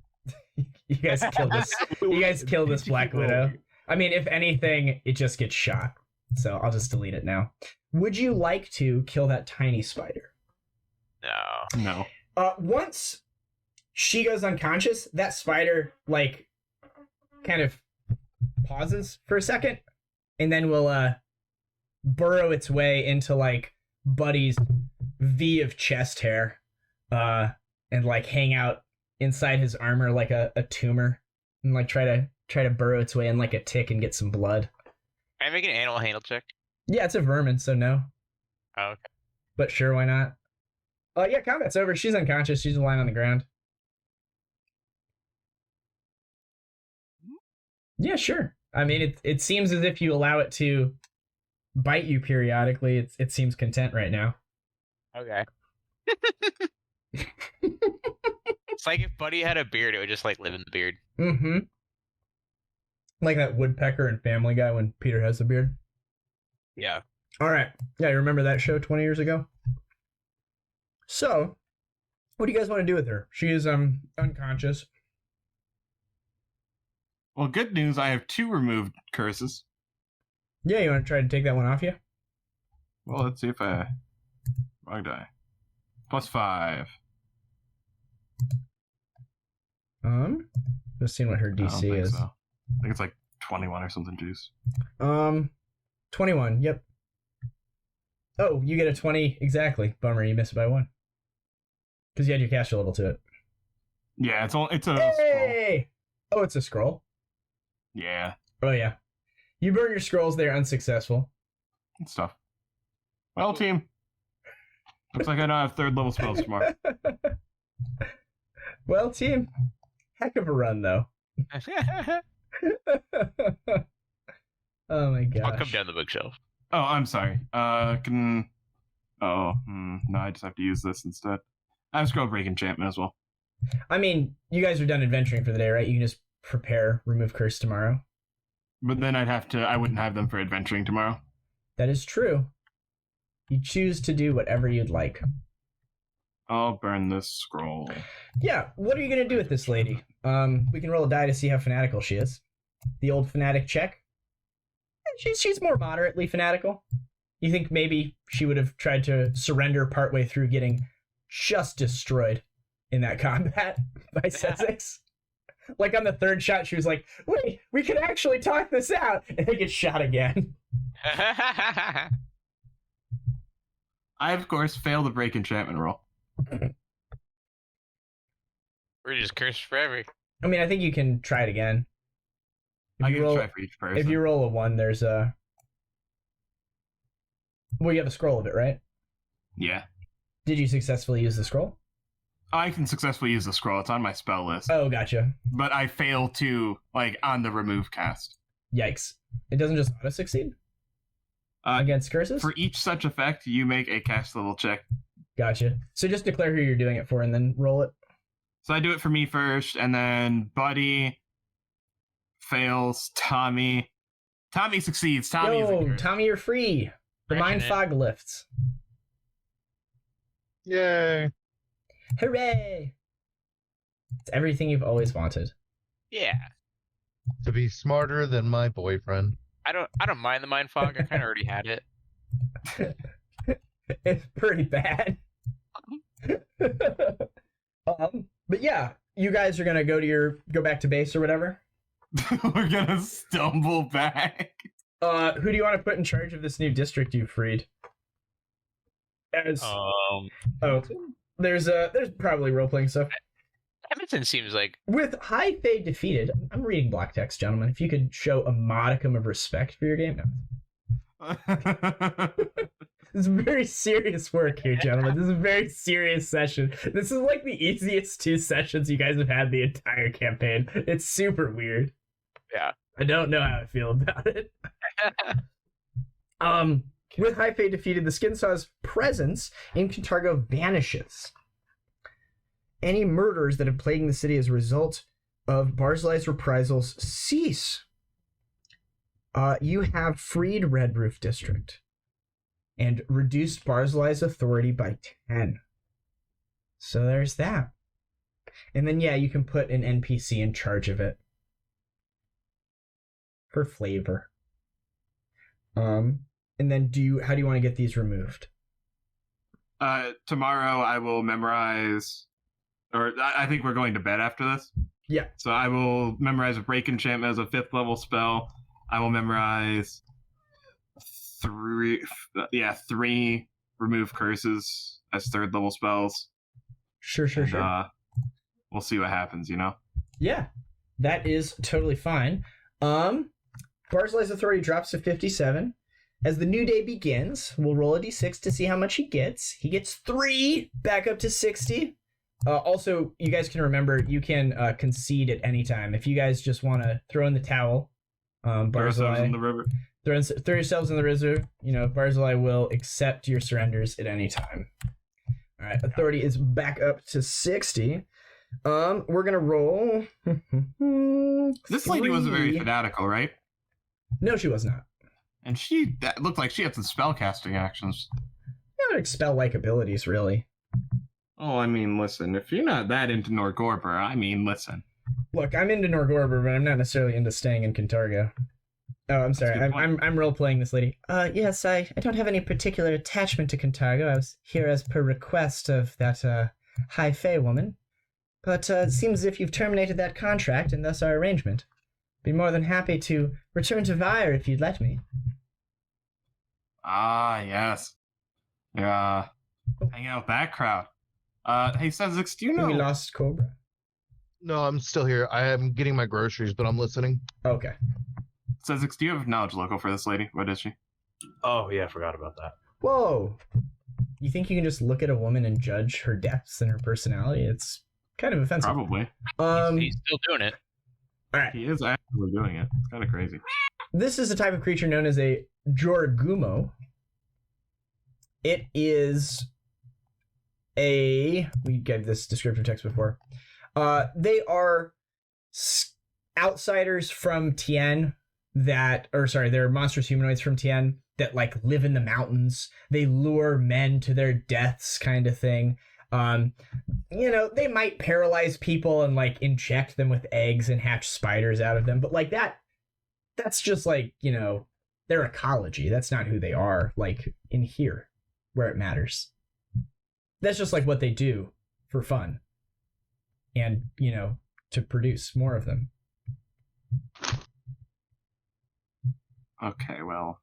You guys kill this. You guys kill this Black Widow. I mean, if anything, it just gets shot. So I'll just delete it now. Would you like to kill that tiny spider? No. Once she goes unconscious, that spider like kind of pauses for a second, and then will burrow its way into like Buddy's V of chest hair, and like hang out inside his armor like a tumor, and like try to burrow its way in like a tick and get some blood. Can I make an animal handle check? Yeah, it's a vermin, so no. Oh, okay. But sure, why not? Yeah, combat's over. She's unconscious. She's lying on the ground. Yeah, sure. I mean, it seems as if you allow it to bite you periodically. It seems content right now. Okay. It's like if Buddy had a beard, it would just like live in the beard. Mm-hmm. Like that woodpecker in Family Guy when Peter has the beard. Yeah. All right. Yeah, you remember that show 20 years ago? So, what do you guys want to do with her? She is unconscious. Well, good news, I have 2 removed curses. Yeah, you want to try to take that one off you? Well, let's see if I... Wrong die. +5. Just seeing what her I don't DC think is. so. I think it's like 21 or something, juice. 21, yep. Oh, you get a 20 exactly. Bummer, you missed by 1. Because you had your caster level to it. Yeah, it's a scroll. Hey! Oh, it's a scroll? Yeah, Oh, yeah. You burn your scrolls, they're unsuccessful. good stuff. Well, team. Looks like I don't have 3rd level spells tomorrow. Well, team. Heck of a run, though. Oh my gosh. I'll come down the bookshelf. Oh, I'm sorry. No, I just have to use this instead. I have Scroll Break Enchantment as well. I mean, you guys are done adventuring for the day, right? You can just prepare Remove Curse tomorrow. But then I wouldn't have them for adventuring tomorrow. That is true. You choose to do whatever you'd like. I'll burn this scroll. Yeah, what are you going to do with this lady? We can roll a die to see how fanatical she is. The old fanatic check. She's more moderately fanatical. You think maybe she would have tried to surrender partway through getting just destroyed in that combat by Sezzix? Like on the 3rd shot, she was like, wait, we can actually talk this out. And they get shot again. I, of course, fail the break enchantment roll. We're just cursed forever. I mean, I think you can try it again. I can try for each person. If you roll a 1, there's a... Well, you have a scroll of it, right? Yeah. Did you successfully use the scroll? I can successfully use the scroll. It's on my spell list. Oh, gotcha. But I fail to, on the remove cast. Yikes. It doesn't just auto-succeed? Against curses? For each such effect, you make a cast level check Gotcha. So just declare who you're doing it for and then roll it. So I do it for me first, and then Buddy fails. Tommy succeeds. Tommy, you're free. The mind fog lifts. Yay. Hooray! It's everything you've always wanted. Yeah. To be smarter than my boyfriend. I don't mind the mind fog. I kind of already had it. It's pretty bad. But yeah, you guys are gonna go back to base or whatever. We're gonna stumble back. Who do you want to put in charge of this new district you've freed? There's probably role playing stuff. Edmonton seems like With High Fae defeated, I'm reading block text, gentlemen. If you could show a modicum of respect for your game. No. This is very serious work here, gentlemen. This is a very serious session. This is like the easiest 2 sessions you guys have had the entire campaign. It's super weird. Yeah. I don't know how I feel about it. With High Fae defeated, the Skinsaw's presence in Kintargo vanishes. Any murders that have plagued the city as a result of Barzillai's reprisals cease. You have freed Redroof District and reduced Barzillai's authority by 10. So there's that. And then, yeah, you can put an NPC in charge of it. For flavor. And then how do you want to get these removed? Tomorrow I will memorize, or I think we're going to bed after this. Yeah. So I will memorize a break enchantment as a 5th level spell. I will memorize 3 remove curses as 3rd level spells. Sure. We'll see what happens, Yeah, that is totally fine. Barzillai's authority drops to 57. As the new day begins, we'll roll a d6 to see how much he gets. He gets 3, back up to 60. Also, you guys can remember, you can concede at any time. If you guys just want to throw in the towel, Barzillai, in the river. Throw yourselves in the river. Barzillai will accept your surrenders at any time. All right, authority is back up to 60. We're gonna roll. This lady was very fanatical, right? No, she was not. And that looked like she had some spellcasting actions. Not spell-like abilities, really. Oh, I mean, listen, if you're not that into Norgorber, listen. Look, I'm into Norgorber, but I'm not necessarily into staying in Kintargo. Oh, I'm sorry. I'm role-playing this lady. Yes, I don't have any particular attachment to Kintargo. I was here as per request of that High Fae woman. But it seems as if you've terminated that contract and thus our arrangement. Be more than happy to return to Vire if you'd let me. Ah, yes. Yeah. Hang out with that crowd. Hey, Sezzix, do you know... We lost Cobra. No, I'm still here. I am getting my groceries, but I'm listening. Okay. Sezzix, do you have knowledge local for this lady? What is she? Oh, yeah, I forgot about that. Whoa. You think you can just look at a woman and judge her depths and her personality? It's kind of offensive. Probably. He's still doing it. All right. He is actually doing it. It's kind of crazy. This is a type of creature known as a Jorogumo. It is we gave this descriptive text before. They are outsiders from Tien they're monstrous humanoids from Tien that live in the mountains. They lure men to their deaths, kind of thing. They might paralyze people and inject them with eggs and hatch spiders out of them, but that's just their ecology. That's not who they are in here where it matters. That's just what they do for fun and to produce more of them. Okay, well,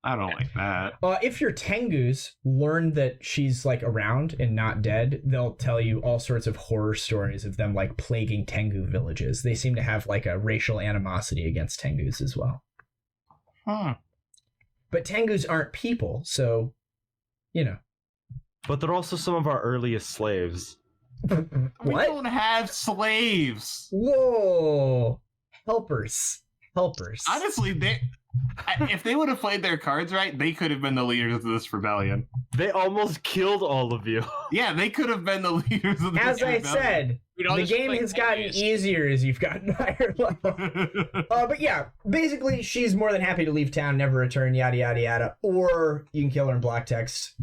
I don't like that. If your Tengus learn that she's around and not dead, they'll tell you all sorts of horror stories of them plaguing Tengu villages. They seem to have a racial animosity against Tengus as well. But Tengus aren't people, so But they're also some of our earliest slaves. What? We don't have slaves. Whoa. Helpers. Honestly, if they would have played their cards right, they could have been the leaders of this rebellion. They almost killed all of you. Yeah, they could have been the leaders of the As I rebellion. said, We'd all the just game play has gotten menus. easier as you've gotten higher level. But yeah, basically, she's more than happy to leave town, never return, yada, yada, yada. Or you can kill her in block text.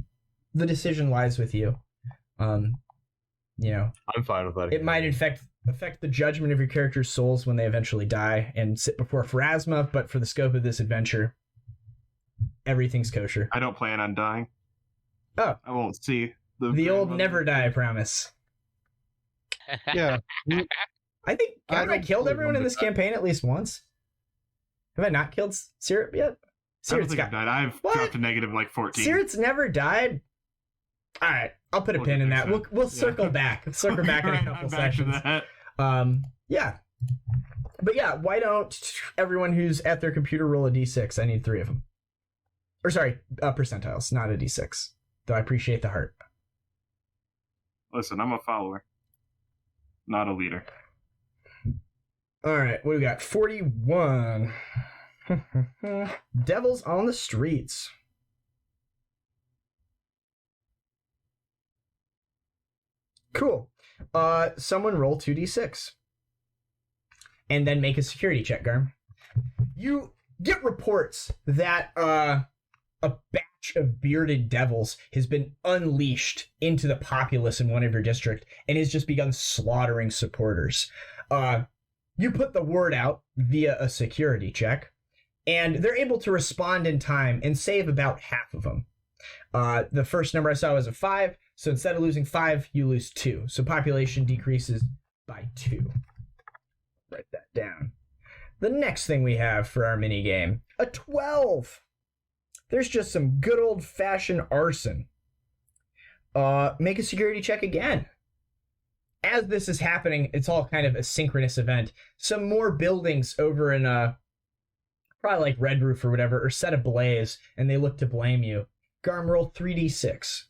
The decision lies with you. You know, I'm fine with that. it might affect the judgment of your character's souls when they eventually die and sit before Pharasma, but for the scope of this adventure, everything's kosher. I don't plan on dying. Oh. I won't see The old never die promise. Yeah. I think I haven't I don't killed really everyone in remember this that. campaign at least once? Have I not killed Caerrat yet? I don't Caerrat's think I've died. I've What? dropped to negative like 14. Caerrat's never died. All right, I'll put a We'll pin get in there that. soon. We'll Yeah. circle back. Circle back in a Right, couple I'm back to sessions. that. Yeah. But yeah, why don't everyone who's at their computer roll a d6? I need 3 of them. Or sorry, percentiles, not a d6. Though I appreciate the heart. Listen, I'm a follower, not a leader. All right, what do we got? 41. Devils on the streets. Cool. Someone roll 2d6. And then make a security check, Garm. You get reports that a batch of bearded devils has been unleashed into the populace in one of your district and has just begun slaughtering supporters. You put the word out via a security check, and they're able to respond in time and save about half of them. The first number I saw was a 5, so instead of losing 5, you lose 2. So population decreases by 2. Write that down. The next thing we have for our mini game, a 12. There's just some good old-fashioned arson. Make a security check again. As this is happening, it's all kind of a synchronous event. Some more buildings over in probably like Redroof or whatever are set ablaze, and they look to blame you. Garm, roll 3d6.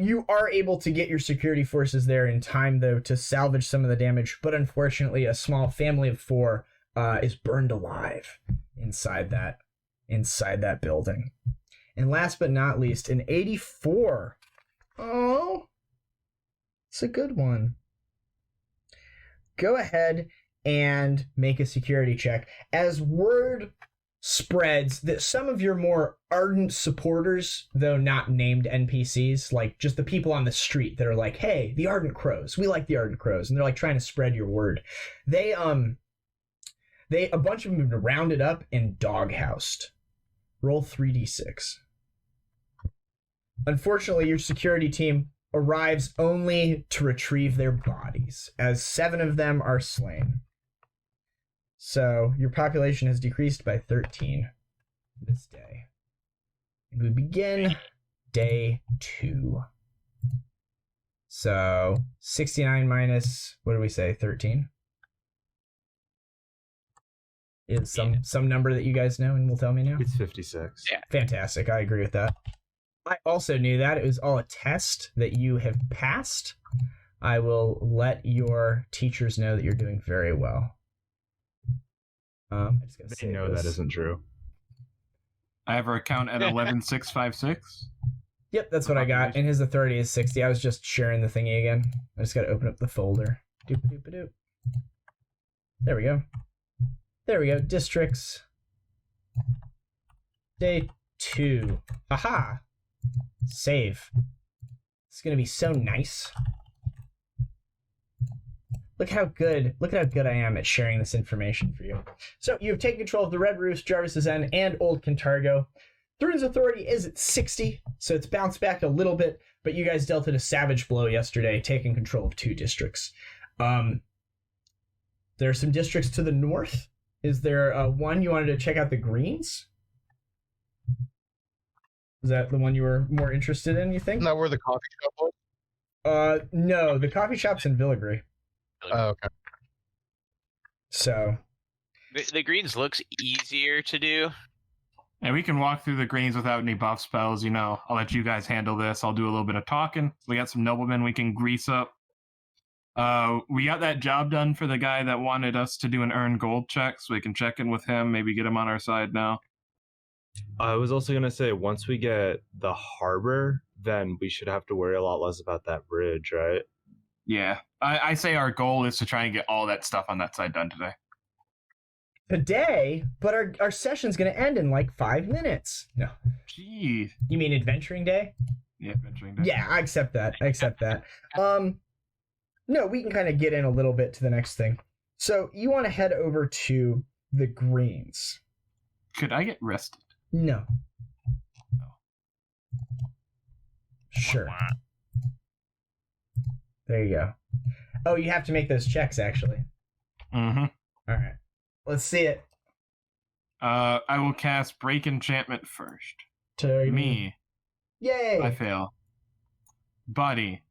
You are able to get your security forces there in time, though, to salvage some of the damage, but unfortunately, a small family of 4 is burned alive inside that building. And last but not least, an 84. Oh, it's a good one. Go ahead and make a security check. As word spreads that some of your more ardent supporters, though not named NPCs, like just the people on the street that are like, hey, the Ardent Crows, we like the Ardent Crows, and they're like trying to spread your word. They a bunch of them have been rounded up and doghoused. Roll 3d6. Unfortunately, your security team arrives only to retrieve their bodies, as 7 of them are slain. So your population has decreased by 13 this day. And we begin day 2. So 69 minus, what do we say, 13? Is some number that you guys know and will tell me now? It's 56. Yeah. Fantastic. I agree with that. I also knew that. It was all a test that you have passed. I will let your teachers know that you're doing very well. I just gotta They save know this. that isn't true. I have her account at 11656. Yep, that's what I got. And his authority is 60. I was just sharing the thingy again. I just gotta open up the folder. Doop-a-doop-a-doop. There we go. There we go. Districts. Day 2. Aha! Save. It's gonna be so nice. Look at how good I am at sharing this information for you. So you've taken control of the Redroof, Jarvis End, and Old Kintargo. Thrune's authority is at 60, so it's bounced back a little bit, but you guys dealt it a savage blow yesterday, taking control of 2 districts. There are some districts to the north. Is there one you wanted to check out the Greens? Is that the one you were more interested in, you think? Isn't that where the coffee shop was? No, the coffee shop's in Villigry. Oh, okay. So, The greens looks easier to do. And we can walk through the greens without any buff spells. You know, I'll let you guys handle this. I'll do a little bit of talking. We got some noblemen we can grease up. We got that job done for the guy that wanted us to do an earn gold check, so we can check in with him, maybe get him on our side now. I was also gonna say, once we get the harbor, then we should have to worry a lot less about that bridge, right? Yeah. I say our goal is to try and get all that stuff on that side done today. Today, but our session's gonna end in like 5 minutes. No. Jeez. You mean adventuring day? Yeah, adventuring day. Yeah, I accept that. No, we can kind of get in a little bit to the next thing. So you want to head over to the greens. Could I get rested? No. No. Sure. There you go. Oh, you have to make those checks, actually. Mm-hmm. All right. Let's see it. I will cast Break Enchantment first. To Me. Yay! I fail. Buddy.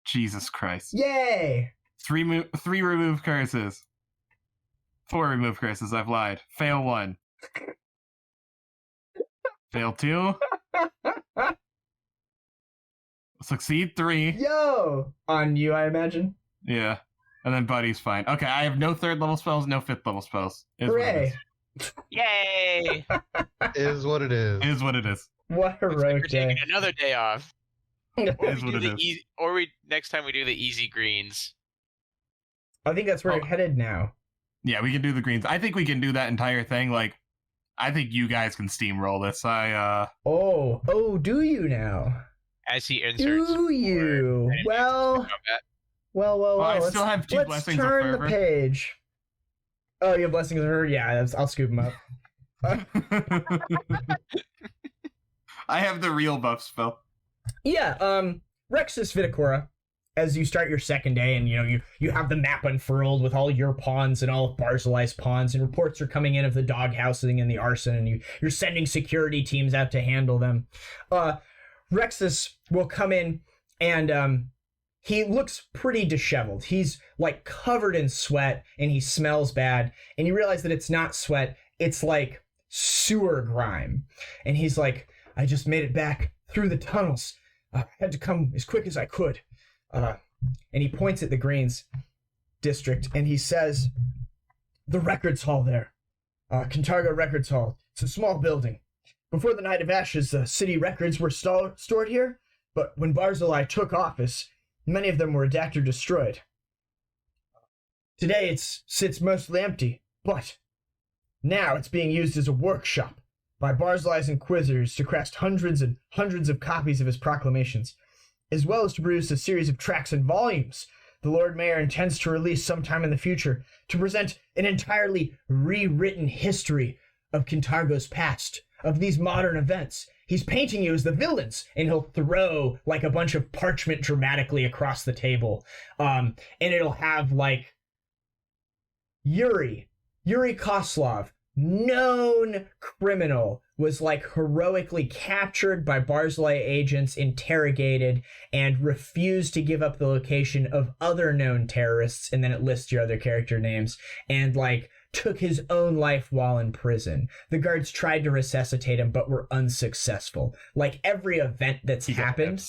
Jesus Christ. Yay! 3 remove curses. 4 remove curses. I've lied. Fail 1. Fail 2. Succeed 3. Yo! On you, I imagine. Yeah. And then Buddy's fine. Okay, I have no 3rd level spells, no 5th level spells. Hooray! Yay! Is what it is. Is what it is. What a Looks like heroic we're day. taking another day off. Is what it is. Or we next time we do the easy greens. I think that's where you're headed now. Yeah, we can do the greens. I think we can do that entire thing. Like, I think you guys can steamroll this. Oh, do you now? As he inserts. Do you? Well, I let's, still have 2 let's blessings of turn the fervor. page. Oh, you have blessings of fervor? Yeah, I'll scoop them up. I have the real buff spell. Yeah, Rexus Viticora, as you start your second day, and you have the map unfurled with all your pawns and all of Barzillai's pawns, and reports are coming in of the dog housing and the arson, and you're sending security teams out to handle them. Rexus will come in, and he looks pretty disheveled. He's like covered in sweat, and he smells bad, and you realize that it's not sweat, it's like sewer grime. And he's like, I just made it back through the tunnels. I had to come as quick as I could. And he points at the Greens district, and he says, the records hall there. Kintargo Records Hall. It's a small building. Before the Night of Ashes, the city records were stored here, but when Barzillai took office, many of them were redacted or destroyed. Today it sits mostly empty, but now it's being used as a workshop by Barzillai's inquisitors to craft hundreds and hundreds of copies of his proclamations, as well as to produce a series of tracts and volumes the Lord Mayor intends to release sometime in the future to present an entirely rewritten history of Kintargo's past, of these modern events. He's painting you as the villains, and he'll throw like a bunch of parchment dramatically across the table. And it'll have like Yuri Koslov, known criminal, was like heroically captured by Barzillai agents, interrogated, and refused to give up the location of other known terrorists, and then it lists your other character names, and like took his own life while in prison. The guards tried to resuscitate him but were unsuccessful. Like every event that's happened,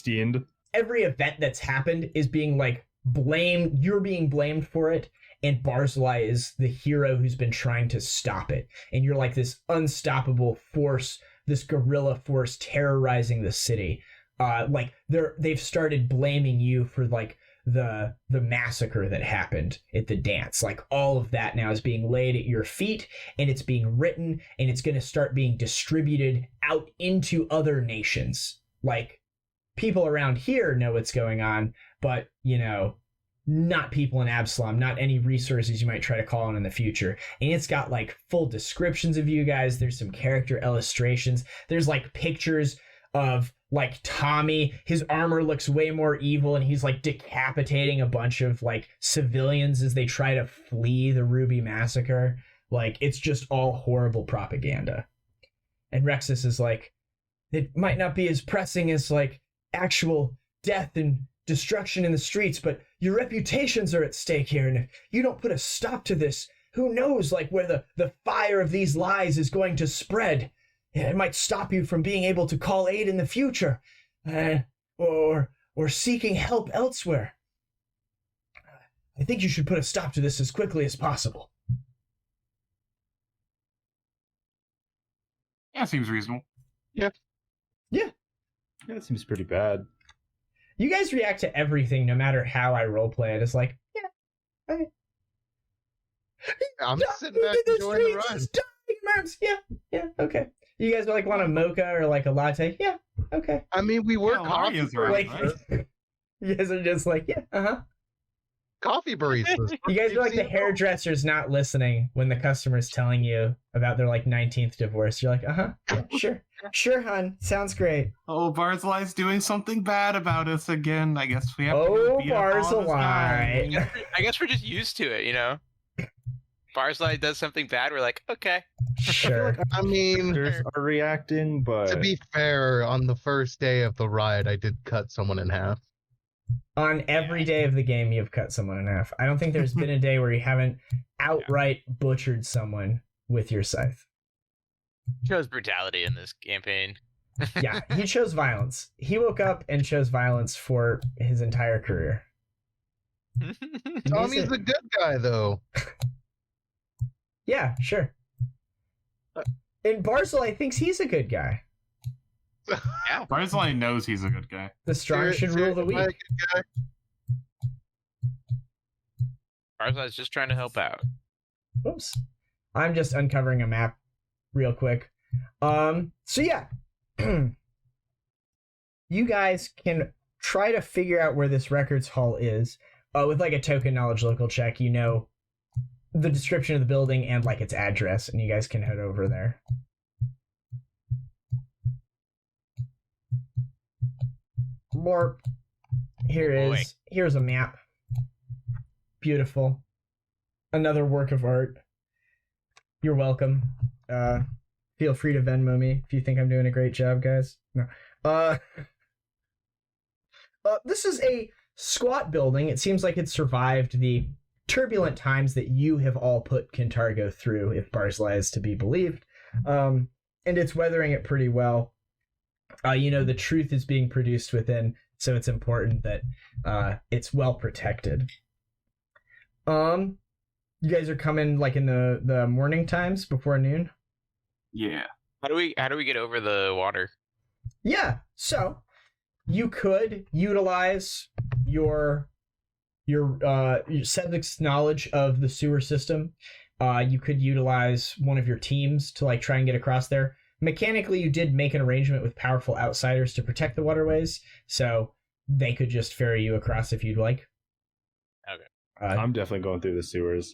every event that's happened is being like blamed, you're being blamed for it, and Barzillai is the hero who's been trying to stop it. And you're like this unstoppable force, this guerrilla force terrorizing the city. Like they've started blaming you for like the massacre that happened at the dance. Like all of that now is being laid at your feet, and it's being written, and it's going to start being distributed out into other nations. Like people around here know what's going on, but not people in Absalom, not any resources you might try to call on in the future. And it's got like full descriptions of you guys. There's some character illustrations. There's like pictures of like Tommy. His armor looks way more evil, and he's like decapitating a bunch of like civilians as they try to flee the Ruby massacre. Like it's just all horrible propaganda. And Rexus is like, it might not be as pressing as like actual death and destruction in the streets, but your reputations are at stake here, and if you don't put a stop to this, who knows like where the fire of these lies is going to spread. It might stop you from being able to call aid in the future, or seeking help elsewhere. I think you should put a stop to this as quickly as possible. That seems reasonable. Yeah, it seems pretty bad. You guys react to everything, no matter how I roleplay it. It's like, yeah, okay. I'm sitting back enjoying the ride. Yeah, okay. You guys like want a mocha or like a latte? Yeah, okay. I mean, we were Yeah, coffee Aria's right, baristas. You guys are just like, yeah, Coffee baristas. You guys are like the You've seen it all. hairdressers not listening when the customer's telling you about their like 19th divorce. You're like, yeah, sure, hun, sounds great. Oh, Barzillai's doing something bad about us again. I guess we have to Oh, go beat up all this guy. Barzillai. I guess we're just used to it, you know. Barzillai does something bad, we're like, okay. Sure. I mean, Characters are reacting, but to be fair, on the first day of the ride, I did cut someone in half. On every day of the game, you've cut someone in half. I don't think there's been a day where you haven't outright butchered someone with your scythe. Chose brutality in this campaign. Yeah, he chose violence. He woke up and chose violence for his entire career. Tommy's the good guy, though. Yeah, sure. And Barzillai thinks he's a good guy. Yeah. Barzillai knows he's a good guy. The strong should rule the Am I a weak. good guy? Barzillai's just trying to help out. Oops. I'm just uncovering a map real quick. So yeah. You guys can try to figure out where this records hall is. With like a token knowledge local check, you know the description of the building and like its address, and you guys can head over there. More. Here's a map. Beautiful. Another work of art. You're welcome. Feel free to Venmo me if you think I'm doing a great job, guys. No. This is a squat building. It seems like it survived the turbulent times that you have all put Kintargo through, if Barzillai is to be believed. And it's weathering it pretty well. The truth is being produced within, so it's important that it's well protected. You guys are coming like in the morning times before noon? Yeah. How do we get over the water? Yeah, so you could utilize your Sezzix knowledge of the sewer system. You could utilize one of your teams to like try and get across there. Mechanically, you did make an arrangement with powerful outsiders to protect the waterways, so they could just ferry you across if you'd like. Okay. I'm definitely going through the sewers.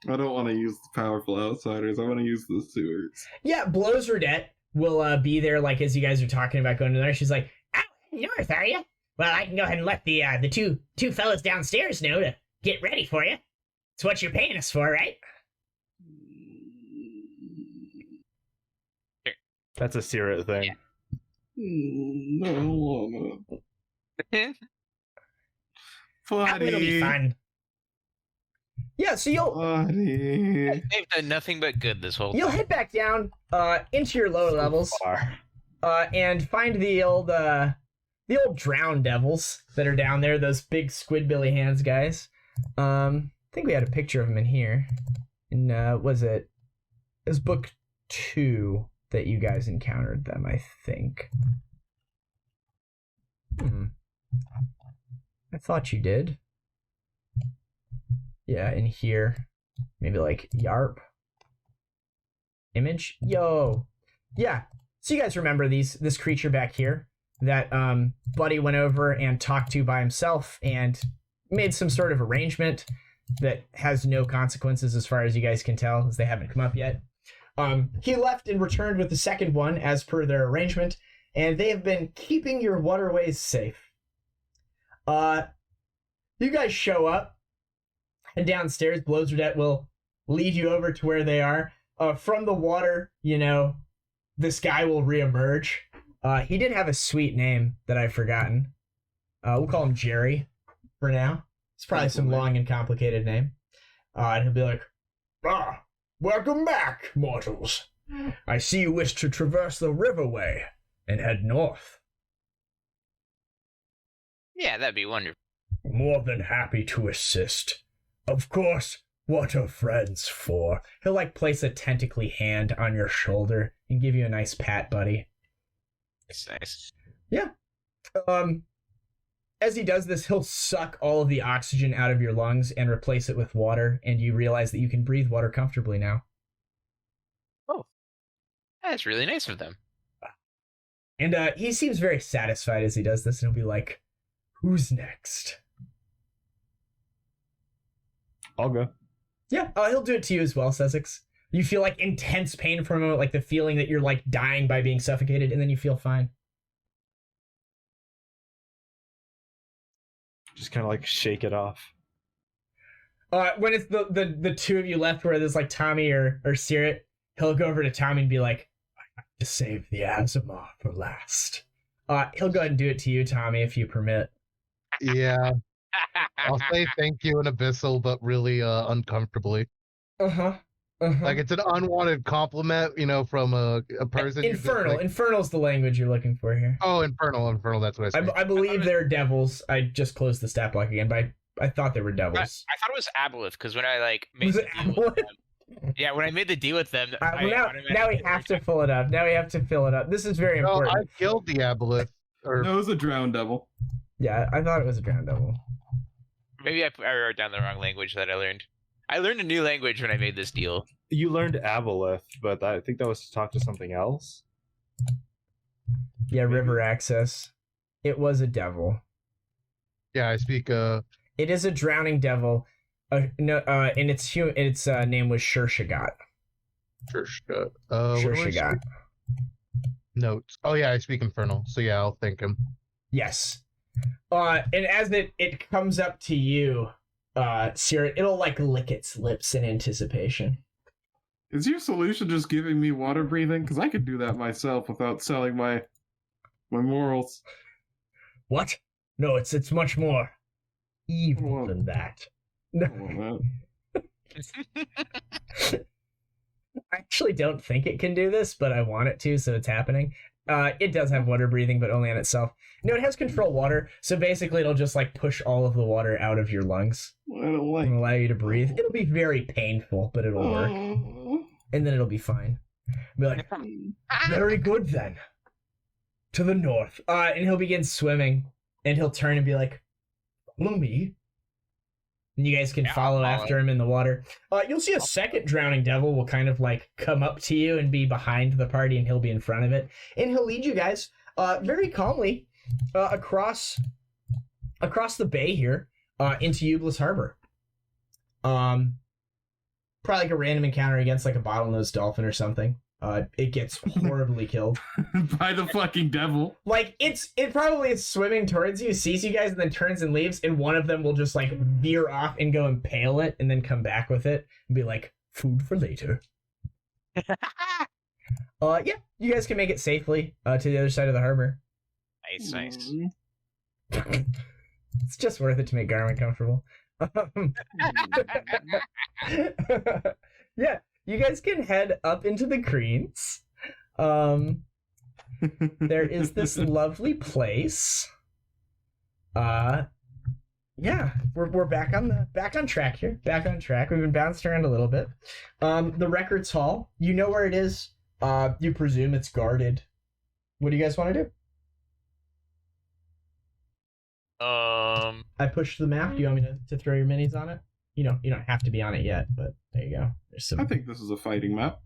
I don't want to use the powerful outsiders. I want to use the sewers. Yeah, Blows Redette will be there, like, as you guys are talking about going to there. She's like, "Oh, north, are you? Well, I can go ahead and let the two fellas downstairs know to get ready for you. It's what you're paying us for, right?" That's a Caerrat thing. No, I don't want to. It'll be fun. Yeah, so Buddy. They've done nothing but good this whole you'll time. head back down into your lower levels Far. and find the old drowned devils that are down there, those big squidbilly hands guys. I think we had a picture of them in here. And it was book 2 that you guys encountered them, I think. I thought you did. Yeah, in here. Maybe like Yarp. Image? Yo. Yeah. So you guys remember this creature back here that Buddy went over and talked to by himself and made some sort of arrangement that has no consequences as far as you guys can tell, as they haven't come up yet. He left and returned with the second one as per their arrangement, and they have been keeping your waterways safe. You guys show up, and downstairs, Blows Redette will lead you over to where they are. From the water, this guy will reemerge. He did have a sweet name that I've forgotten. We'll call him Jerry for now. It's probably some long and complicated name. And he'll be like, welcome back, mortals. I see you wish to traverse the riverway and head north. Yeah, that'd be wonderful. More than happy to assist. Of course, What are friends for? He'll like place a tentacly hand on your shoulder and give you a nice pat, buddy. It's nice. Yeah. As he does this, he'll suck all of the oxygen out of your lungs and replace it with water, and you realize that you can breathe water comfortably now. Oh, that's really nice of them. And he seems very satisfied as he does this, and he'll be like, "Who's next?" I'll go. Yeah, he'll do it to you as well, Sezzix. You feel like intense pain for a moment, like the feeling that you're like dying by being suffocated, and then you feel fine. Just kind of like shake it off. When it's the two of you left, where there's like Tommy or Caerrat, he'll go over to Tommy and be like, "I have to save the Aasimar for last." He'll go ahead and do it to you, Tommy, if you permit. Yeah. I'll say thank you in Abyssal, but really uncomfortably. Like it's an unwanted compliment, from a person. Infernal. Infernal's the language you're looking for here. Oh, infernal. That's what I said. I believe they're devils. I just closed the stat block again, but I thought they were devils. I thought it was Aboleth because when I like made Was the it deal with them, yeah, when I made the deal with them, now we have to fill it up. Now we have to fill it up. This is very important. I killed the Aboleth. No, it was a drowned devil. Yeah, I thought it was a drowned devil. Maybe I wrote down the wrong language that I learned. I learned a new language when I made this deal. You learned Aboleth, but I think that was to talk to something else. Yeah, river access. It was a devil. Yeah, I speak. It is a drowning devil. And its name was Shershagat. Shershagat. Notes. Oh yeah, I speak infernal. So yeah, I'll thank him. Yes. And as it comes up to you, Caerrat, it'll like lick its lips in anticipation. Is your solution just giving me water breathing? Because I could do that myself without selling my morals. What? No, it's much more evil than that. No. I actually don't think it can do this, but I want it to, so it's happening. It does have water breathing, but only on itself. No, it has control water, so basically it'll just like push all of the water out of your lungs and allow you to breathe. It'll be very painful, but it'll work, and then it'll be fine. Be like, very good then. To the north, and he'll begin swimming, and he'll turn and be like, "Follow me." And you guys can follow after him in the water. You'll see a second drowning devil will kind of like come up to you and be behind the party, and he'll be in front of it. And he'll lead you guys very calmly across the bay here into Ublis Harbor. Probably like a random encounter against like a bottlenose dolphin or something. It gets horribly killed by the fucking devil. Like it probably is swimming towards you, sees you guys, and then turns and leaves. And one of them will just like veer off and go impale it, and then come back with it and be like, "Food for later." Yeah, you guys can make it safely to the other side of the harbor. Nice. It's just worth it to make Garm uncomfortable. Yeah. You guys can head up into the Greens. There is this lovely place. Yeah, we're back on track here. Back on track. We've been bounced around a little bit. The Records Hall. You know where it is. You presume it's guarded. What do you guys want to do? I pushed the map. Do you want me to throw your minis on it? You don't have to be on it yet, but there you go. There's some. I think this is a fighting map.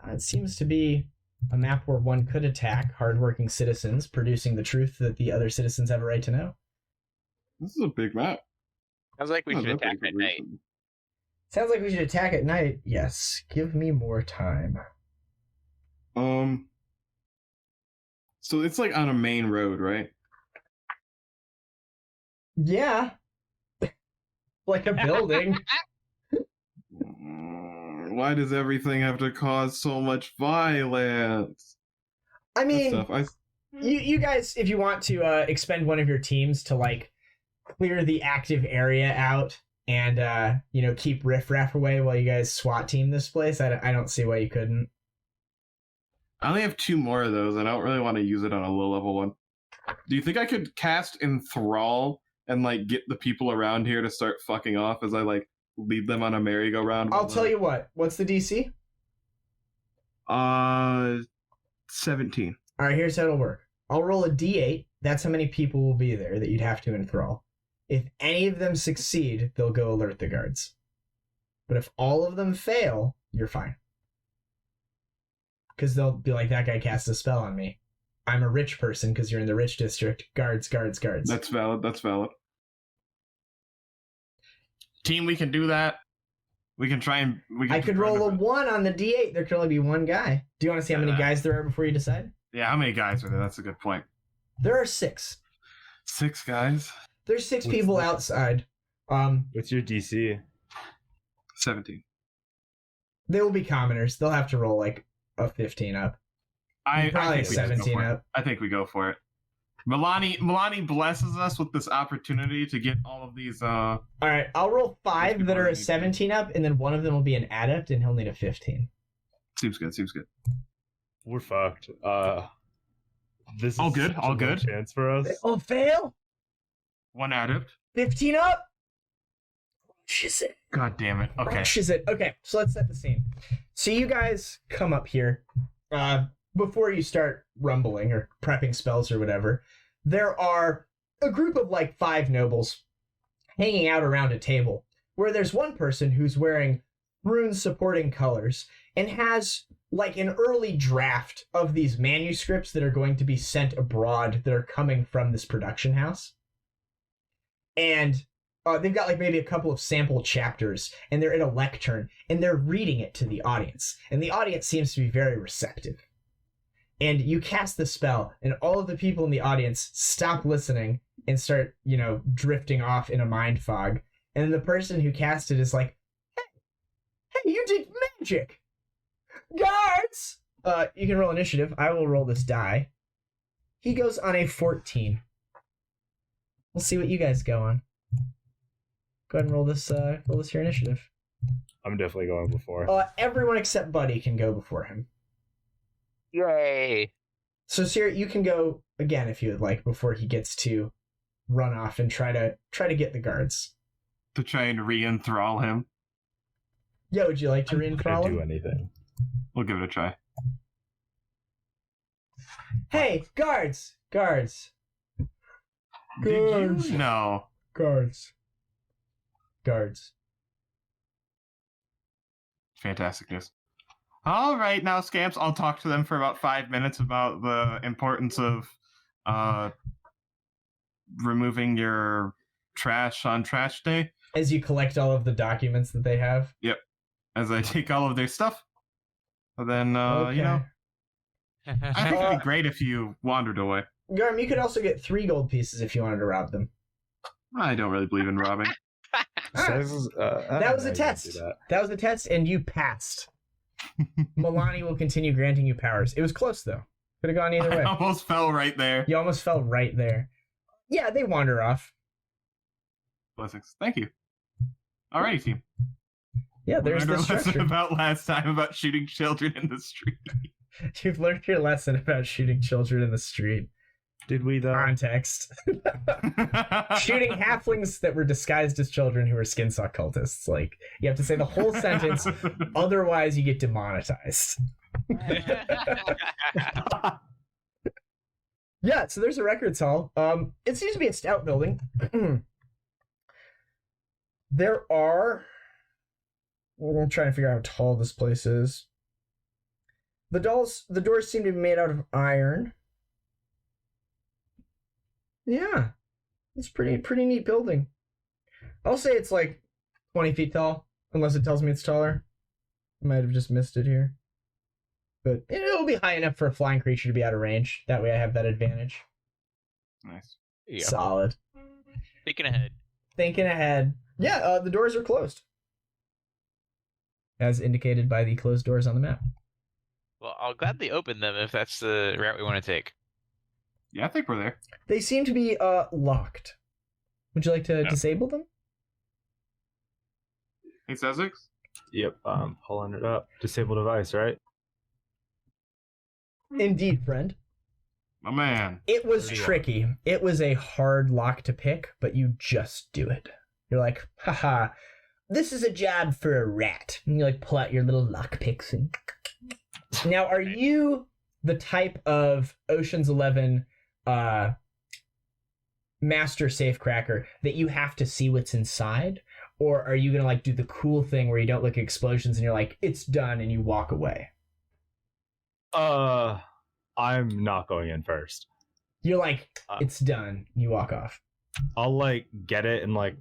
It seems to be a map where one could attack hardworking citizens, producing the truth that the other citizens have a right to know. This is a big map. Sounds like we should attack at night. Sounds like we should attack at night. Yes. Give me more time. So it's like on a main road, right? Yeah. Like a building. Why does everything have to cause so much violence? I mean, you guys, if you want to expend one of your teams to like clear the active area out and keep riffraff away while you guys SWAT team this place, I don't see why you couldn't. I only have 2 more of those, and I don't really want to use it on a low level one. Do you think I could cast Enthrall and like get the people around here to start fucking off as I like lead them on a merry-go-round. I'll tell you what. What's the DC? 17. All right, here's how it'll work. I'll roll a D8. That's how many people will be there that you'd have to enthrall. If any of them succeed, they'll go alert the guards. But if all of them fail, you're fine. Because they'll be like, that guy cast a spell on me. I'm a rich person because you're in the rich district. Guards, guards, guards. That's valid. Team, we can do that. We can try and... I could roll a 1 on the D8. There could only be one guy. Do you want to see how many guys there are before you decide? Yeah, how many guys are there? That's a good point. There are 6. 6 guys? There's 6 people outside. What's your DC? 17. They will be commoners. They'll have to roll like a 15 up. Probably a 17 up. I think we go for it. Milani blesses us with this opportunity to get all of these. All right, I'll roll 5 that are a 17 up, and then one of them will be an adept, and he'll need a 15. Seems good. We're fucked. This is all good. All good. Chance for us. They all fail. 1 adept. 15 up. Crushes it. God damn it. Okay. Crushes it. Okay, so let's set the scene. So you guys come up here. Before you start rumbling or prepping spells or whatever, there are a group of like 5 nobles hanging out around a table where there's one person who's wearing rune supporting colors and has like an early draft of these manuscripts that are going to be sent abroad that are coming from this production house. And they've got like maybe a couple of sample chapters, and they're in a lectern, and they're reading it to the audience. And the audience seems to be very receptive. And you cast the spell, and all of the people in the audience stop listening and start, drifting off in a mind fog. And then the person who cast it is like, hey, you did magic! Guards! You can roll initiative. I will roll this die. He goes on a 14. We'll see what you guys go on. Go ahead and roll this your initiative. I'm definitely going before. Everyone except Buddy can go before him. Yay! So Sierra, you can go again if you would like before he gets to run off and try to get the guards. To try and re-enthrall him. Yeah, would you like to re-enthrall him? Do anything. We'll give it a try. Hey, guards! Guards! Did you? No. Guards. Fantastic news. All right, now, scamps, I'll talk to them for about 5 minutes about the importance of removing your trash on trash day. As you collect all of the documents that they have? Yep. As I take all of their stuff. And then, Okay. I think it'd be great if you wandered away. Garm, you could also get 3 gold pieces if you wanted to rob them. I don't really believe in robbing. That was a test. That was a test, and you passed. Milani will continue granting you powers. It was close, though. Could have gone either way. I almost fell right there. You almost fell right there. Yeah, they wander off. Blessings. Thank you. Alrighty, team. Yeah, there's the structure. Lesson about last time about shooting children in the street. You've learned your lesson about shooting children in the street. Did we, though? Context. Shooting halflings that were disguised as children who were Skinsaw cultists. Like, you have to say the whole sentence, otherwise you get demonetized. Yeah, so there's a records hall. It seems to be a stout building. There are... We're trying to figure out how tall this place is. The doors seem to be made out of iron. Yeah, it's pretty neat building. I'll say it's like 20 feet tall, unless it tells me it's taller. I might have just missed it here. But it'll be high enough for a flying creature to be out of range. That way I have that advantage. Nice. Yeah. Solid. Thinking ahead. Yeah, the doors are closed. As indicated by the closed doors on the map. Well, I'll gladly open them if that's the route we want to take. Yeah, I think we're there. They seem to be locked. Would you like to disable them? Hey, Sezzix? Yep, pulling it up. Disable device, right? Indeed, friend. My man. It was tricky. It was a hard lock to pick, but you just do it. You're like, haha, this is a job for a rat. And you like pull out your little lockpicks. Now, are you the type of Ocean's 11 master safecracker that you have to see what's inside? Or are you going to like do the cool thing where you don't look at explosions and you're like, it's done, and you walk away? I'm not going in first. You're like, it's done. You walk off. I'll like get it and like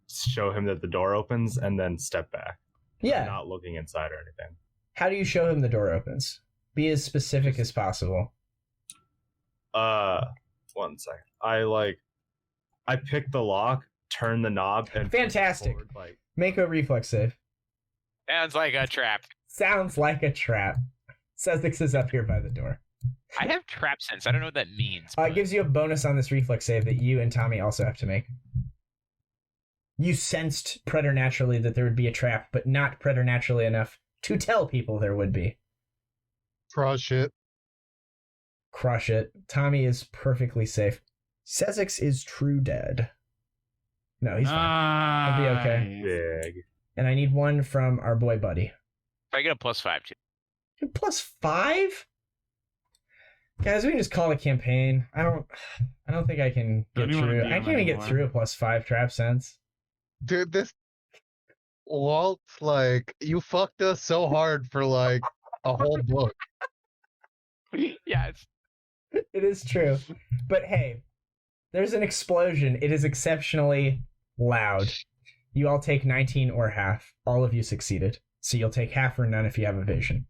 show him that the door opens and then step back. Yeah. I'm not looking inside or anything. How do you show him the door opens? Be as specific as possible. 1 second. I pick the lock, turn the knob, and fantastic. Forward, like... Make a reflex save. Sounds like a trap. Sounds like a trap. Sezzix is up here by the door. I have trap sense. I don't know what that means. It gives you a bonus on this reflex save that you and Tommy also have to make. You sensed preternaturally that there would be a trap, but not preternaturally enough to tell people there would be. Crush it. Crush it. Tommy is perfectly safe. Sezzix is true dead. No, he's fine. He'll be okay. Big. And I need one from our boy Buddy. If I get a +5 too. +5? Guys, we can just call it a campaign. I don't think I can get through. I can't even get through a +5 trap sense. Dude, this Walt, like, you fucked us so hard for like a whole book. Yes. It is true. But hey, there's an explosion. It is exceptionally loud. You all take 19 or half. All of you succeeded. So you'll take half or none if you have evasion.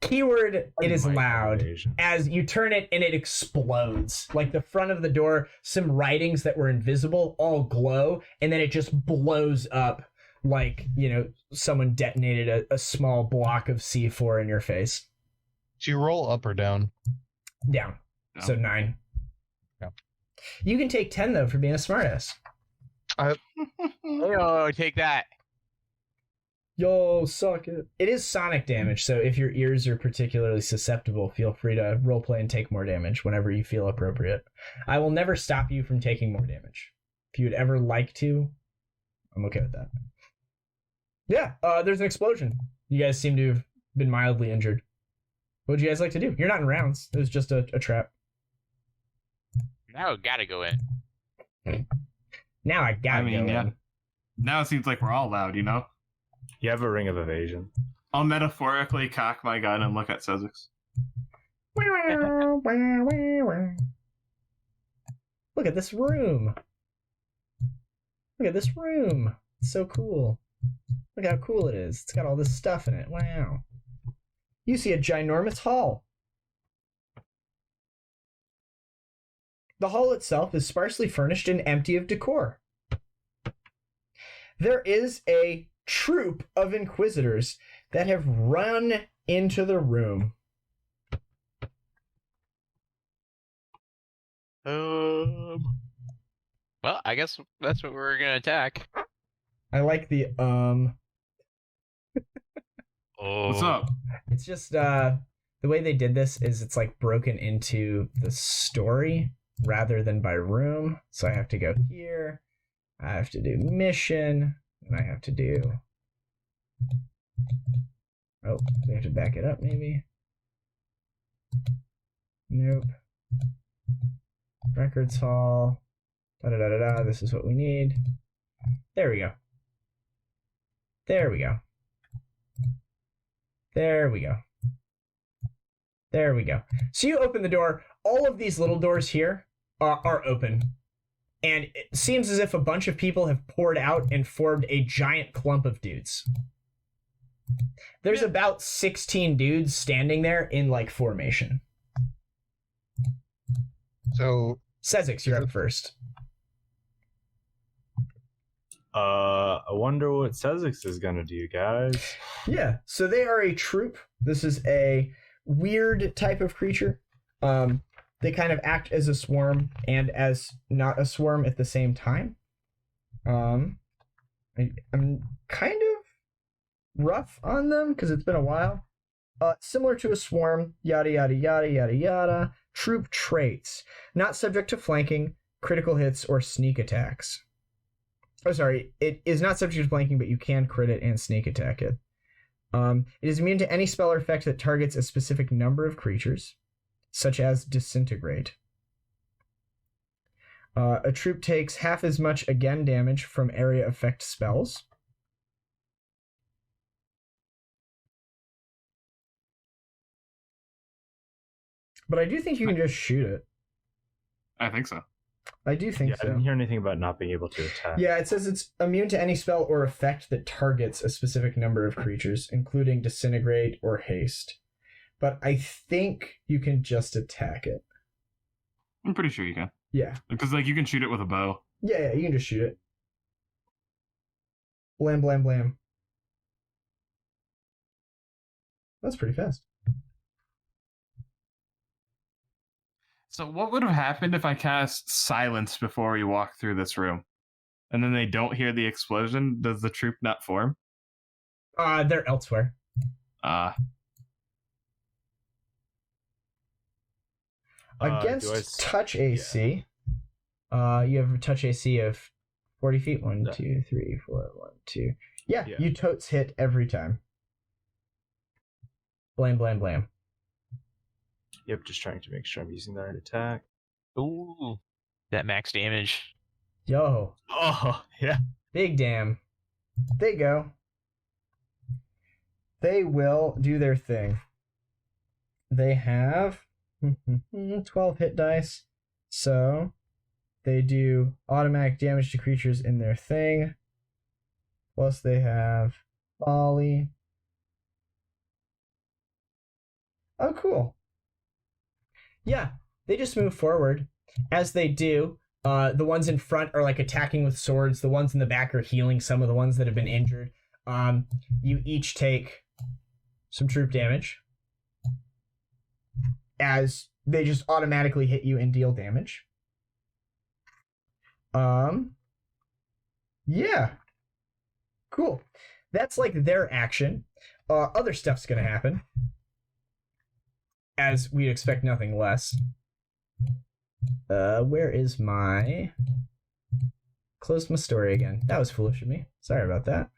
Keyword, it is loud. As you turn it and it explodes. Like the front of the door, some writings that were invisible all glow, and then it just blows up like, you know, someone detonated a small block of C4 in your face. Do you roll up or down? Down. No. So 9. Yeah. You can take 10, though, for being a smartass. Oh, take that. Yo, suck it. It is sonic damage, so if your ears are particularly susceptible, feel free to roleplay and take more damage whenever you feel appropriate. I will never stop you from taking more damage. If you would ever like to, I'm okay with that. Yeah, there's an explosion. You guys seem to have been mildly injured. What would you guys like to do? You're not in rounds. It was just a trap. Now I gotta go in. Now I gotta go in. Now it seems like we're all loud, you know? You have a ring of evasion. I'll metaphorically cock my gun and look at Sezzix. Look at this room. Look at this room. It's so cool. Look how cool it is. It's got all this stuff in it. Wow. You see a ginormous hall. The hall itself is sparsely furnished and empty of decor. There is a troop of inquisitors that have run into the room. Well, I guess that's what we're gonna attack. I like the What's up? It's just the way they did this is it's like broken into the story rather than by room. So I have to go here. I have to do mission. And I have to do... Oh, we have to back it up, maybe? Nope. Records hall. Da-da-da-da-da. This is what we need. There we go. There we go. There we go. There we go. So you open the door. All of these little doors here are open. And it seems as if a bunch of people have poured out and formed a giant clump of dudes. There's about 16 dudes standing there in, like, formation. So... Sezzix, you're up first. I wonder what Sezzix is gonna do, guys. Yeah, so they are a troop. This is a weird type of creature. They kind of act as a swarm and as not a swarm at the same time. I'm kind of rough on them because it's been a while. Similar to a swarm, yada, yada, yada, yada, yada. Troop traits. Not subject to flanking, critical hits, or sneak attacks. Oh, sorry. It is not subject to blanking, but you can crit it and sneak attack it. It is immune to any spell or effect that targets a specific number of creatures, such as disintegrate. A troop takes half as much again damage from area effect spells. But I do think you can just shoot it. I think so. I do think so. I didn't hear anything about not being able to attack. Yeah, it says it's immune to any spell or effect that targets a specific number of creatures, including disintegrate or haste. But I think you can just attack it. I'm pretty sure you can. Yeah. Because, like, you can shoot it with a bow. Yeah, you can just shoot it. Blam, blam, blam. That's pretty fast. So what would have happened if I cast silence before we walk through this room? And then they don't hear the explosion? Does the troop not form? They're elsewhere. Against touch AC, you have a touch AC of 40 feet. 1, 2, 3, 4, 1, 2. Yeah, you totes hit every time. Blam, blam, blam. Yep, just trying to make sure I'm using the right attack. Ooh, that max damage. Yo. Oh, yeah. Big damn. They go. They will do their thing. They have 12 hit dice. So they do automatic damage to creatures in their thing. Plus they have volley. Oh, cool. Yeah, they just move forward. As they do, the ones in front are like attacking with swords. The ones in the back are healing some of the ones that have been injured. You each take some troop damage as they just automatically hit you and deal damage. Yeah. Cool. That's like their action. Other stuff's gonna happen. As we'd expect nothing less. Where is my... Closed my story again. That was foolish of me. Sorry about that.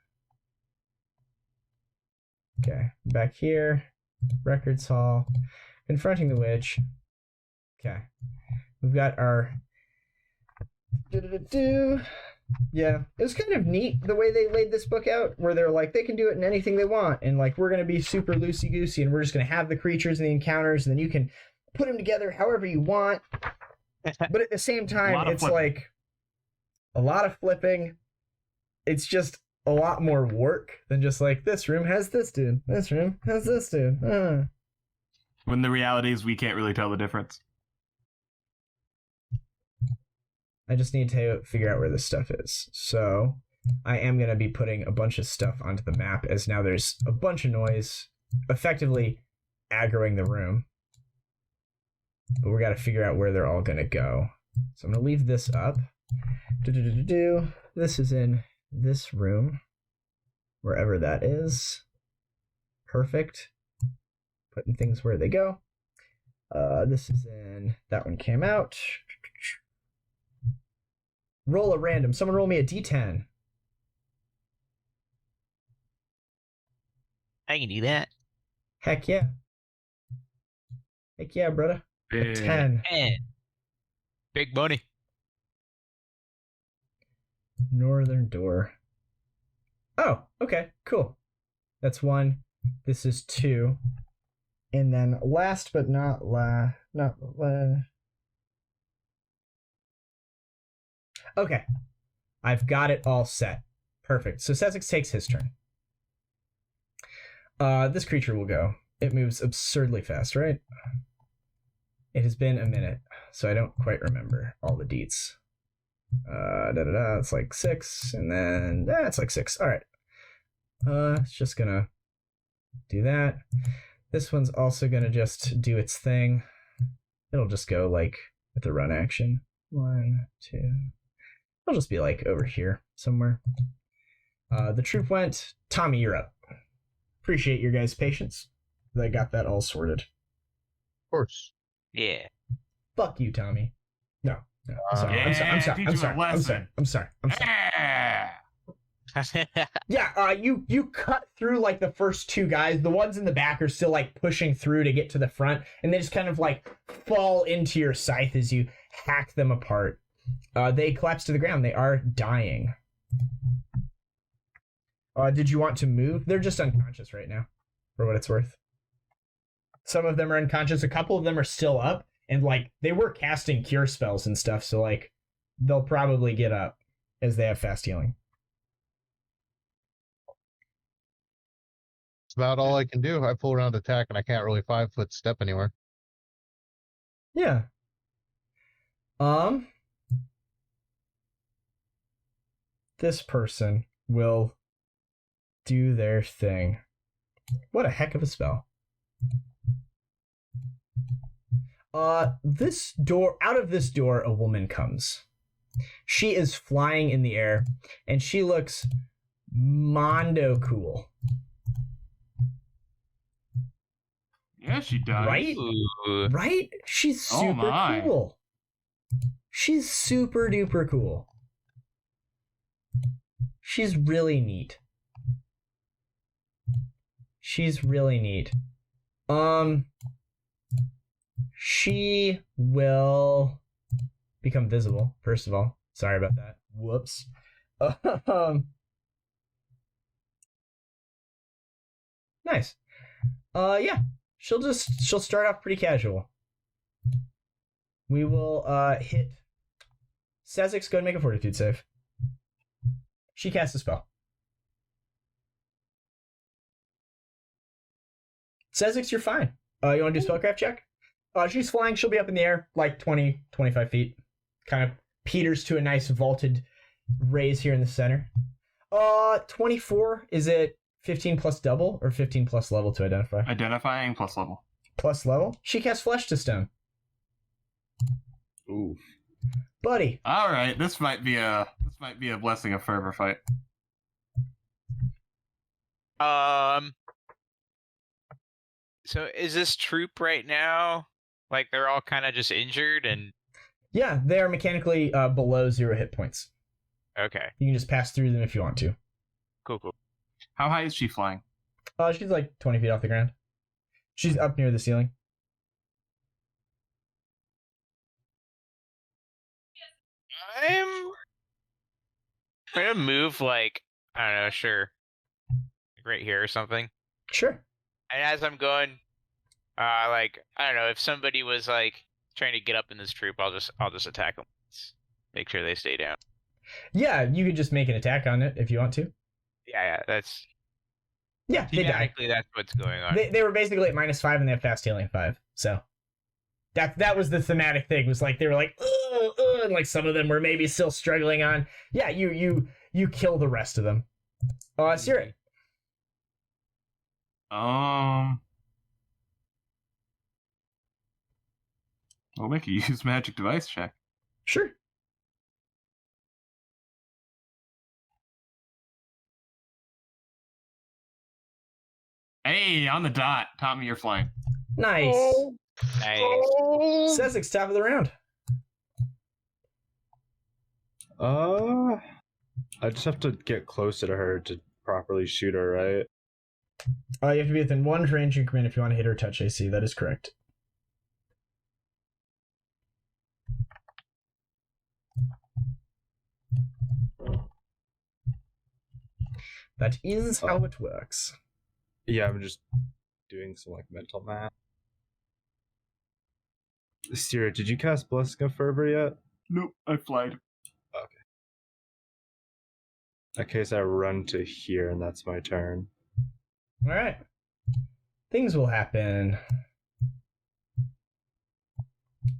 Okay, back here. Records Hall. Confronting the Witch. Okay. We've got our... Yeah, it was kind of neat the way they laid this book out, where they're like, they can do it in anything they want, and like, we're going to be super loosey-goosey, and we're just going to have the creatures and the encounters, and then you can put them together however you want. But at the same time, it's like a lot of flipping. It's just a lot more work than just like, this room has this dude, this room has this dude. When the reality is we can't really tell the difference. I just need to figure out where this stuff is. So I am going to be putting a bunch of stuff onto the map, as now there's a bunch of noise effectively aggroing the room. But we got to figure out where they're all going to go. So I'm going to leave this up. This is in this room, wherever that is. Perfect. Putting things where they go. This is in... That one came out. Roll a random. Someone roll me a d10. I can do that. Heck yeah. Heck yeah, brother. A 10. And big money. Northern door. Oh, okay, cool. That's 1. This is 2. And then last but not okay. I've got it all set. Perfect. So Sezzix takes his turn. This creature will go. It moves absurdly fast, right? It has been a minute, so I don't quite remember all the deets. It's like 6, and then it's like 6. All right. It's just gonna do that. This one's also gonna just do its thing. It'll just go like with the run action. 1, 2. It'll just be like over here somewhere. The troop went. Tommy, you're up. Appreciate your guys' patience. I got that all sorted. Of course. Yeah. Fuck you, Tommy. No, I'm sorry. Yeah, you cut through like the first two guys. The ones in the back are still like pushing through to get to the front, and they just kind of like fall into your scythe as you hack them apart. They collapse to the ground. They are dying. Did you want to move? They're just unconscious right now, for what it's worth. Some of them are unconscious. A couple of them are still up, and like they were casting cure spells and stuff, so like they'll probably get up as they have fast healing. It's about all I can do. I pull around attack, and I can't really 5-foot step anywhere. Yeah. This person will do their thing. What a heck of a spell. This door, out of this door, a woman comes. She is flying in the air, and she looks mondo cool. Yeah, she does. Right? Ooh. Right? She's super cool. She's super duper cool. She's really neat. She's really neat. She will become visible, first of all. Sorry about that. Whoops. Nice. Yeah. She'll start off pretty casual. We will hit Sezzix. Go and make a fortitude save. She casts a spell. Sezzix, you're fine. You want to do spellcraft check? She's flying. She'll be up in the air like 20, 25 feet. Kind of peters to a nice vaulted raise here in the center. 24. Is it 15 plus double or 15 plus level to identify? Identifying plus level. Plus level? She casts Flesh to Stone. Ooh. Buddy. All right, this might be a Blessing of Fervor fight. So is this troop right now? Like they're all kind of just injured and. Yeah, they are mechanically below 0 hit points. Okay. You can just pass through them if you want to. Cool. How high is she flying? She's like 20 feet off the ground. She's up near the ceiling. I'm gonna move like, I don't know, sure. Like right here or something. Sure. And as I'm going, like, I don't know, if somebody was like trying to get up in this troop, I'll just attack them. Make sure they stay down. Yeah, you could just make an attack on it if you want to. Yeah, that's. Yeah, they die. That's what's going on. They were basically at -5 and they have fast healing 5. So that was the thematic thing. Was like they were like, and like some of them were maybe still struggling on. Yeah, you kill the rest of them. Siri. I'll make you use magic device check. Sure. Hey, on the dot. Tommy, you're flying. Nice. Nice. Sezzix, top of the round. I just have to get closer to her to properly shoot her, right? You have to be within 1 range increment if you want to hit her touch AC. That is correct. That is how it works. Yeah, I'm just doing some like mental math. Sierra, did you cast Blessing of Fervor yet? Nope, I flied. Okay. In that case, I run to here, and that's my turn. All right. Things will happen.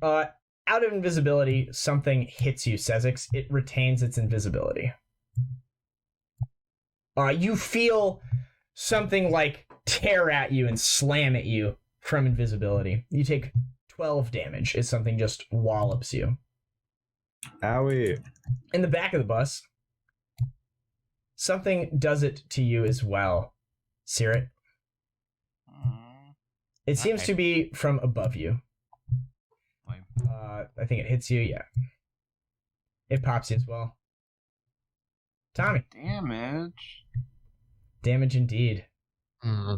Out of invisibility, something hits you, Sezzix. It retains its invisibility. You feel something like tear at you and slam at you from invisibility. You take 12 damage as something just wallops you. Owie. In the back of the bus, something does it to you as well, Caerrat. It seems to be from above you. I think it hits you, yeah. It pops you as well. Tommy. Damage indeed. Hmm.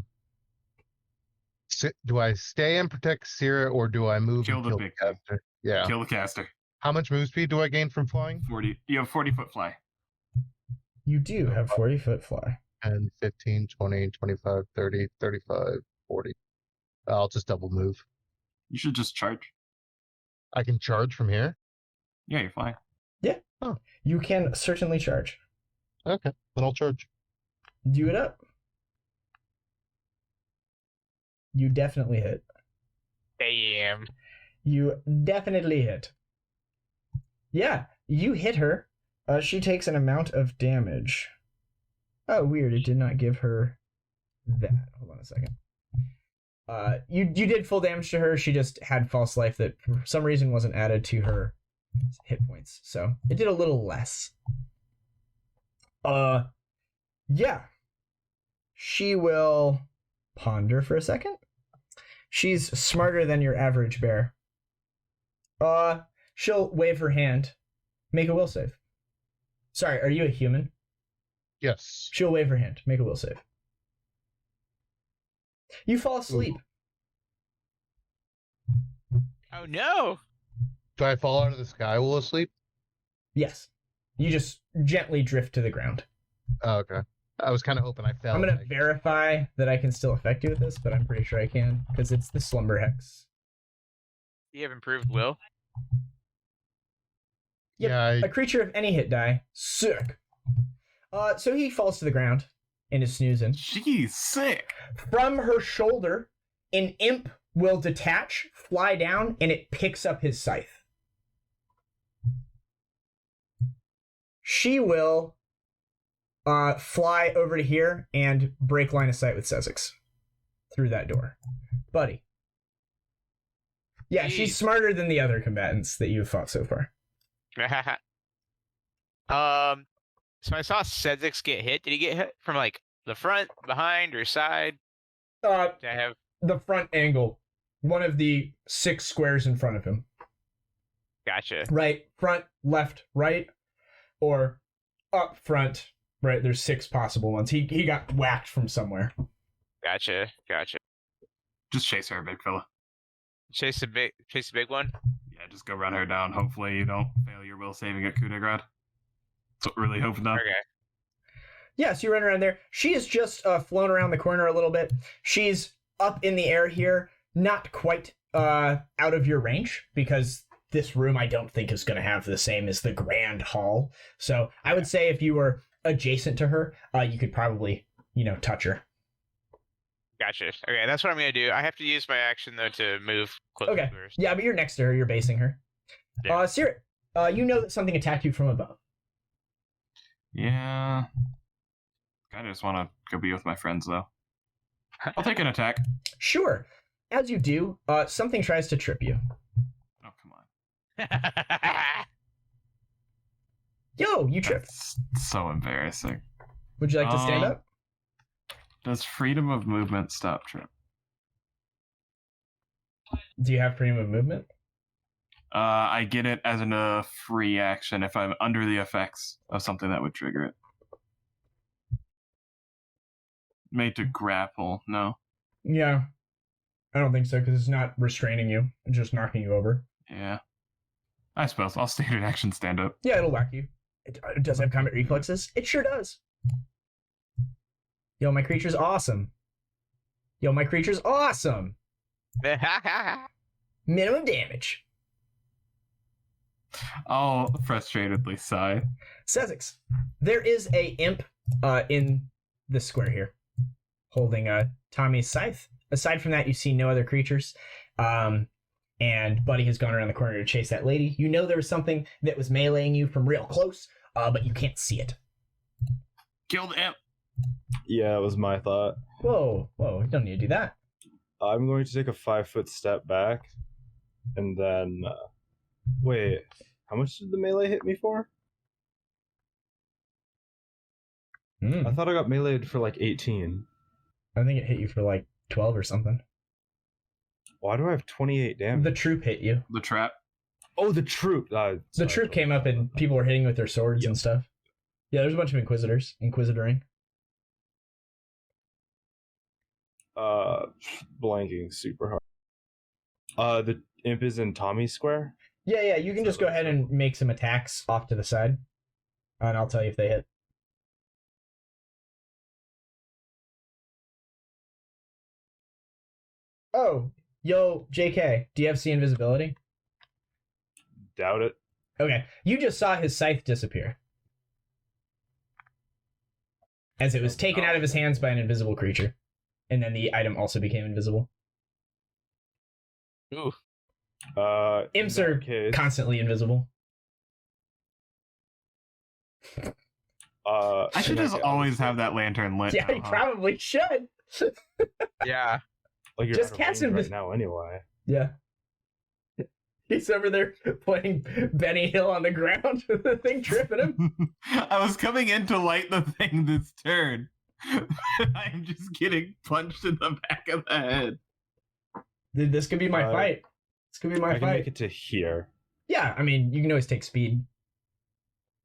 Do I stay and protect Caerrat, or do I move Kill and the kill big the caster? Yeah. Kill the caster. How much move speed do I gain from flying? 40. You have 40-foot fly. You do have 40-foot fly. 10, 15, 20, 25, 30, 35, 40. I'll just double move. You should just charge. I can charge from here? Yeah, you're fine. Yeah. Oh. You can certainly charge. Okay, then I'll charge. Do it up. You definitely hit. Damn. You definitely hit. Yeah, you hit her. She takes an amount of damage. Oh, weird. It did not give her that. Hold on a second. You did full damage to her. She just had false life that for some reason wasn't added to her hit points. So it did a little less. Yeah. She will ponder for a second. She's smarter than your average bear. She'll wave her hand. Make a will save. Sorry, are you a human? Yes. She'll wave her hand. Make a will save. You fall asleep. Oh no! Do I fall out of the sky while asleep? Yes. You just gently drift to the ground. Oh, okay. I was kind of hoping I fell. I'm going to verify that I can still affect you with this, but I'm pretty sure I can, because it's the Slumber Hex. You have improved will? Yep. Yeah, A creature of any hit die. Sick. So he falls to the ground and is snoozing. She's sick. From her shoulder, an imp will detach, fly down, and it picks up his scythe. She will fly over to here and break line of sight with Sezzix through that door. Buddy. Yeah, she's smarter than the other combatants that you've fought so far. So I saw Sezzix get hit. Did he get hit from like the front, behind, or side? Did I have the front angle. One of the 6 squares in front of him. Gotcha. Right, front, left, right, or up front. Right, there's 6 possible ones. He got whacked from somewhere. Gotcha. Just chase her, big fella. Chase the big one. Yeah, just go run her down. Hopefully you don't fail your will saving at coup de grace. That's what we're really hoping on. Okay. Yeah, so you run around there. She is just flown around the corner a little bit. She's up in the air here, not quite out of your range, because this room I don't think is going to have the same as the grand hall. So I would say if you were adjacent to her, you could probably, touch her. Gotcha. Okay, that's what I'm going to do. I have to use my action, though, to move closer Okay. to her. Yeah, but you're next to her. You're basing her. Yeah. Caerrat, you know that something attacked you from above. Yeah. I just want to go be with my friends, though. I'll take an attack. Sure. As you do, something tries to trip you. Oh, come on. Yo, you tripped. That's so embarrassing. Would you like to stand up? Does freedom of movement stop trip? Do you have freedom of movement? I get it as a free action if I'm under the effects of something that would trigger it. Made to grapple, no? Yeah. I don't think so, because it's not restraining you. It's just knocking you over. Yeah. I suppose. I'll standard action stand up. Yeah, it'll whack you. It does have combat reflexes. It sure does. Yo, my creature's awesome. Minimum damage. I'll frustratedly sigh. Sezzix, there is a imp in the square here, holding Tommy's scythe. Aside from that, you see no other creatures. And Buddy has gone around the corner to chase that lady. You know there was something that was meleeing you from real close, but you can't see it. Kill the imp. Yeah, that was my thought. Whoa, you don't need to do that. I'm going to take a 5-foot step back, and then wait. How much did the melee hit me for? I thought I got meleeed for like 18. I think it hit you for like 12 or something. Why do I have 28 damage? The troop hit you. The trap. Oh, the troop. The troop came up and people were hitting with their swords and stuff. Yeah, there's a bunch of inquisitors. Inquisitoring. Blanking super hard. The imp is in Tommy Square? Yeah, you can just go ahead and make some attacks off to the side. And I'll tell you if they hit. Oh, yo, JK, do you have see invisibility? Doubt it. Okay, you just saw his scythe disappear. As it was taken out of his hands by an invisible creature. And then the item also became invisible. Ooh. Imps are constantly invisible. I should just always have that lantern lit. Yeah, you probably should. Yeah. Like you're just cast him right now anyway. Yeah. He's over there playing Benny Hill on the ground with the thing tripping him. I was coming in to light the thing this turn. I'm just getting punched in the back of the head. Dude, this could be my fight. This could be my I fight. can make it to here. Yeah, I mean, you can always take speed.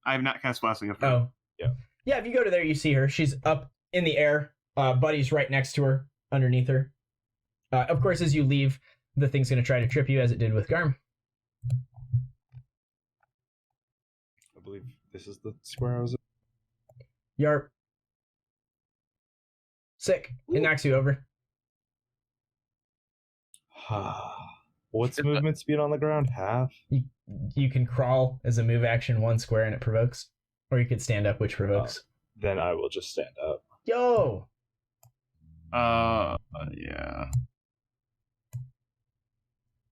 I have not cast Blessing of Fate. Oh. Yeah. Yeah, if you go to there, you see her. She's up in the air. Buddy's right next to her, underneath her. Of course, as you leave, the thing's going to try to trip you, as it did with Garm. I believe this is the square I was in. Yarp. Sick. It knocks you over. What's movement speed on the ground? Half? You can crawl as a move action 1 square and it provokes. Or you could stand up, which provokes. Then I will just stand up. Yo! Yeah.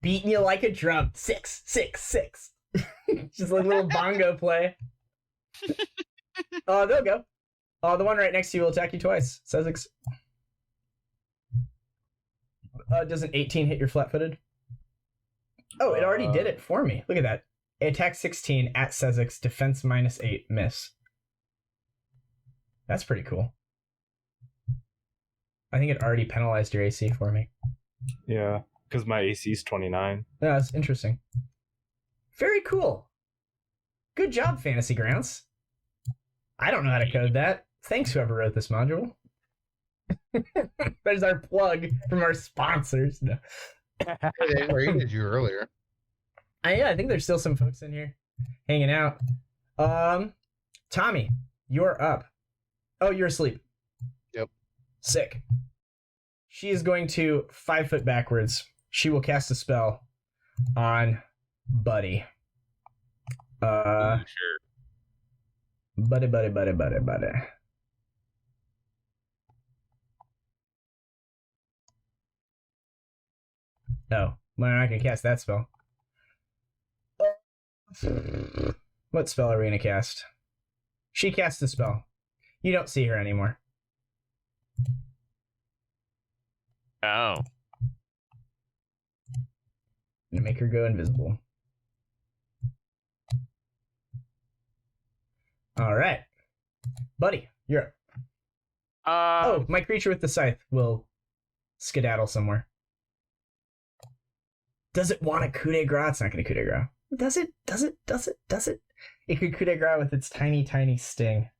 Beating you like a drum. 6, 6, 6. Just like a little bongo play. They'll go. The one right next to you will attack you twice. Sezzix. Does an 18 hit your flat-footed? Oh, it already did it for me. Look at that. Attack 16 at Sezzix, defense -8, miss. That's pretty cool. I think it already penalized your AC for me. Yeah, because my AC is 29. Yeah, that's interesting. Very cool. Good job, Fantasy Grounds. I don't know how to code that. Thanks, whoever wrote this module. There's our plug from our sponsors. No. They rated you earlier. Yeah, I think there's still some folks in here hanging out. Tommy, you're up. Oh, you're asleep. Yep. Sick. She is going to 5 foot backwards. She will cast a spell on Buddy. Sure. Buddy. No, we're not gonna cast that spell. What spell are we gonna cast? She casts a spell. You don't see her anymore. Oh. I'm gonna make her go invisible. Alright. Buddy, you're up. Oh, my creature with the scythe will skedaddle somewhere. Does it want a coup de grace? It's not going to coup de grace. Does it? It could coup de grace with its tiny, tiny sting.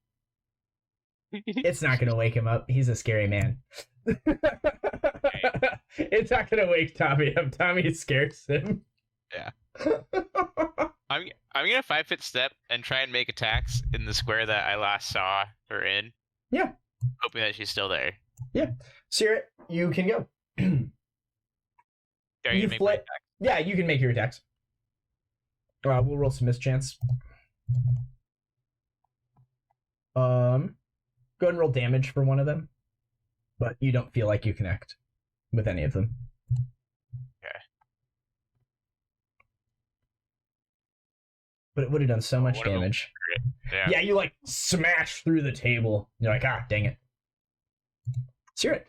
It's not going to wake him up. He's a scary man. It's not going to wake Tommy up. Tommy scares him. Yeah. I'm gonna 5 foot step and try and make attacks in the square that I last saw her in. Yeah. Hoping that she's still there. Yeah. Caerrat, you can go. You make my attack? Yeah, you can make your attacks. We'll roll some mischance. Go ahead and roll damage for one of them. But you don't feel like you connect with any of them. Okay. But it would have done so much damage. Yeah, you like smash through the table. You're like, dang it. Caerrat.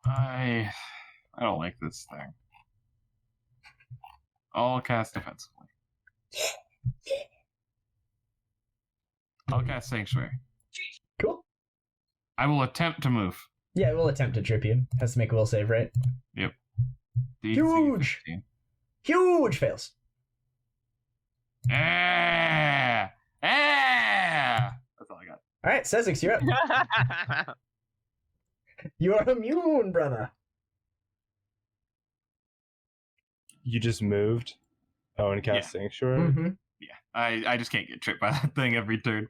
I don't like this thing. I'll cast defensively. I'll cast Sanctuary. Cool. I will attempt to move. Yeah, we'll attempt to trip you. Has to make a will save, right? Yep. Huge. 15. Huge fails. That's all I got. All right, Sezzix, you're up. You are immune, brother. You just moved. Oh, and cast Sanctuary? Mm-hmm. Yeah, I just can't get tricked by that thing every turn.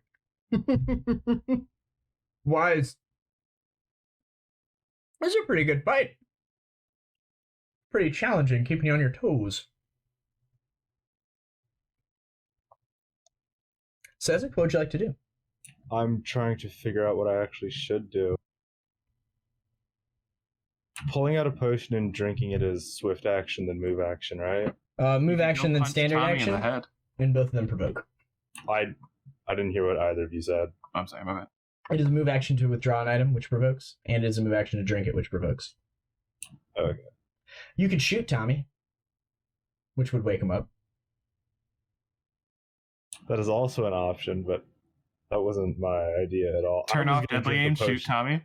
Wise. This is a pretty good fight. Pretty challenging, keeping you on your toes. Sezzix, what would you like to do? I'm trying to figure out what I actually should do. Pulling out a potion and drinking it is swift action, then move action, right? Move action, then Punch standard Tommy in action, the head. and both of them provoke. I didn't hear what either of you said. I'm sorry, my bad. It is a move action to withdraw an item, which provokes, and it is a move action to drink it, which provokes. Okay. You could shoot Tommy, which would wake him up. That is also an option, but that wasn't my idea at all. Turn off deadly aim, shoot Tommy.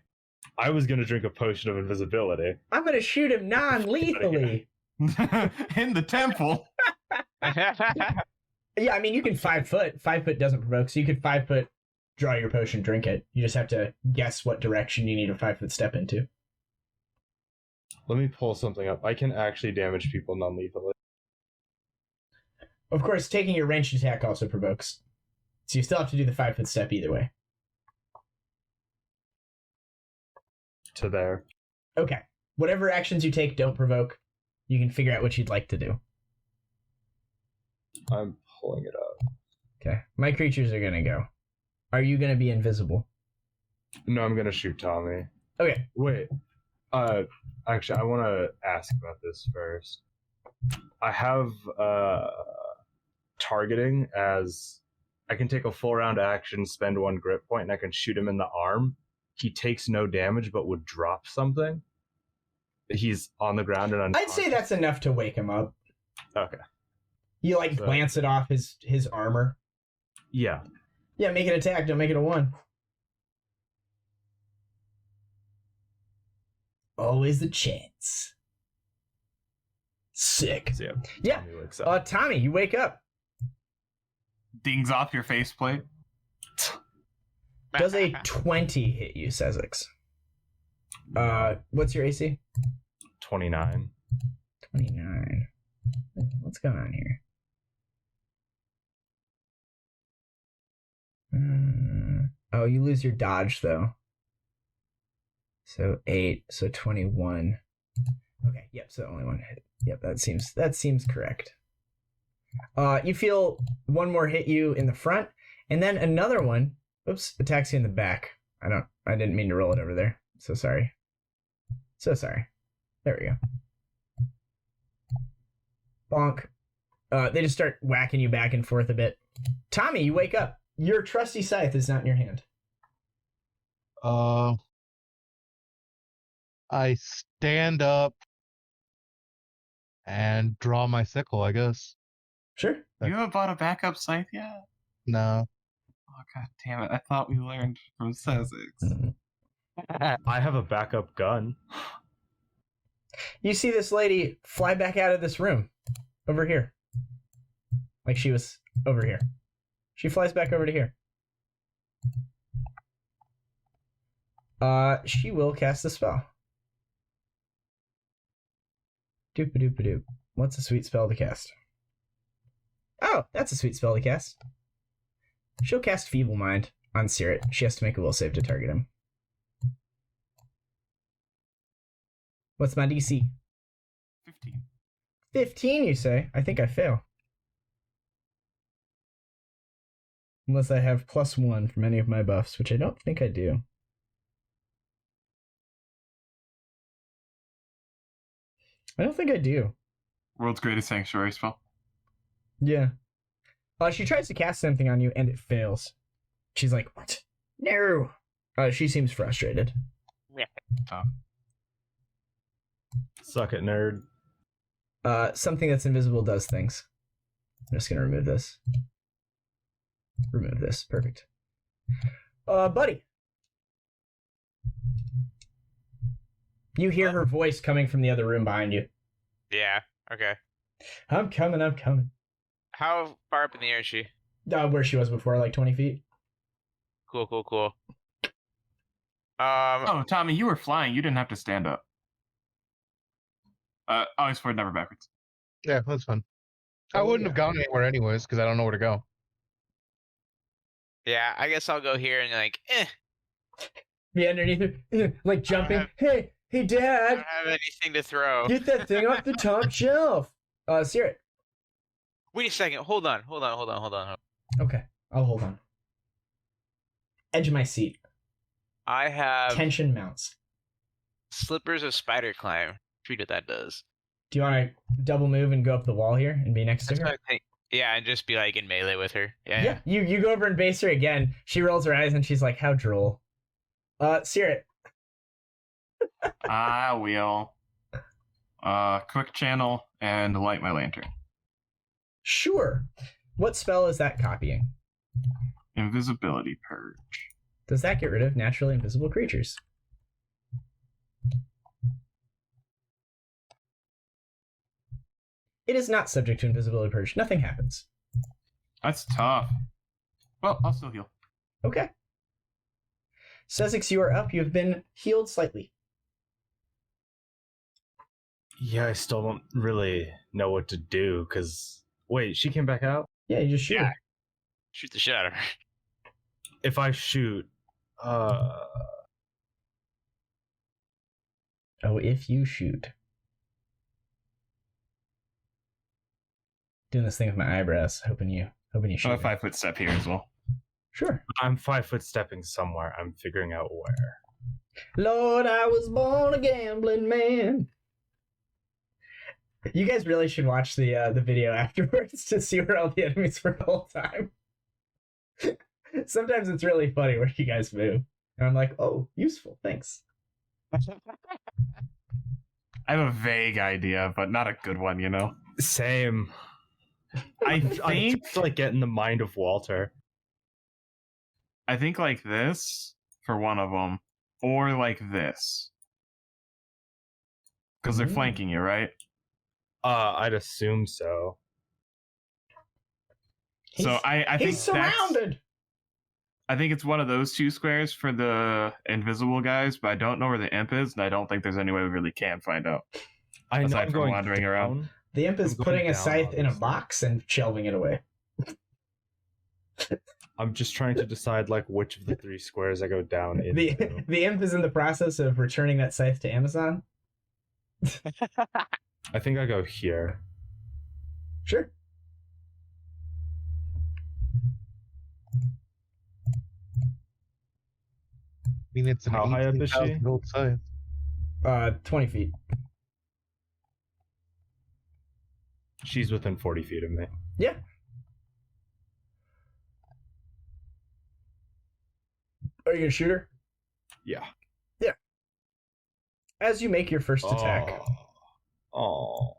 I was going to drink a potion of invisibility. I'm going to shoot him non-lethally. In the temple. Yeah, I mean, you can 5 foot. 5 foot doesn't provoke, so you could 5 foot, draw your potion, drink it. You just have to guess what direction you need a 5 foot step into. Let me pull something up. I can actually damage people non-lethally. Of course, taking your ranged attack also provokes. So you still have to do the 5 foot step either way. To there. Okay. Whatever actions you take don't provoke. You can figure out what you'd like to do. I'm pulling it up. Okay. My creatures are going to go. Are you going to be invisible? No, I'm going to shoot Tommy. Okay. Wait. Actually, I want to ask about this first. I have targeting as I can take a full round action, spend 1 grip point, and I can shoot him in the arm. He takes no damage, but would drop something. He's on the ground and I'd say that's enough to wake him up. Okay. You glance it off his armor. Yeah. Yeah, make an attack. Don't make it a 1. Always the chance. Sick. So, yeah. Tommy wakes up. Tommy, you wake up. Dings off your faceplate. Does a 20 hit you, Sezzix? What's your AC? 29. 29. What's going on here? Oh, you lose your dodge, though. So 8, so 21. Okay, yep, so only 1 hit. Yep, that seems correct. You feel one more hit you in the front, and then another one, oops, attacks you in the back. I didn't mean to roll it over there. So sorry. There we go. Bonk. They just start whacking you back and forth a bit. Tommy, you wake up. Your trusty scythe is not in your hand. I stand up and draw my sickle, I guess. Sure. You haven't bought a backup scythe yet? No. Oh, god damn it. I thought we learned from Sezzix. I have a backup gun. You see this lady fly back out of this room. Over here. Like she was over here. She flies back over to here. She will cast the spell. Doop-a-doop-a-doop. What's a sweet spell to cast? Oh, that's a sweet spell to cast. She'll cast Feeble Mind on Caerrat. She has to make a will save to target him. What's my DC? 15. 15, you say? I think I fail. Unless I have +1 from any of my buffs, which I don't think I do. I don't think I do. World's greatest sanctuary spell. Yeah. She tries to cast something on you, and it fails. She's like, what? No! She seems frustrated. Oh. Suck it, nerd. Something that's invisible does things. I'm just gonna remove this. Remove this. Perfect. Buddy. You hear her voice coming from the other room behind you. Yeah. Okay. I'm coming. How far up in the air is she? Where she was before, like 20 feet. Cool. Oh, Tommy, you were flying. You didn't have to stand up. Always forward, never backwards. Yeah, that's fun. I wouldn't have gone anywhere anyways, because I don't know where to go. Yeah, I guess I'll go here and like, Be underneath her, like jumping. Hey, I Dad, don't have anything to throw. get that thing off the top shelf. Sear it. Wait a second. Hold on. Okay, I'll hold on. Edge of my seat. I have Tension mounts. slippers of spider climb. Treat what that does. Do you want to double move and go up the wall here and be next to That's her? what I think. Yeah, and just be like in melee with her. Yeah. You go over and base her again. She rolls her eyes and she's like, how droll. Sear it. I will. Quick channel and light my lantern. Sure. What spell is that copying? Invisibility purge. Does that get rid of naturally invisible creatures? It is not subject to invisibility purge. Nothing happens. That's tough. Well, I'll still heal. Okay. Sezzix, you are up. You have been healed slightly. Yeah, I still don't really know what to do, because... Wait, she came back out? Yeah, you just shoot. Yeah. Shoot the shit out of her. If I shoot... Oh, if you shoot. Doing this thing with my eyebrows, hoping you shoot. I'm a 5 foot step here as well. Sure. I'm 5 foot stepping somewhere. I'm figuring out where. Lord, I was born a gambling man. You guys really should watch the video afterwards to see where all the enemies were the whole time. Sometimes it's really funny where you guys move. And I'm like, oh, useful, thanks. I have a vague idea, but not a good one, you know? Same. I think to, like, get in the mind of Walter. I think like this for one of them, or like this. Because they're flanking you, right? I'd assume so. So I think he's surrounded. I think it's one of those two squares for the invisible guys, but I don't know where the imp is, and I don't think there's any way we really can find out. I know aside I'm from going wandering around. The imp is putting a down, scythe in a obviously. box and shelving it away. I'm just trying to decide like which of the three squares I go down into. The imp is in the process of returning that scythe to Amazon. I think I go here. Sure. I mean, it's an How high up is she? 18,000 gold scythe. 20 feet. She's within 40 feet of me. Yeah. Are you gonna shoot her? Yeah. Yeah. As you make your first attack, Oh.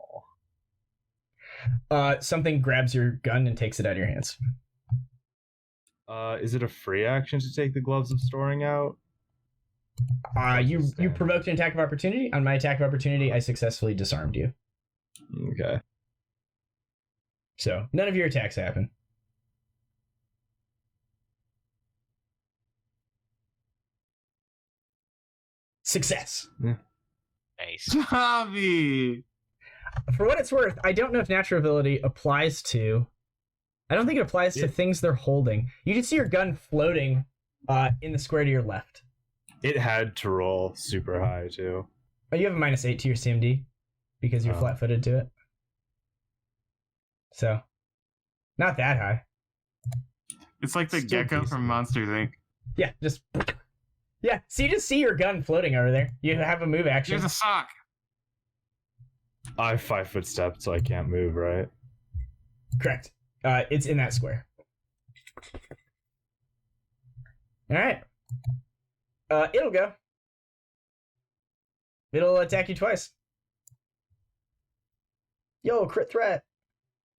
something grabs your gun and takes it out of your hands. Is it a free action to take the gloves of storing out? You provoked an attack of opportunity. On my attack of opportunity, I successfully disarmed you. Okay. So none of your attacks happen. Success. Nice. Tommy! For what it's worth, I don't know if natural ability applies to... I don't think it applies to things they're holding. You can see your gun floating in the square to your left. It had to roll super high, too. Oh, you have a -8 to your CMD because you're flat-footed to it. So, not that high. It's like the Still gecko decent. from Monsters, Inc. Yeah, just... Yeah, so you just see your gun floating over there. You have a move action. There's a sock! I have 5 foot step, so I can't move, right? Correct. It's in that square. Alright. It'll go. It'll attack you twice. Yo, crit threat.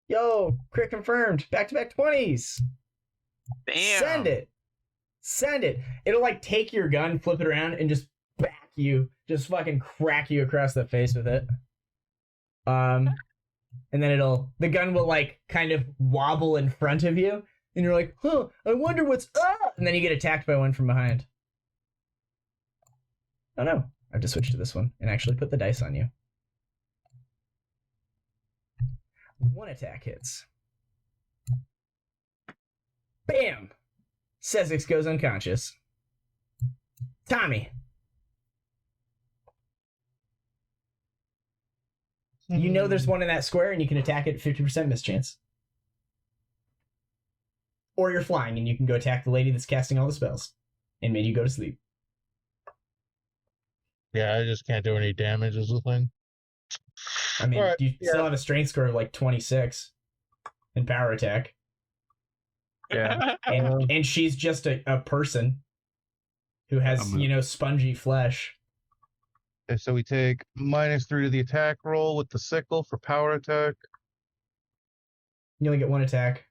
Yo, crit confirmed. Back-to-back 20s. Damn. Send it. Send it. It'll like take your gun, flip it around, and just back you. Just fucking crack you across the face with it. And then the gun will like kind of wobble in front of you, and you're like, huh, I wonder what's up. And then you get attacked by one from behind. Oh no, I have to switch to this one and actually put the dice on you. 1 attack hits. Bam! Sezzix goes unconscious. Tommy. You know there's one in that square and you can attack it at 50% mischance. Or you're flying and you can go attack the lady that's casting all the spells and made you go to sleep. Yeah, I just can't do any damage is the thing. I mean, you still have a strength score of like 26 in power attack. Yeah. And she's just a person who has, spongy flesh. Okay, so we take -3 to the attack roll with the sickle for power attack. You only get 1 attack.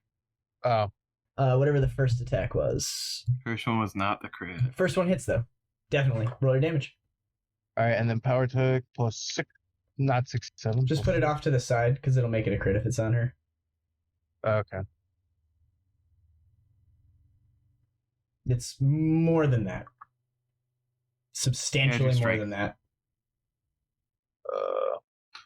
Oh. Whatever the first attack was. First one was not the crit. First one hits, though. Definitely. Roll your damage. All right, and then power attack plus 6, not 67. Just put it off to the side, because it'll make it a crit if it's on her. Okay. It's more than that. Substantially more than that.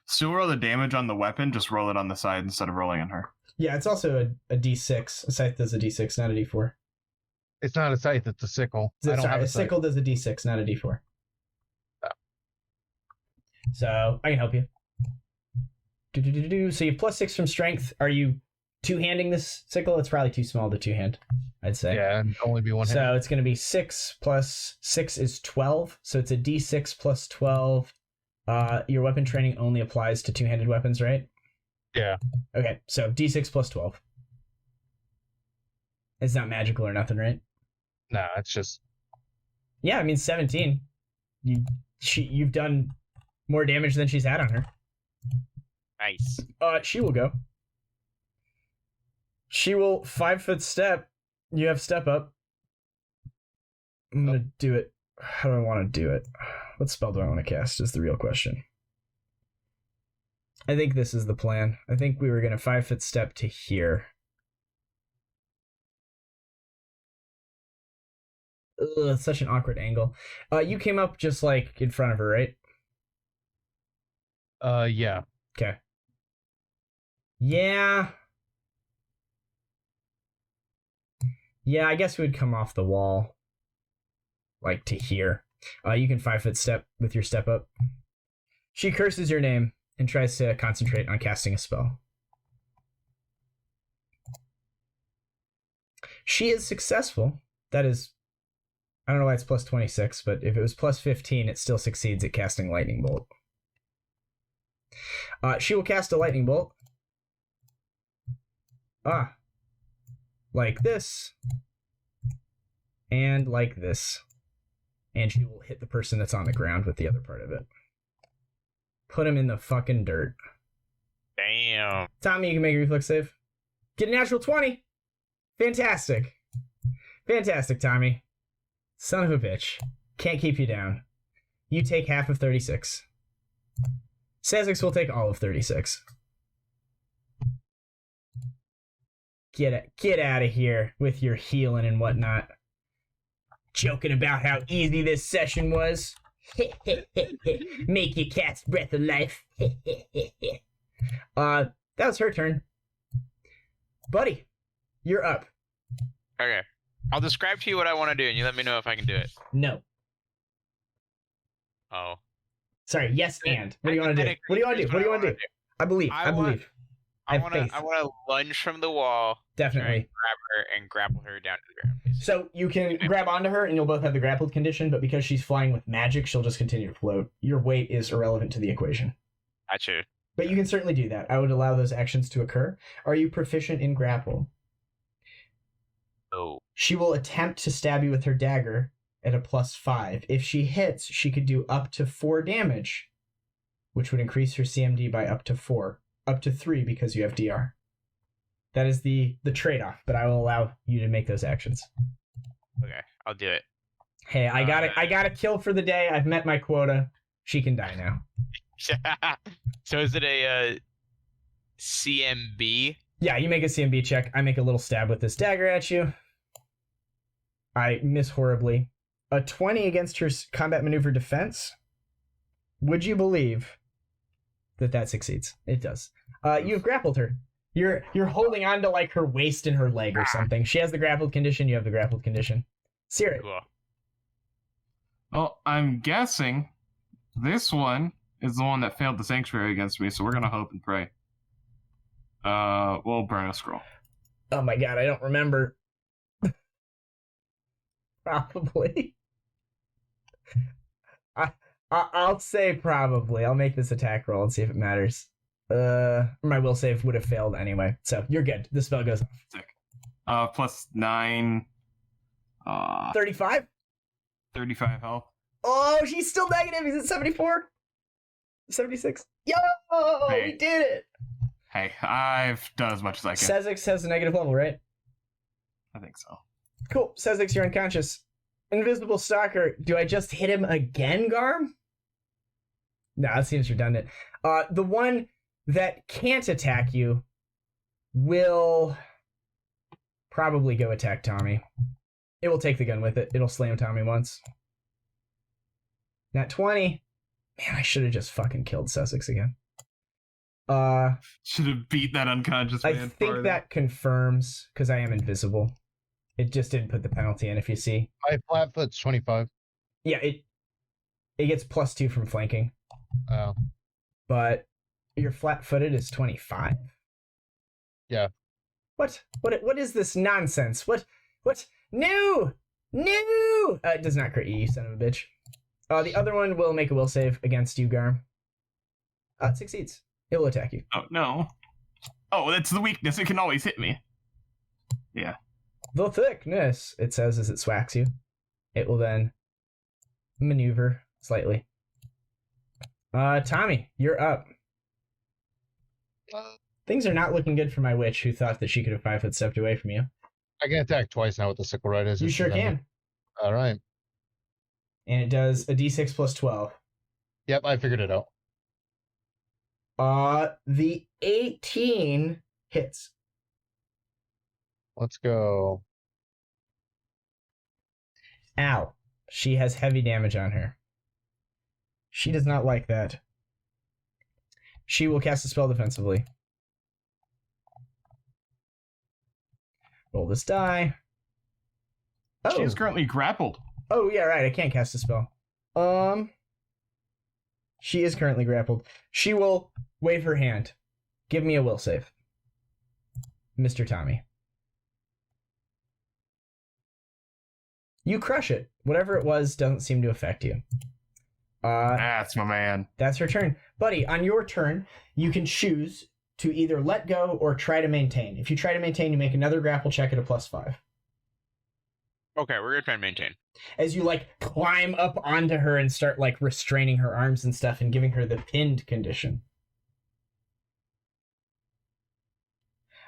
Still roll the damage on the weapon, just roll it on the side instead of rolling on her. Yeah, it's also a D6. A scythe does a D6, not a D4. It's not a scythe, it's a sickle. A sickle does a D6, not a D4. Oh. So, I can help you. So you have +6 from strength. Are you two-handing this sickle? It's probably too small to two-hand, I'd say. Yeah, and only be one hand. So it's going to be 6 plus 6 is 12. So it's a D6 plus 12. Your weapon training only applies to two-handed weapons, right? Yeah. Okay, so D6 plus 12. It's not magical or nothing, right? Nah, it's just... Yeah, I mean 17. You've done more damage than she's had on her. Nice. She will go. She will 5-foot step. You have step up. I'm gonna do it. How do I want to do it? What spell do I want to cast is the real question. I think this is the plan. I think we were gonna 5-foot step to here. Ugh, it's such an awkward angle. You came up just like in front of her, right? Yeah. Okay. Yeah. Yeah, I guess we would come off the wall. Like to here. You can 5-foot step with your step up. She curses your name and tries to concentrate on casting a spell. She is successful. That is, I don't know why it's plus 26, but if it was plus 15, it still succeeds at casting lightning bolt. She will cast a lightning bolt. Like this. And like this. And she will hit the person that's on the ground with the other part of it. Put him in the fucking dirt. Damn. Tommy, you can make a reflex save. Get a natural 20. Fantastic. Fantastic, Tommy. Son of a bitch. Can't keep you down. You take half of 36. Sezzix will take all of 36. Get out of here with your healing and whatnot. Joking about how easy this session was. Make your cat's breath of life. That was her turn. Buddy, you're up. Okay. I'll describe to you what I want to do, and you let me know if I can do it. No. Oh. Sorry, yes, and. What do you want to do? What do you want to do? What do you want to do? I believe. I believe. I want to lunge from the wall. Definitely. Grab her and grapple her down to the ground. Basically. So you can grab onto her and you'll both have the grappled condition, but because she's flying with magic, she'll just continue to float. Your weight is irrelevant to the equation. Gotcha. But you can certainly do that. I would allow those actions to occur. Are you proficient in grapple? Oh. She will attempt to stab you with her dagger at a +5. If she hits, she could do up to 4 damage, which would increase her CMD by up to 4. Up to 3 because you have DR. That is the trade-off, but I will allow you to make those actions. Okay, I'll do it. Hey, I got a kill for the day. I've met my quota. She can die now. So is it a CMB? Yeah, you make a CMB check. I make a little stab with this dagger at you. I miss horribly. A 20 against her combat maneuver defense. Would you believe that succeeds? It does. You've grappled her. You're holding on to like her waist and her leg or something. She has the grappled condition. You have the grappled condition. Seer it. Cool. Well, I'm guessing this one is the one that failed the sanctuary against me, so we're gonna hope and pray. We'll burn a scroll. Oh my god, I don't remember. Probably. I'll say probably. I'll make this attack roll and see if it matters. My will save would have failed anyway, so you're good. The spell goes off. Sick. Plus 9. 35? 35 health. Oh, she's still negative. He's at 74? 76? Yo! Hey. We did it! Hey, I've done as much as I can. Sezzix has a negative level, right? I think so. Cool. Sezzix, you're unconscious. Invisible Stalker. Do I just hit him again, Garm? No, that seems redundant. The one that can't attack you will probably go attack Tommy. It will take the gun with it. It'll slam Tommy once. Nat 20. Man, I should have just fucking killed Sezzix again. Should have beat that unconscious man. I think that confirms, because I am invisible. It just didn't put the penalty in, if you see. My flat foot's 25. Yeah, it gets +2 from flanking. Oh. But your flat-footed is 25? Yeah. What is this nonsense? What? No! It does not crit you, you son of a bitch. The other one will make a will save against you, Garm. It succeeds. It will attack you. Oh, no. Oh, that's the weakness. It can always hit me. Yeah. The thickness, it says as it swacks you. It will then maneuver slightly. Tommy, you're up. Things are not looking good for my witch, who thought that she could have 5-foot stepped away from you. I can attack twice now with the sickle right as You sure can. All right. And it does a d6 plus 12. Yep, I figured it out. The 18 hits. Let's go. Ow. She has heavy damage on her. She does not like that. She will cast a spell defensively. Roll this die. She is currently grappled. Oh, yeah, right. I can't cast a spell. She is currently grappled. She will wave her hand. Give me a will save. Mr. Tommy. You crush it. Whatever it was doesn't seem to affect you. That's my man. That's her turn. Buddy, on your turn, you can choose to either let go or try to maintain. If you try to maintain, you make another grapple check at a +5. Okay, we're gonna try and maintain. As you, like, climb up onto her and start, like, restraining her arms and stuff and giving her the pinned condition.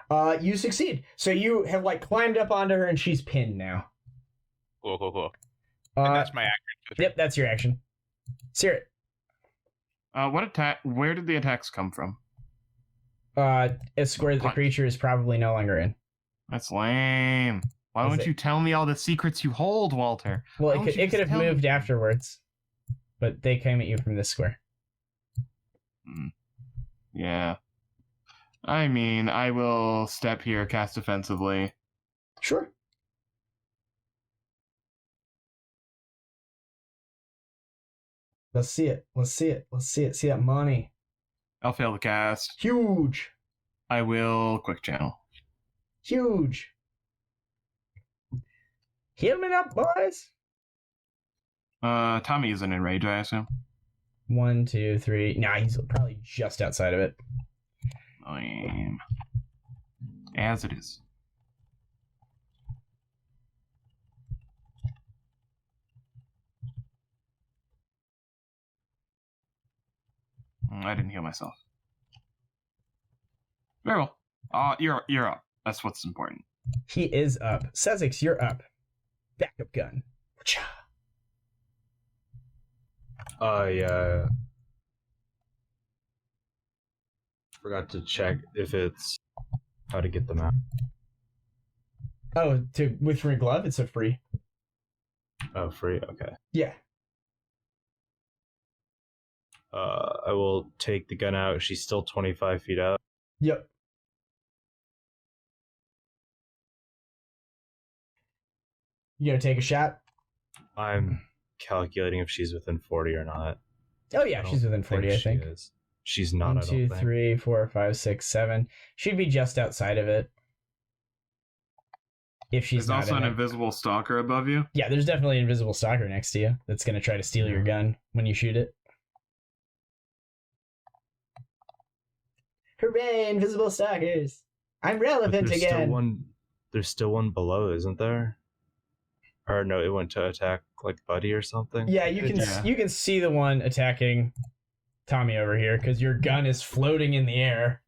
You succeed. So you have, like, climbed up onto her and she's pinned now. Cool. And that's my action. Yep, that's your action. Seer it. What attack? Where did the attacks come from? A square that the creature is probably no longer in. That's lame. Why won't you tell me all the secrets you hold, Walter? Well, it could have moved afterwards, but they came at you from this square. Yeah. I mean, I will step here, cast defensively. Sure. Let's see it. See that money. I'll fail the cast. Huge. I will quick channel. Huge. Heal me up, boys. Tommy isn't in rage, I assume. 1, 2, 3. Nah, he's probably just outside of it. Lame. As it is. I didn't heal myself. Very well. You're up. That's what's important. He is up. Sezzix, you're up. Backup gun. Yeah. Forgot to check if it's how to get them out. Oh, with free glove, it's a free. Oh, free? Okay. Yeah. I will take the gun out. She's still 25 feet out. Yep. You gonna take a shot? I'm calculating if she's within 40 or not. Oh yeah, she's within 40, I think. She is. She's not. 1, 2, 3, 4, 5, 6, 7. She'd be just outside of it. If she's There's not also in an it. invisible stalker above you. Yeah, there's definitely an invisible stalker next to you that's gonna try to steal your gun when you shoot it. Hooray, invisible stalkers! I'm relevant again. There's still one below, isn't there? Or no, it went to attack like Buddy or something. Yeah, you can see the one attacking Tommy over here because your gun is floating in the air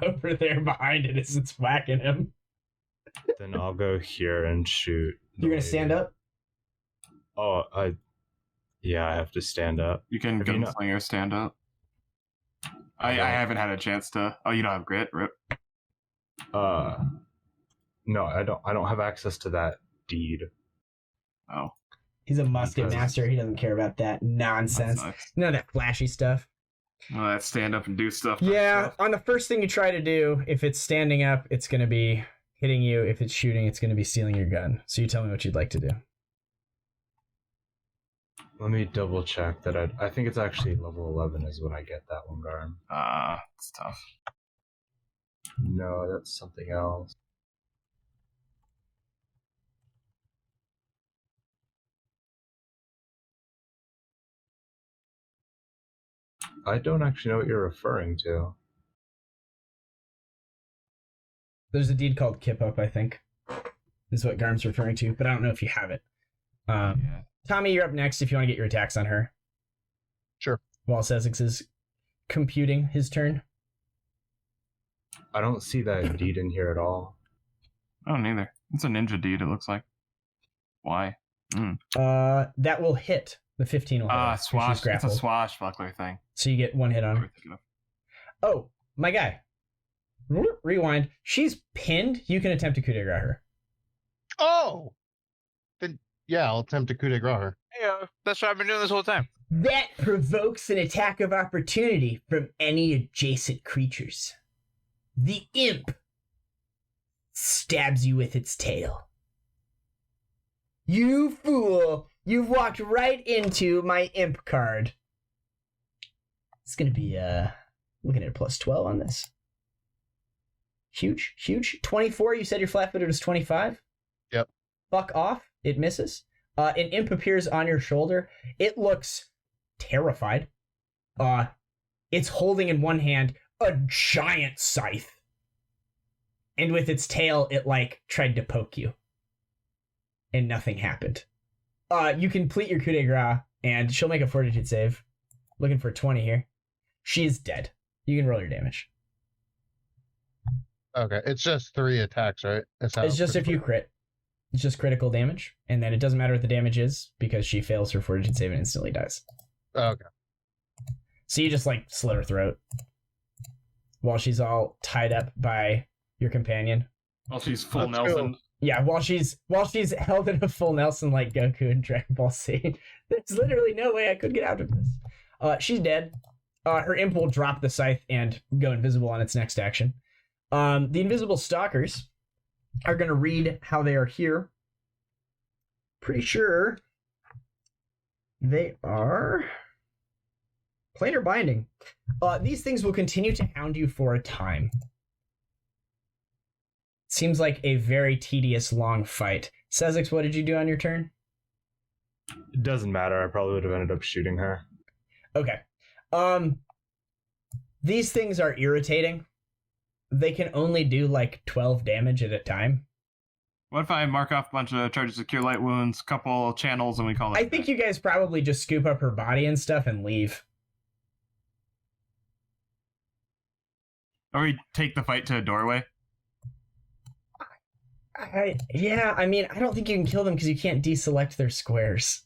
over there behind it as it's whacking him. Then I'll go here and shoot. You're gonna stand up? Oh, I have to stand up. You can Gunslinger stand up. I haven't had a chance to. Oh, you don't have grit? Rip. No, I don't have access to that deed. Oh. He's a musket master. He doesn't care about that nonsense. None of that flashy stuff. Well, that stand up and do stuff. Yeah, on the first thing you try to do, if it's standing up, it's going to be hitting you. If it's shooting, it's going to be stealing your gun. So you tell me what you'd like to do. Let me double check that. I think it's actually level 11 is when I get that one, Garm. It's tough. No, that's something else. I don't actually know what you're referring to. There's a deed called Kip Up, I think, is what Garm's referring to, but I don't know if you have it. Tommy, you're up next if you want to get your attacks on her. Sure. While Sezzix is computing his turn. I don't see that deed in here at all. Oh, neither. It's a ninja deed, it looks like. Why? That will hit. The 15 will hit. It's a swashbuckler thing. So you get one hit on her. Oh, my guy. Rewind. She's pinned. You can attempt to coup de grace her. Oh! Then, yeah, I'll attempt to coup de grace her. Yeah, that's what I've been doing this whole time. That provokes an attack of opportunity from any adjacent creatures. The imp stabs you with its tail. You fool! You've walked right into my imp card. It's gonna be, looking at a plus 12 on this. Huge, huge. 24, you said your flat-footed was 25? Yep. Fuck off. It misses. An imp appears on your shoulder. It looks terrified. It's holding in one hand a giant scythe. And with its tail, it, tried to poke you. And nothing happened. You complete your coup de grace, and she'll make a fortitude save. Looking for 20 here. She is dead. You can roll your damage. Okay, it's just 3 attacks, right? It's just if you crit. It's just critical damage, and then it doesn't matter what the damage is, because she fails her fortitude save and instantly dies. Okay. So you just, slit her throat. While she's all tied up by your companion. While she's full Nelson. Cool. Yeah, while she's held in a full Nelson like Goku in Dragon Ball Z. There's literally no way I could get out of this. She's dead. Her imp will drop the scythe and go invisible on its next action. The invisible stalkers are going to read how they are here. Pretty sure they are planar binding. These things will continue to hound you for a time. Seems like a very tedious, long fight. Sezzix, what did you do on your turn? It doesn't matter. I probably would have ended up shooting her. Okay. These things are irritating. They can only do 12 damage at a time. What if I mark off a bunch of charges of cure light wounds, couple channels, and we call it? I think you guys probably just scoop up her body and stuff and leave. Or we take the fight to a doorway. I don't think you can kill them because you can't deselect their squares.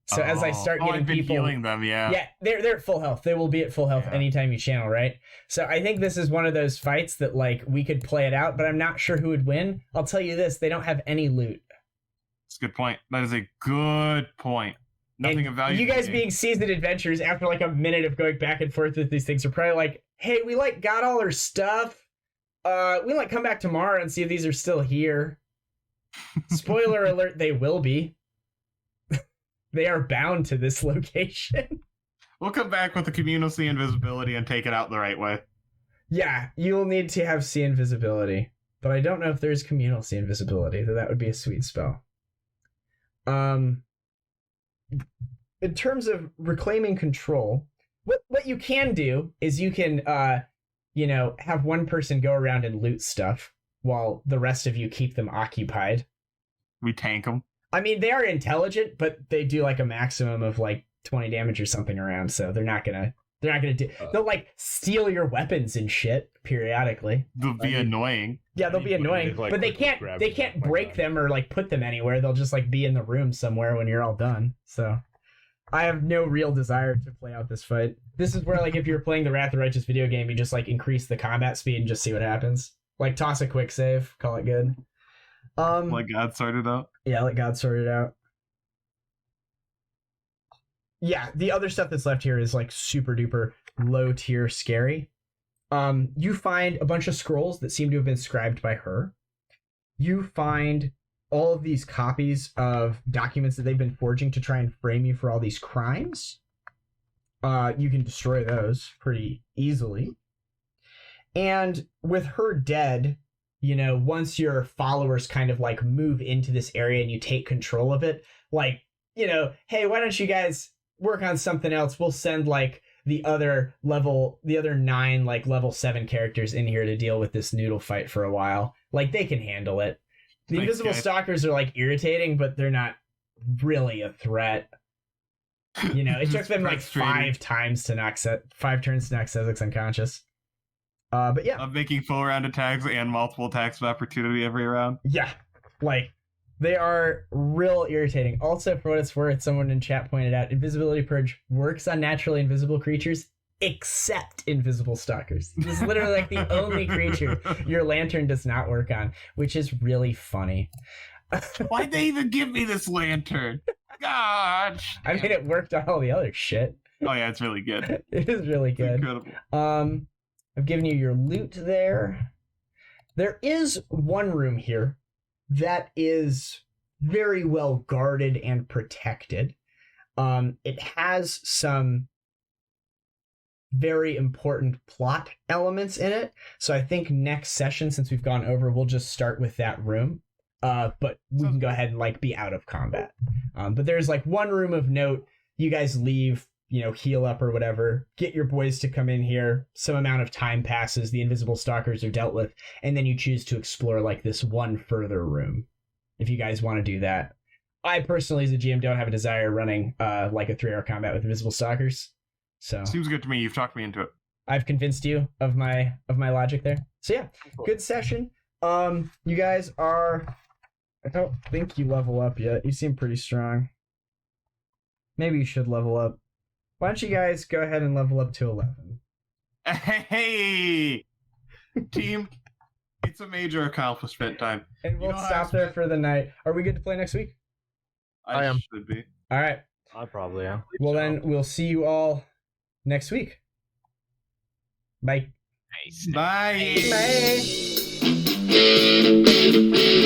So as I start getting I've been people healing them, yeah, they're at full health. They will be at full health anytime you channel, right? So I think this is one of those fights that like we could play it out, but I'm not sure who would win. I'll tell you this: they don't have any loot. That's a good point. That is a good point. Nothing And of value. you guys being seasoned adventurers, after like a minute of going back and forth with these things, are probably like, "Hey, we like got all our stuff. We like come back tomorrow and see if these are still here." Spoiler alert: they will be. They are bound to this location. We'll come back with the communal sea invisibility and take it out the right way. Yeah, you'll need to have sea invisibility, but I don't know if there's communal sea invisibility. That would be a sweet spell. In terms of reclaiming control, what you can do is you can, have one person go around and loot stuff while the rest of you keep them occupied. We tank them. I mean, they are intelligent, but they do like a maximum of like 20 damage or something around, so they're not gonna do. They'll like steal your weapons and shit periodically. They'll be annoying. Yeah, they'll be annoying, but they can't break them or like put them anywhere. They'll just like be in the room somewhere when you're all done. So I have no real desire to play out this fight. This is where like if you're playing the Wrath of the Righteous video game, you just like increase the combat speed and just see what happens. Like toss a quick save, call it good. Let God sort it out. Yeah, let God sort it out. Yeah, the other stuff that's left here is like super duper low tier scary. You find a bunch of scrolls that seem to have been scribed by her. You find all of these copies of documents that they've been forging to try and frame you for all these crimes. You can destroy those pretty easily. And with her dead, once your followers kind of like move into this area and you take control of it, like, hey, why don't you guys work on something else? We'll send like the other 9 like level 7 characters in here to deal with this noodle fight for a while. Like they can handle it. The invisible stalkers are like irritating, but they're not really a threat. It took them like 5 turns to knock Sezzix unconscious. But yeah, I'm making full round attacks and multiple attacks of opportunity every round. Yeah, like they are real irritating. Also, for what it's worth, someone in chat pointed out invisibility purge works on naturally invisible creatures except invisible stalkers. This is literally like the only creature your lantern does not work on, which is really funny. Why'd they even give me this lantern? Gosh. I mean, it worked on all the other shit. Oh yeah, it's really good. It is really good. It's incredible. I've given you your loot there. There is one room here that is very well guarded and protected. It has some very important plot elements in it. So I think next session, since we've gone over, we'll just start with that room. But we can go ahead and like be out of combat. But there's like one room of note. You guys leave, heal up or whatever, get your boys to come in here. Some amount of time passes, the invisible stalkers are dealt with, and then you choose to explore like this one further room. If you guys want to do that. I personally, as a GM, don't have a desire running like a 3-hour combat with invisible stalkers. So seems good to me. You've talked me into it. I've convinced you of my logic there. So yeah, good session. You guys are, I don't think you level up yet. You seem pretty strong. Maybe you should level up. Why don't you guys go ahead and level up to 11? Hey, team, it's a major accomplishment time. And we'll stop there for the night. Are we good to play next week? I am. Should be. All right. I probably am. Well, then we'll see you all next week. Bye. Nice. Bye. Bye.